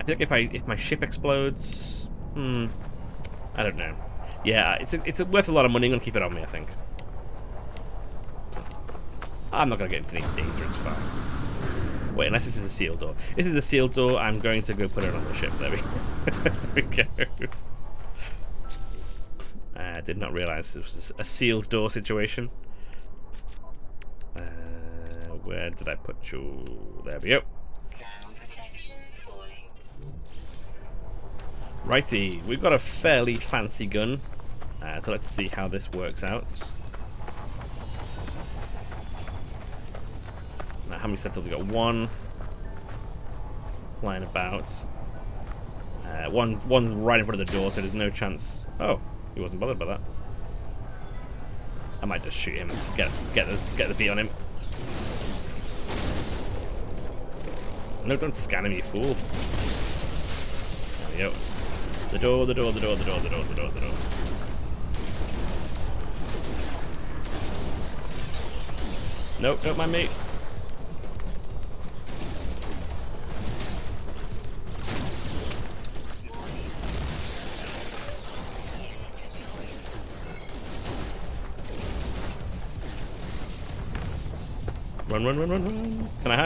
feel like if my ship explodes, I don't know. Yeah, it's worth a lot of money. I'm gonna keep it on me, I think. I'm not gonna get into any danger. It's fine. Wait, unless this is a sealed door. This is a sealed door. I'm going to go put it on the ship. There we go. I did not realize this was a sealed door situation. Where did I put you? There we go. Righty, we've got a fairly fancy gun. So let's see how this works out. Now, how many sentinels? We got 1 flying about. One right in front of the door, so there's no chance. Oh. He wasn't bothered by that. I might just shoot him. Get the beat on him. No, don't scan him, you fool. There we go. The door. Nope, don't mind me. Run. Can I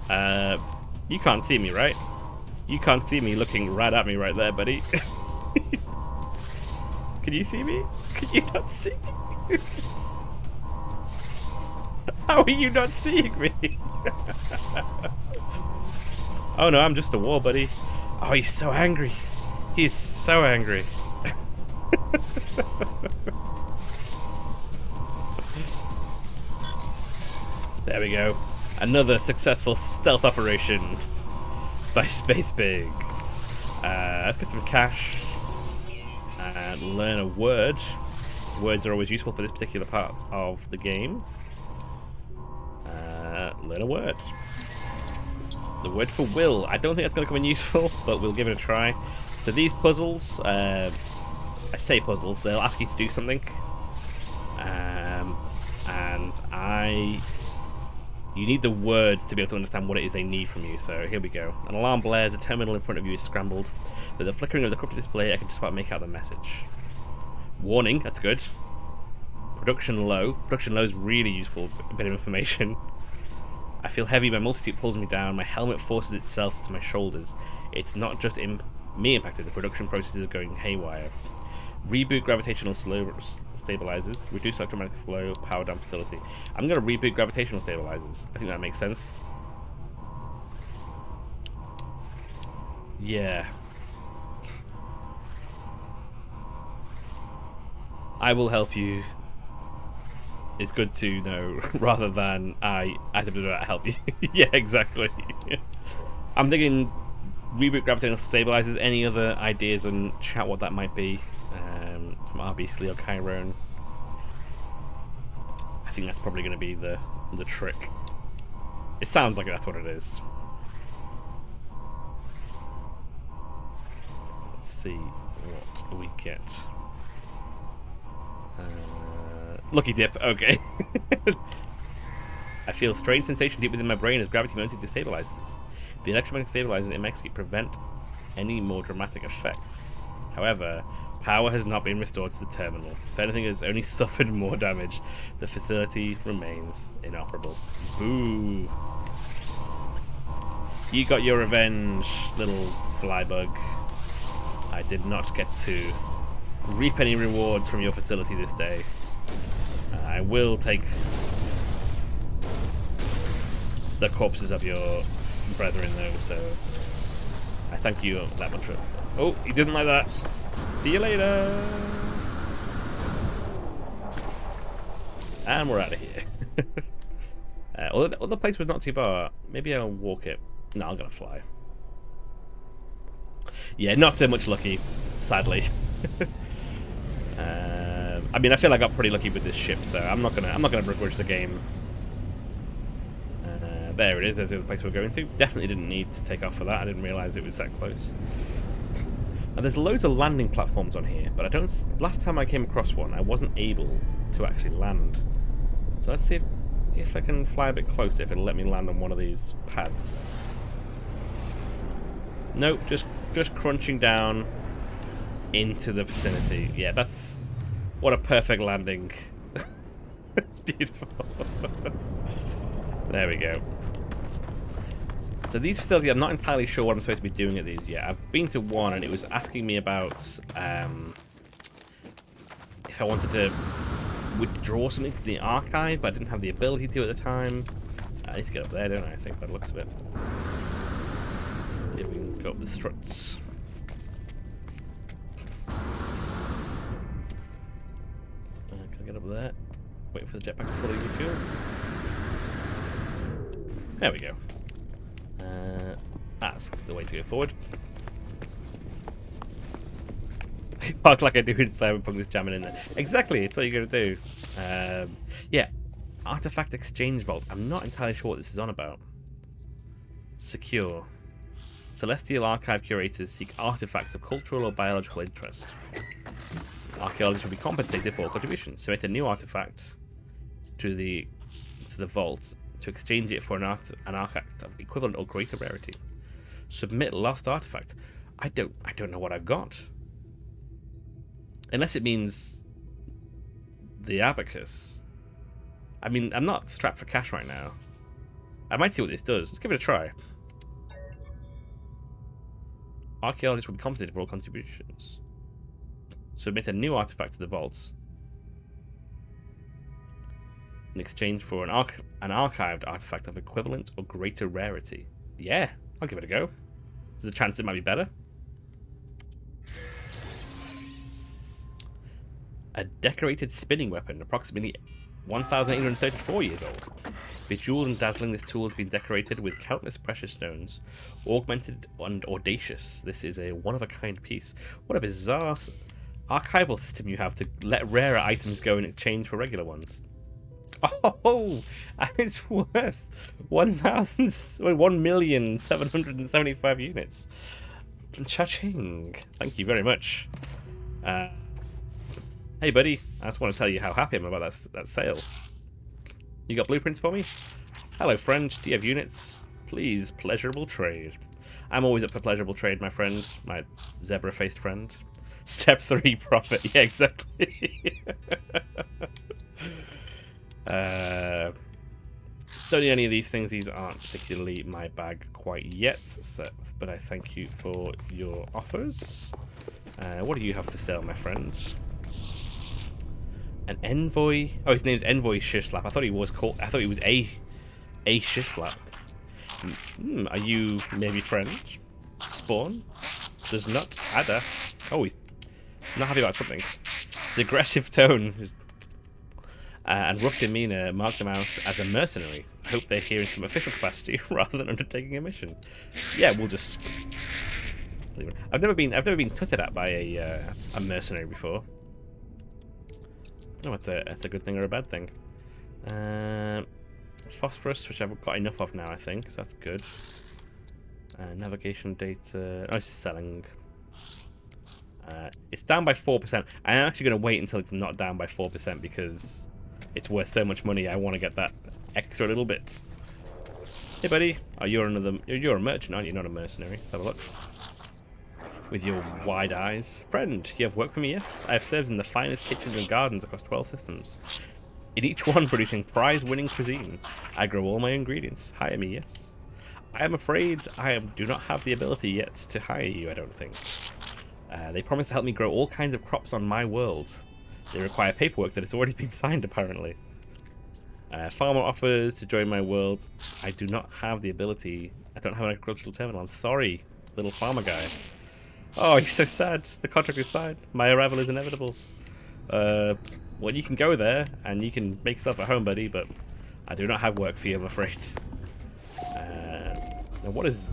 hide? You can't see me, right? You can't see me looking right at me right there, buddy. Can you see me? Can you not see me? How are you not seeing me? Oh no, I'm just a wall, buddy. Oh, he's so angry. He's so angry. There we go. Another successful stealth operation by Space Pig. Let's get some cash and learn a word. Words are always useful for this particular part of the game. Learn a word. The word for will. I don't think that's going to come in useful, but we'll give it a try. So these puzzles, I say puzzles, they'll ask you to do something. You need the words to be able to understand what it is they need from you. So here we go. An alarm blares, a terminal in front of you is scrambled. With the flickering of the corrupted display, I can just about make out the message. Warning, that's good. Production low. Production low is really useful bit of information. I feel heavy, my multitude pulls me down, my helmet forces itself to my shoulders. It's not just me impacted, the production process is going haywire. Reboot gravitational stabilizers. Reduce electromagnetic flow, power down facility. I'm going to reboot gravitational stabilizers. I think that makes sense. Yeah. I will help you. It's good to know rather than I have to help you. Yeah, exactly. I'm thinking reboot gravitational stabilizers. Any other ideas on chat what that might be? From RBC or Chiron. I think that's probably going to be the trick. It sounds like that's what it is. Let's see what we get. Lucky dip, okay. I feel a strange sensation deep within my brain as gravity momentum destabilizes. The electromagnetic stabilizers it makes prevent any more dramatic effects. However, power has not been restored to the terminal. If anything, it has only suffered more damage. The facility remains inoperable. Boo! You got your revenge, little flybug. I did not get to reap any rewards from your facility this day. I will take the corpses of your brethren, though, so I thank you that much for. Oh, he didn't like that. See you later. And we're out of here. Although the place was not too far, maybe I'll walk it. No, I'm gonna fly. Yeah, not so much lucky, sadly. I mean, I feel I got pretty lucky with this ship, so I'm not gonna begrudge the game. There it is. There's the other place we're going to. Definitely didn't need to take off for that. I didn't realise it was that close. Now, there's loads of landing platforms on here, but I don't. Last time I came across one, I wasn't able to actually land. So let's see if I can fly a bit closer. If it'll let me land on one of these pads. Nope, just crunching down into the vicinity. Yeah, that's what a perfect landing. It's beautiful. There we go. So these facilities, I'm not entirely sure what I'm supposed to be doing at these yet. I've been to one and it was asking me about if I wanted to withdraw something from the archive, but I didn't have the ability to at the time. I need to get up there, don't I? I think by the looks of it. Let's see if we can go up the struts. Can I get up there? Wait for the jetpack to fully refuel. There we go. That's the way to go forward. Park like I do in Cyberpunk, just jamming in there. Exactly, it's what you're going to do. Yeah, Artifact Exchange Vault. I'm not entirely sure what this is on about. Secure. Celestial Archive curators seek artifacts of cultural or biological interest. Archaeologists will be compensated for all contributions. Submit a new artifact to the vault to exchange it for an artifact of equivalent or greater rarity. Submit lost artifact. I don't know what I've got. Unless it means the abacus. I mean, I'm not strapped for cash right now. I might see what this does. Let's give it a try. Archaeologists will be compensated for all contributions. Submit a new artifact to the vaults in exchange for an archived artifact of equivalent or greater rarity. Yeah, I'll give it a go. There's a chance it might be better. A decorated spinning weapon, approximately 1,834 years old. Bejeweled and dazzling, this tool has been decorated with countless precious stones, augmented and audacious. This is a one-of-a-kind piece. What a bizarre archival system you have to let rarer items go in exchange for regular ones. Oh, and it's worth 1,775 units. Cha-ching. Thank you very much. Hey, buddy. I just want to tell you how happy I'm about that sale. You got blueprints for me? Hello, friend. Do you have units? Please, pleasurable trade. I'm always up for pleasurable trade, my friend. My zebra-faced friend. Step 3, profit. Yeah, exactly. Don't need any of these things. These aren't particularly my bag quite yet, so, but I thank you for your offers. What do you have for sale, my friends? An envoy. Oh, his name's Envoy Shislap. I thought he was called. I thought he was a Shislap. Are you maybe friend? Spawn does not adder. Oh, he's not happy about something. His aggressive tone and rough demeanor marked him out as a mercenary. I hope they're here in some official capacity rather than undertaking a mission. Yeah, we'll just leave it. I've never been tutted at by a mercenary before. Oh, that's a good thing or a bad thing. Phosphorus, which I've got enough of now, I think, so that's good. Navigation data. Oh, it's selling. It's down by 4%. I'm actually going to wait until it's not down by 4% because it's worth so much money. I want to get that extra little bit. Hey, buddy. Oh, you're a merchant, aren't you? Not a mercenary. Let's have a look. With your wide eyes. Friend, you have work for me, yes? I have served in the finest kitchens and gardens across 12 systems. In each one producing prize-winning cuisine. I grow all my ingredients. Hire me, yes? I am afraid do not have the ability yet to hire you, I don't think. They promise to help me grow all kinds of crops on my world. They require paperwork that has already been signed, apparently. Farmer offers to join my world. I do not have the ability. I don't have an agricultural terminal. I'm sorry, little farmer guy. Oh, he's so sad. The contract is signed. My arrival is inevitable. Well, you can go there, and you can make stuff at home, buddy, but I do not have work for you, I'm afraid. Now, what is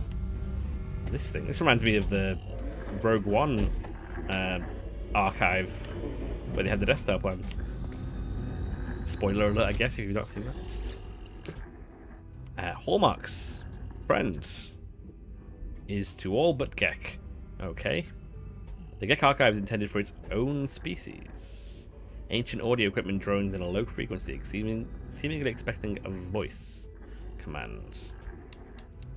this thing? This reminds me of the Rogue One archive, where they had the Death Star plans. Spoiler alert, I guess, if you've not seen that. Hallmarks. Friend. Is to all but Gek. Okay. The Gek archive is intended for its own species. Ancient audio equipment drones in a low frequency, seemingly expecting a voice command.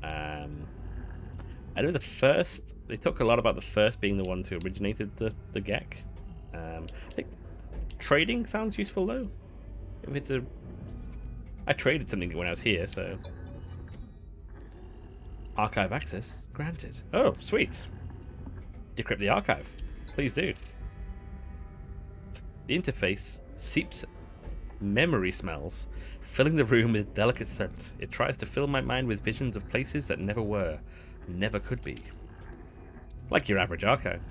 I know they talk a lot about the first being the ones who originated the Gek. I think trading sounds useful though. If it's I traded something when I was here, so. Archive access granted. Oh, sweet. Decrypt the archive. Please do. The interface seeps memory smells, filling the room with delicate scent. It tries to fill my mind with visions of places that never were, never could be. Like your average archive.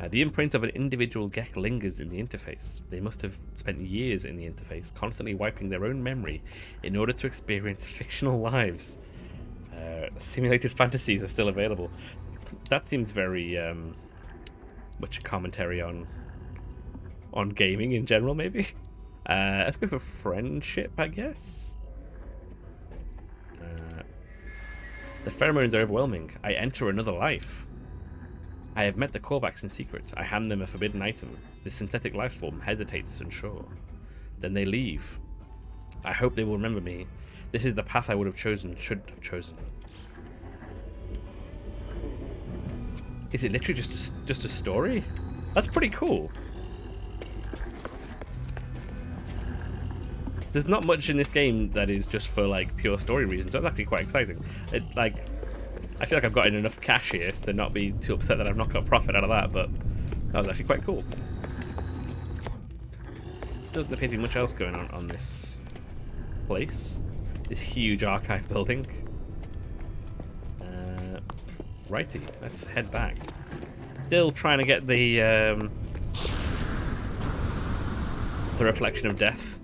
The imprint of an individual Gek lingers in the interface. They must have spent years in the interface, constantly wiping their own memory in order to experience fictional lives. Simulated fantasies are still available. That seems very much a commentary on gaming in general, maybe. Let's go for friendship, I guess. The pheromones are overwhelming. I enter another life. I have met the Korvax in secret. I hand them a forbidden item. The synthetic life form hesitates, unsure. Then they leave. I hope they will remember me. This is the path I would have chosen, should have chosen. Is it literally just a story? That's pretty cool. There's not much in this game that is just for like pure story reasons. That's actually quite exciting. I feel like I've gotten enough cash here to not be too upset that I've not got profit out of that, but that was actually quite cool. Doesn't appear to be much else going on this place. This huge archive building. Righty, let's head back. Still trying to get the reflection of death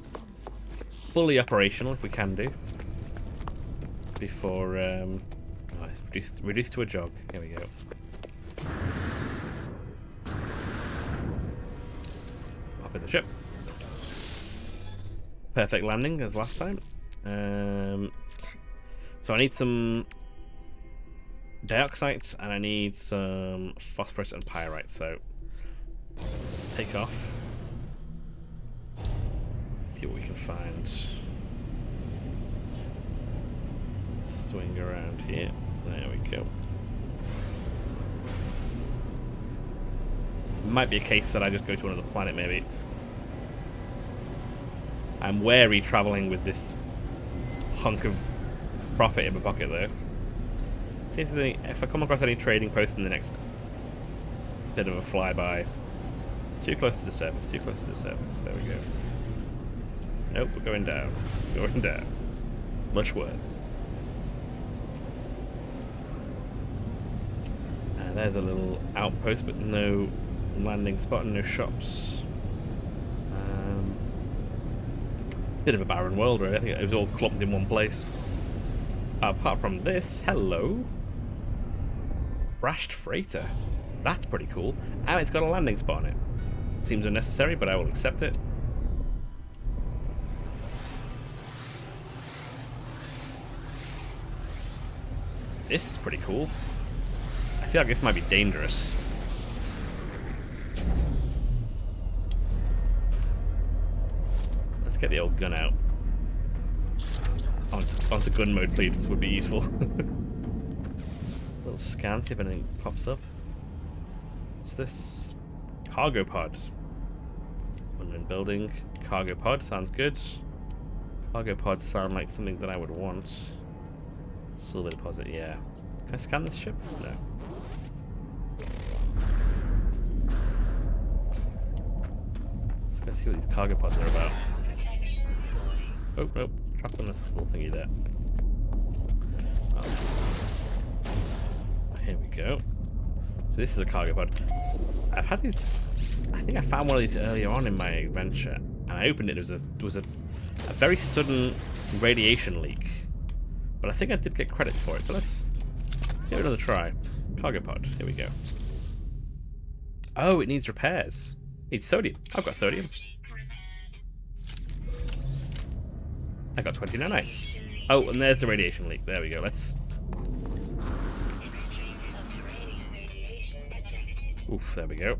fully operational, if we can do, before it's reduced to a jog. Here we go. Let's pop in the ship. Perfect landing as last time. So I need some dioxides and I need some phosphorus and pyrite. So let's take off. See what we can find. Swing around here. There we go. Might be a case that I just go to another planet, maybe. I'm wary travelling with this hunk of profit in my pocket, though. See if I come across any trading posts in the next bit of a flyby. Too close to the surface, too close to the surface. There we go. Nope, we're going down. Going down. Much worse. And there's a little outpost, but no landing spot and no shops. Bit of a barren world, really. I think it was all clumped in one place. Apart from this, hello. Crashed freighter. That's pretty cool. And it's got a landing spot on it. Seems unnecessary, but I will accept it. This is pretty cool. I feel like this might be dangerous. Let's get the old gun out. Onto gun mode, please. This would be useful. Little scan, see if anything pops up. What's this? Cargo pod. Unknown building. Cargo pod sounds good. Cargo pods sound like something that I would want. Silver deposit, yeah. Can I scan this ship? No. Let's go see what these cargo pods are about. Oh, nope. Trap on this little thingy there. Oh. Here we go. So this is a cargo pod. I've had these... I think I found one of these earlier on in my adventure. And I opened it. There was a very sudden radiation leak. But I think I did get credits for it. So let's give it another try. Cargo pod. Here we go. Oh, it needs repairs. It needs sodium. I've got sodium. I got 20 nanites. Oh, and there's the radiation leak. There we go. Let's... Oof, there we go.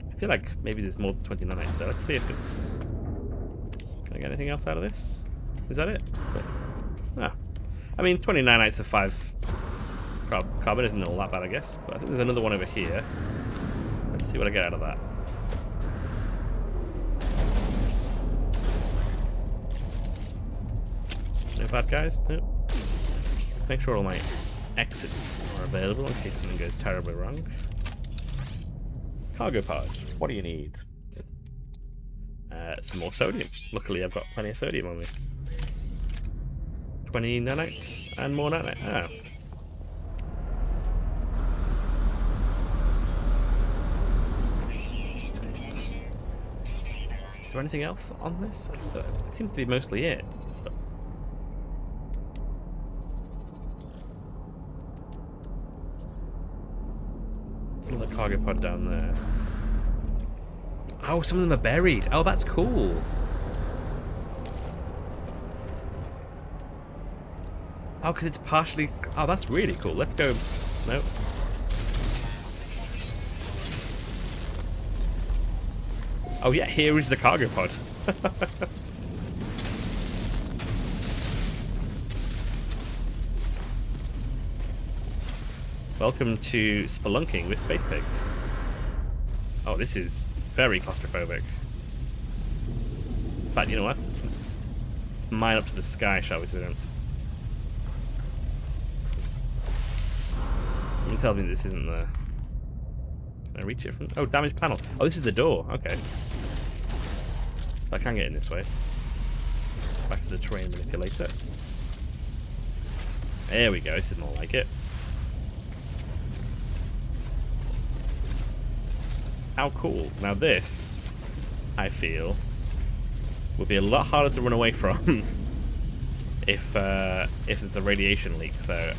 I feel like maybe there's more than 20 nanites there. Let's see if it's... Can I get anything else out of this? Is that it? Ah. I mean, 20 nanites of 5 carbon isn't all that bad, I guess. But I think there's another one over here. Let's see what I get out of that. No bad guys? Nope. Make sure all my exits are available in case something goes terribly wrong. Cargo pod. What do you need? Some more sodium. Luckily, I've got plenty of sodium on me. 20 nanites and more nanites. Ah. Is there anything else on this? It seems to be mostly it. But... Another cargo pod down there. Oh, some of them are buried. Oh, that's cool. Oh, because it's partially... Oh, that's really cool. Let's go... Nope. Oh, yeah, here is the cargo pod. Welcome to spelunking with Space Pig. Oh, this is very claustrophobic. In fact, you know what? Let's mine up to the sky, shall we, so we don't... You can tell me this isn't the... Can I reach it from... Oh, damaged panel. Oh, this is the door. Okay. So I can get in this way. Back to the terrain manipulator. There we go. This is more like it. How cool. Now this, I feel, will be a lot harder to run away from if there's a radiation leak. So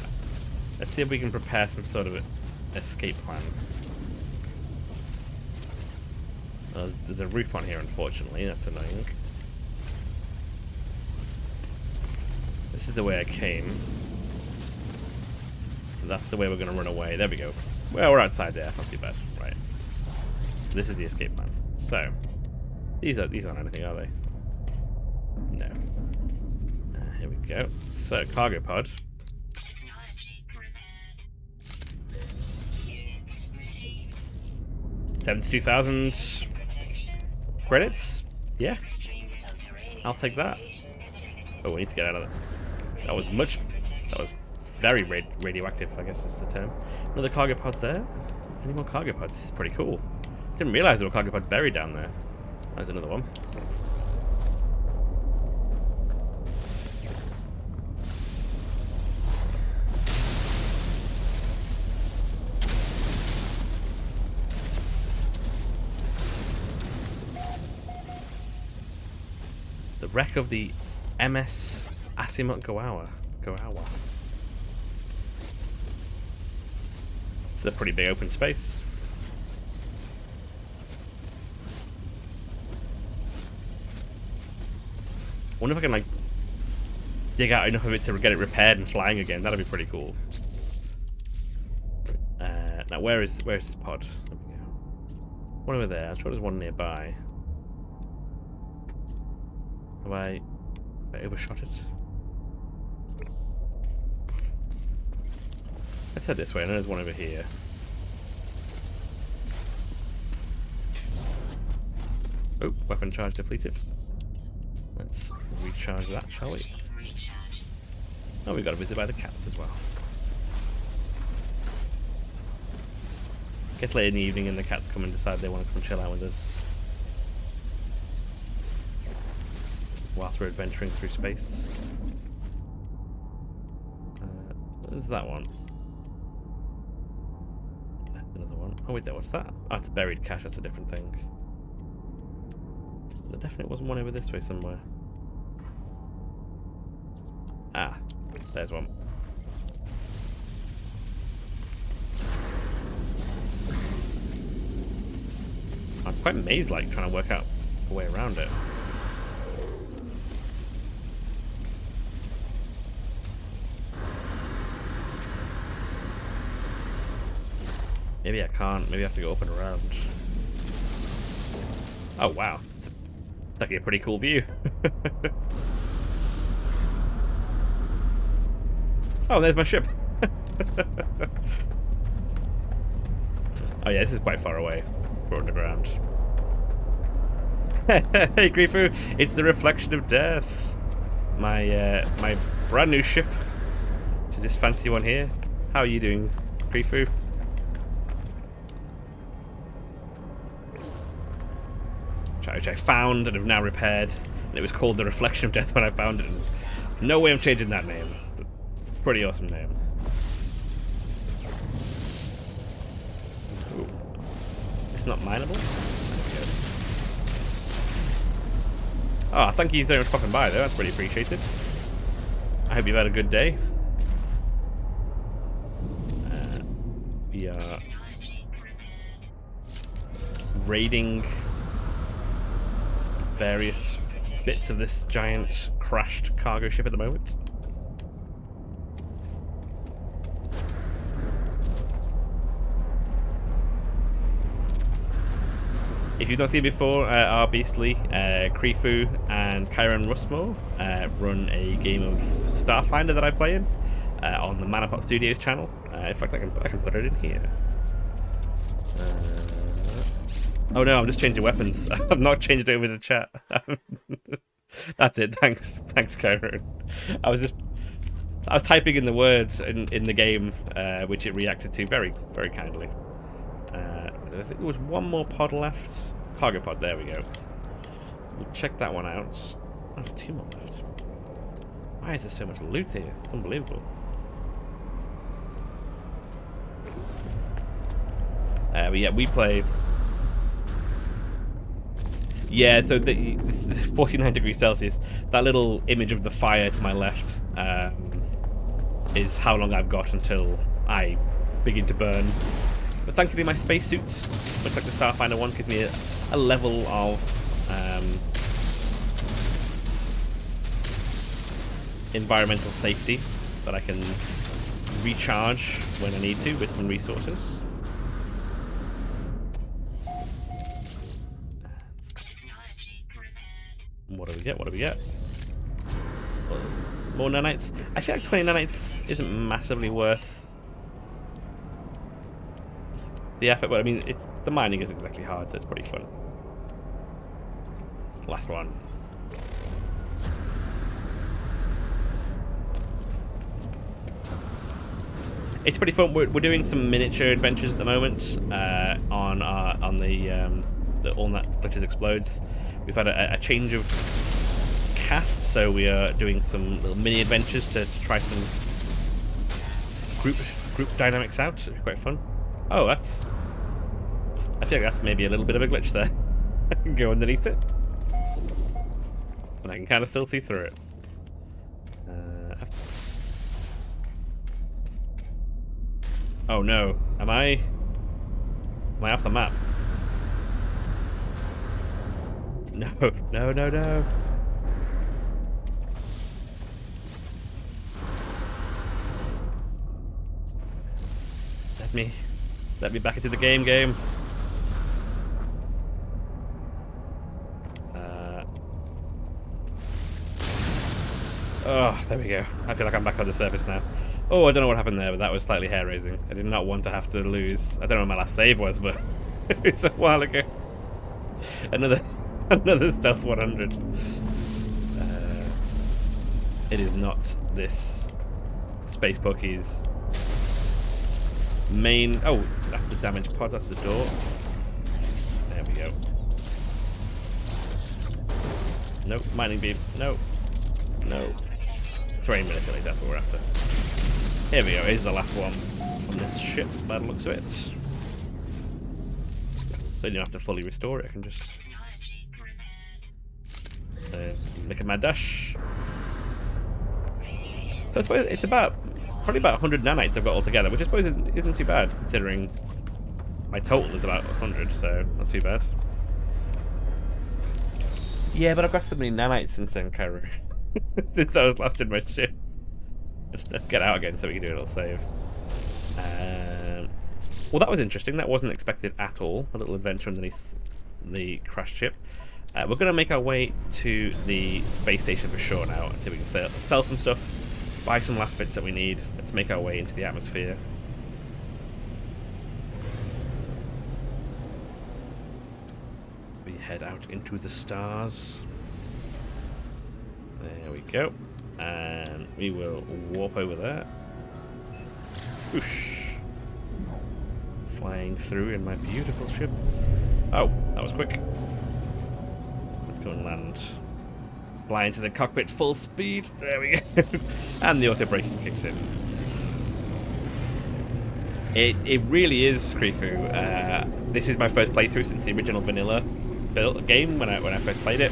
let's see if we can prepare some sort of escape plan. There's a roof on here, unfortunately. That's annoying. This is the way I came. So that's the way we're going to run away. There we go. Well, we're outside there. Not too bad. Right. This is the escape plan. So, these aren't anything, are they? No. Here we go. So, cargo pod. 72,000. credits. Yeah, Extreme subterranean I'll take that. radiation detected. Oh, we need to get out of there. That was much. That was very radioactive, I guess is the term. Another cargo pod there. Any more cargo pods? This is pretty cool. Didn't realize there were cargo pods buried down there. There's another one. The wreck of the MS Asimut Goawa. It's a pretty big open space. Wonder if I can like dig out enough of it to get it repaired and flying again. That'd be pretty cool. Now where is this pod? There we go. One over there. I'm sure there's one nearby. Have I overshot it? Let's head this way. I know there's one over here. Oh, weapon charge depleted. Let's recharge that, shall we? Oh, we got visited by the cats as well. Gets late in the evening and the cats come and decide they want to come and chill out with us whilst we're adventuring through space. There's that one. Another one. Oh wait, what's that? Oh, it's a buried cache. That's a different thing. There definitely wasn't one over this way somewhere. Ah, there's one. I'm quite maze-like trying to work out a way around it. Maybe I can't. Maybe I have to go up and around. Oh wow, it's actually a pretty cool view. Oh, there's my ship. Oh yeah, this is quite far away. We're underground. Hey Grifu, it's the reflection of death. My my brand new ship, which is this fancy one here. How are you doing, Grifu? Which I found and have now repaired, and it was called the Reflection of Death when I found it. And there's no way I'm changing that name. Pretty awesome name. Ooh. It's not mineable? Oh, thank you so much for popping by though, that's pretty appreciated. I hope you've had a good day. We are raiding various bits of this giant crashed cargo ship at the moment. If you've not seen before, our beastly Krifu and Kyron Rusmo run a game of Starfinder that I play in on the Manapot Studios channel. In fact, I can put it in here. Oh no, I'm just changing weapons. I've not changed it over to chat. That's it. Thanks, Kyron. I was typing in the words in the game, which it reacted to very, very kindly. I think there was one more pod left. Cargo pod, there we go. We'll check that one out. Oh, there's two more left. Why is there so much loot here? It's unbelievable. But yeah, we play... Yeah, so the 49 degrees Celsius, that little image of the fire to my left is how long I've got until I begin to burn. But thankfully my spacesuit, much like the Starfinder one, gives me a level of environmental safety that I can recharge when I need to with some resources. What do we get? What do we get? More nanites. I feel like 20 nanites isn't massively worth the effort, but I mean, the mining isn't exactly hard, so it's pretty fun. Last one. It's pretty fun. We're doing some miniature adventures at the moment on the All That Glitches Explodes. We've had a change of cast, so we are doing some little mini adventures to try some group dynamics out. It's quite fun. Oh, I feel like that's maybe a little bit of a glitch there. I can go underneath it, and I can kind of still see through it. Oh no, am I off the map? No, no, no, no. Let me back into the game. Oh, there we go. I feel like I'm back on the surface now. Oh, I don't know what happened there, but that was slightly hair-raising. I did not want to have to lose. I don't know what my last save was, but it was a while ago. Another stealth 100. It is not this Space Poke's main... Oh, that's the damage pod. That's the door. There we go. Nope. Mining beam. Nope. No. Terrain manipulate, that's what we're after. Here we go, here's the last one on this ship by the looks of it. So you don't have to fully restore it, I can just make a mad dash. So I suppose it's probably about 100 nanites I've got altogether, which I suppose isn't too bad, considering my total is about 100, so not too bad. Yeah, but I've got so many nanites since then, Kyra. Since I was last in my ship. Let's get out again so we can do a little save. Well, that was interesting. That wasn't expected at all. A little adventure underneath the crashed ship. We're going to make our way to the space station for sure now. Until we can sell some stuff, buy some last bits that we need. Let's make our way into the atmosphere. We head out into the stars. There we go. And we will warp over there. Whoosh. Flying through in my beautiful ship. Oh, that was quick. Let's go and land. Fly into the cockpit full speed. There we go. And the auto braking kicks in. It really is Krifu. This is my first playthrough since the original vanilla game when I first played it.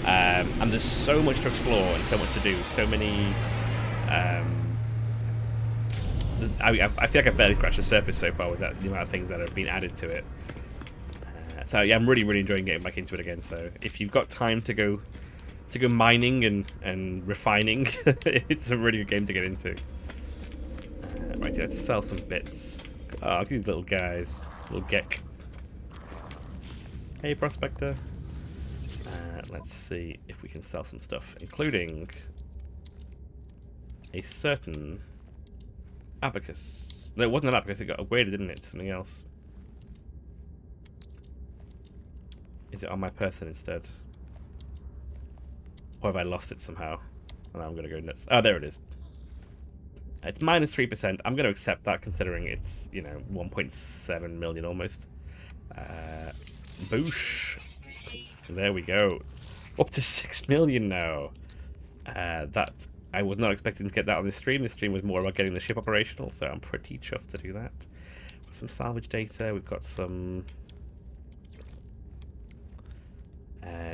And there's so much to explore and so much to do. So many. I feel like I've barely scratched the surface so far with the amount of things that have been added to it. So yeah, I'm really enjoying getting back into it again. So if you've got time to go mining and refining, it's a really good game to get into. Right, let's sell some bits. Oh, these little guys, little geck. Hey, prospector. Let's see if we can sell some stuff, including a certain abacus. No, it wasn't an abacus, it got upgraded, didn't it, to something else. Is it on my person instead? Or have I lost it somehow? And I'm going to go nuts. Oh, there it is. It's minus 3%. I'm going to accept that considering it's, 1.7 million almost. Boosh. There we go. Up to 6 million now. That I was not expecting to get that on this stream. This stream was more about getting the ship operational, so I'm pretty chuffed to do that. Got some salvage data. We've got some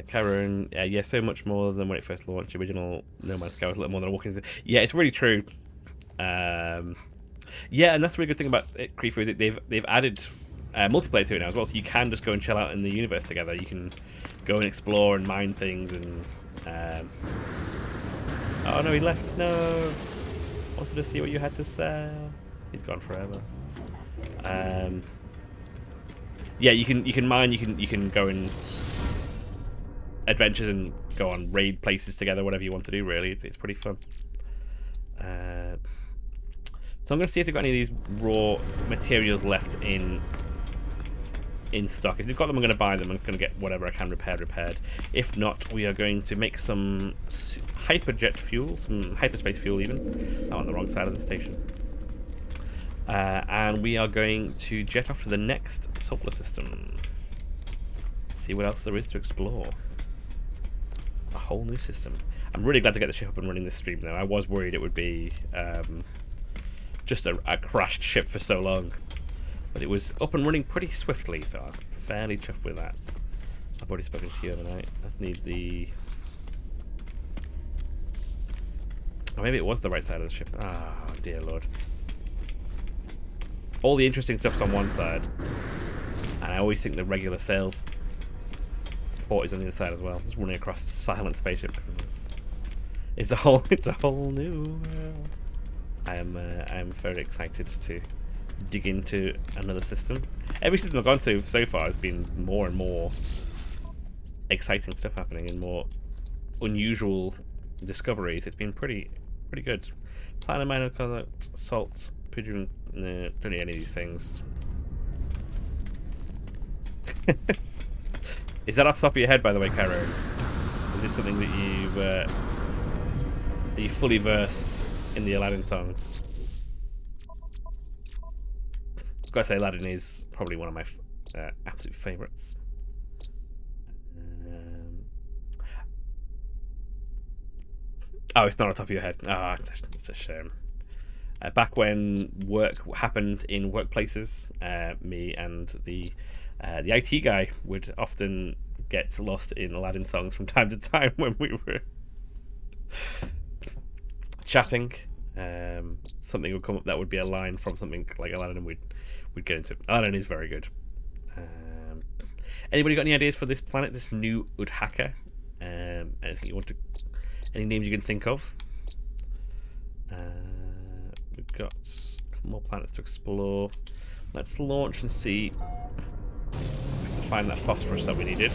Karen. Yeah, so much more than when it first launched. The original No Man's Sky was a little more than a walking. Yeah, it's really true. Yeah, and that's the really good thing about it, Krifu, that they've added multiplayer to it now as well, so you can just go and chill out in the universe together. You can go and explore and mine things and oh no, he left. No, wanted to see what you had to sell. He's gone forever. Yeah, you can mine. You can go in adventures and go on raid places together. Whatever you want to do, really, it's pretty fun. So I'm going to see if they've got any of these raw materials left in in stock. If they've got them, I'm going to buy them. I'm going to get whatever I can repaired. If not, we are going to make some hyperjet fuel, some hyperspace fuel even. I'm on the wrong side of the station. And we are going to jet off to the next solar system. See what else there is to explore. A whole new system. I'm really glad to get the ship up and running this stream now. I was worried it would be just a crashed ship for so long. But it was up and running pretty swiftly, so I was fairly chuffed with that. I've already spoken to you overnight. I need the... Oh, maybe it was the right side of the ship. Ah, oh, dear lord. All the interesting stuff's on one side. And I always think the regular sales port is on the other side as well. Just running across a silent spaceship. It's a whole new world. I am very excited to dig into another system. Every system I've gone to so far has been more and more exciting stuff happening and more unusual discoveries. It's been pretty good. Planet minor contact, salt, pigeon, no, don't need any of these things. Is that off the top of your head, by the way, Caro? Is this something that you fully versed in the Aladdin songs? I've got to say, Aladdin is probably one of my absolute favourites. Oh, it's not on top of your head. Ah, oh, it's a shame. Back when work happened in workplaces, me and the IT guy would often get lost in Aladdin songs from time to time when we were chatting. Something would come up that would be a line from something like Aladdin, and we'd get into it. Aladdin is very good. Anybody got any ideas for this planet, this new Udhaka? Anything you want to? Any names you can think of? We've got a couple more planets to explore. Let's launch and see if we can find that phosphorus that we needed.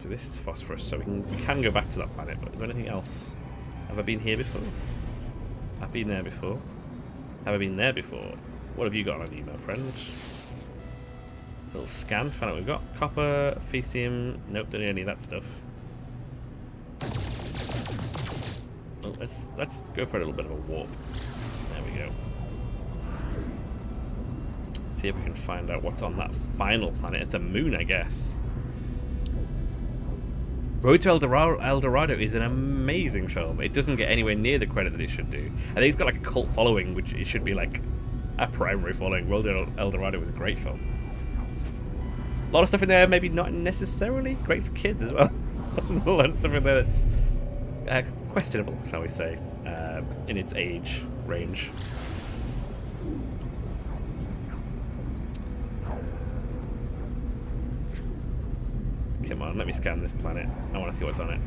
So this is phosphorus, so we can go back to that planet, but is there anything else? Have I been here before? I've been there before. Have I been there before? What have you got on you, my friend? Little scan to find out what we've got. Copper, Fecium, nope, don't need any of that stuff. Well, let's go for a little bit of a warp. There we go. See if we can find out what's on that final planet. It's a moon, I guess. Road to El Dorado is an amazing film. It doesn't get anywhere near the credit that it should do. I think it's got like a cult following, which it should be like a primary following. Road to El Dorado was a great film. A lot of stuff in there, maybe not necessarily great for kids as well. A lot of stuff in there that's questionable, shall we say, in its age range. Come on, let me scan this planet. I want to see what's on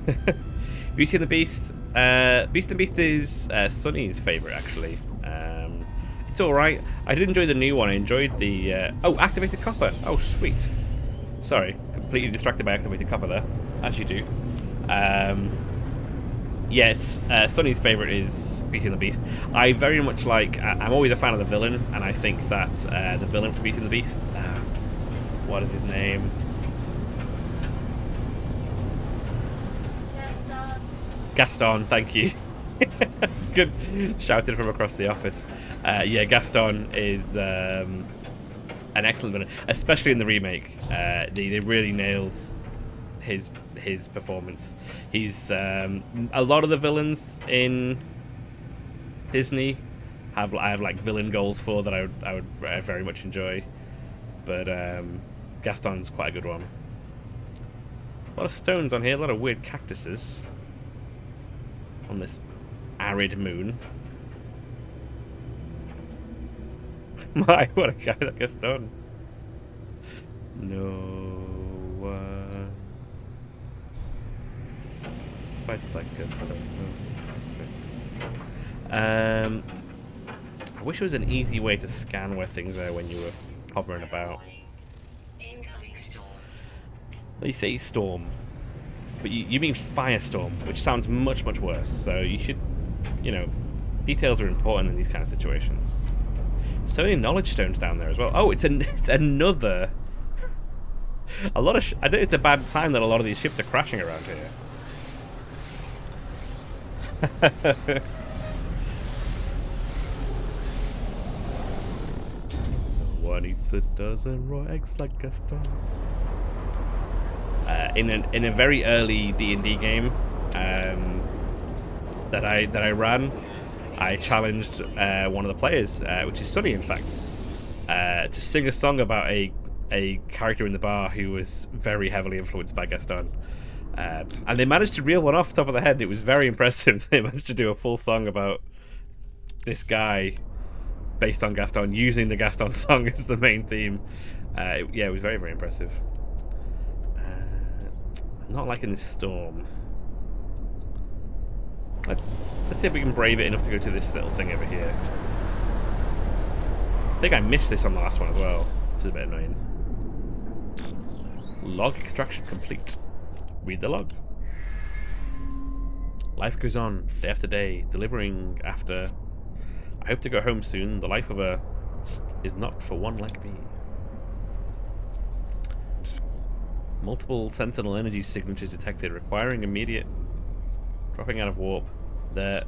it. Beauty and the Beast. Beauty and the Beast is Sunny's favourite, actually. It's alright. I did enjoy the new one. I enjoyed the... oh, activated copper. Oh, sweet. Sorry. Completely distracted by activated copper there. As you do. Yeah, it's Sunny's favourite is Beauty and the Beast. I very much like... I'm always a fan of the villain, and I think that the villain for Beauty and the Beast... what is his name? Gaston, thank you. Good. Shouted from across the office. Yeah, Gaston is an excellent villain, especially in the remake. They really nailed his performance. He's a lot of the villains in Disney I have like villain goals for that I would very much enjoy, but Gaston's quite a good one. A lot of stones on here, a lot of weird cactuses on this arid moon. My, what a guy that Gaston. No one fights like Gaston. I wish there was an easy way to scan where things are when you were hovering about. Incoming storm. They say storm. But you mean firestorm, which sounds much, much worse. So you should, you know, details are important in these kind of situations. So many knowledge stones down there as well. Oh, it's another. A lot of. I think it's a bad sign that a lot of these ships are crashing around here. One eats a dozen raw eggs like a stone. In a very early D&D game that I ran, I challenged one of the players, which is Sunny, in fact, to sing a song about a character in the bar who was very heavily influenced by Gaston. And they managed to reel one off the top of the head. It was very impressive. They managed to do a full song about this guy based on Gaston, using the Gaston song as the main theme. Yeah, it was very, very impressive. I'm not liking this storm. Let's see if we can brave it enough to go to this little thing over here. I think I missed this on the last one as well, which is a bit annoying. Log extraction complete. Read the log. Life goes on, day after day, delivering after. I hope to go home soon. The life of a is not for one like me. Multiple sentinel energy signatures detected, requiring immediate dropping out of warp. The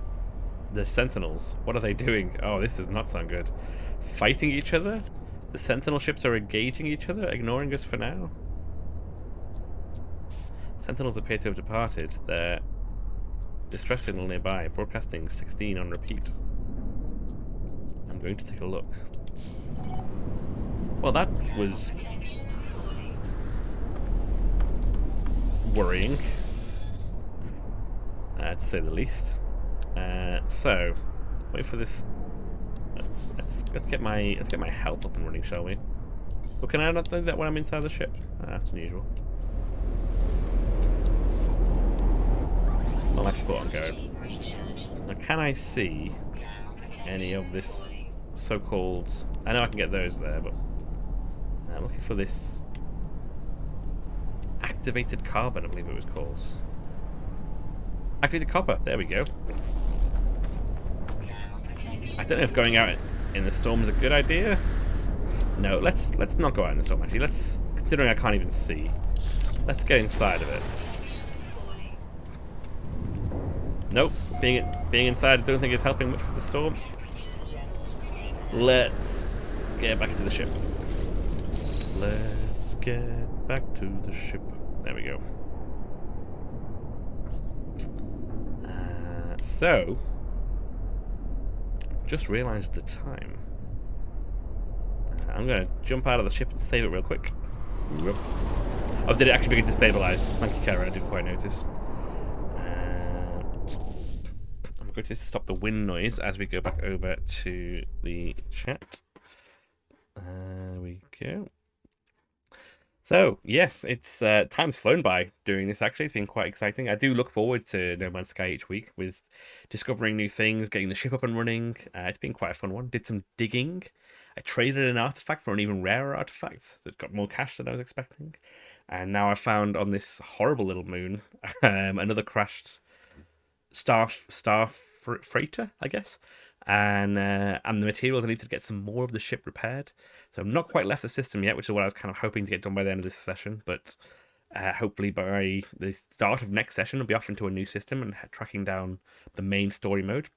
sentinels. What are they doing? Oh, this does not sound good. Fighting each other? The sentinel ships are engaging each other, ignoring us for now. Sentinels appear to have departed. Their distress signal nearby, broadcasting 16 on repeat. I'm going to take a look. Well, that was worrying, to say the least. So, wait for this. Let's get my health up and running, shall we? But can I not do that when I'm inside the ship? That's unusual. Not like spot on going. Now, can I see any of this so-called? I know I can get those there, but I'm looking for this activated carbon, I believe it was called. Activated copper. There we go. I don't know if going out in the storm is a good idea. No, let's not go out in the storm. Actually, considering I can't even see, let's get inside of it. Nope, being inside, I don't think is helping much with the storm. Let's get back to the ship. Let's get back to the ship. There we go. So, just realised the time. I'm going to jump out of the ship and save it real quick. Oh, did it actually begin to stabilise? Thank you, Karen. I didn't quite notice. I'm going to stop the wind noise as we go back over to the chat. There we go. So, yes, it's time's flown by doing this, actually. It's been quite exciting. I do look forward to No Man's Sky each week with discovering new things, getting the ship up and running. It's been quite a fun one. Did some digging. I traded an artifact for an even rarer artifact. So it got more cash than I was expecting. And now I found on this horrible little moon another crashed star freighter, I guess. And the materials I need to get some more of the ship repaired. So I'm not quite left the system yet, which is what I was kind of hoping to get done by the end of this session. But hopefully by the start of next session, I'll be off into a new system and tracking down the main story mode.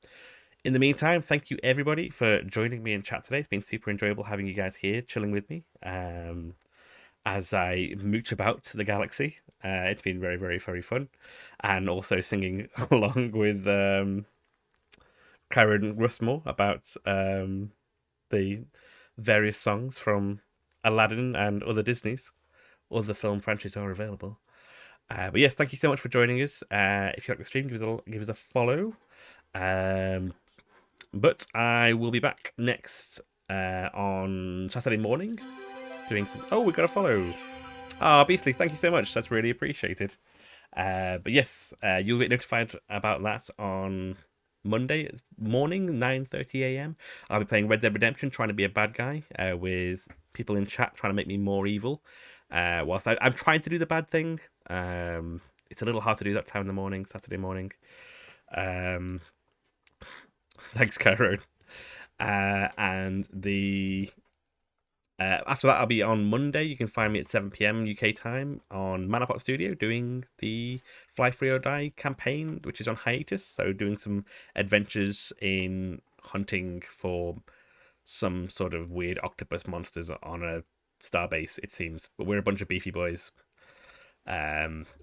In the meantime, thank you everybody for joining me in chat today. It's been super enjoyable having you guys here, chilling with me as I mooch about the galaxy. It's been very, very, very fun. And also singing along with Karen Russmore about the various songs from Aladdin and other Disney's. Other film franchises are available. But yes, thank you so much for joining us. If you like the stream, give us a follow. But I will be back next on Saturday morning doing some. Oh, we got a follow. Beastly, thank you so much. That's really appreciated. But yes, you'll get notified about that on Monday morning, 9:30 a.m. I'll be playing Red Dead Redemption, trying to be a bad guy with people in chat trying to make me more evil. Whilst I'm trying to do the bad thing. It's a little hard to do that time in the morning, Saturday morning. Um, thanks, Karen. And the after that, I'll be on Monday. You can find me at 7 p.m. UK time on Manapot Studio doing the Fly Free or Die campaign, which is on hiatus. So, doing some adventures in hunting for some sort of weird octopus monsters on a starbase, it seems. But we're a bunch of beefy boys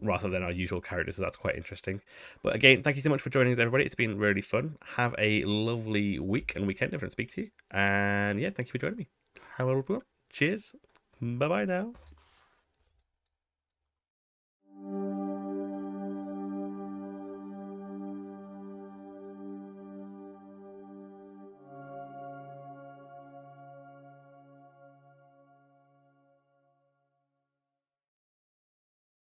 rather than our usual characters, so that's quite interesting. But again, thank you so much for joining us, everybody. It's been really fun. Have a lovely week and weekend if I don't speak to you. And yeah, thank you for joining me. Hello, everyone. Cheers. Bye bye now.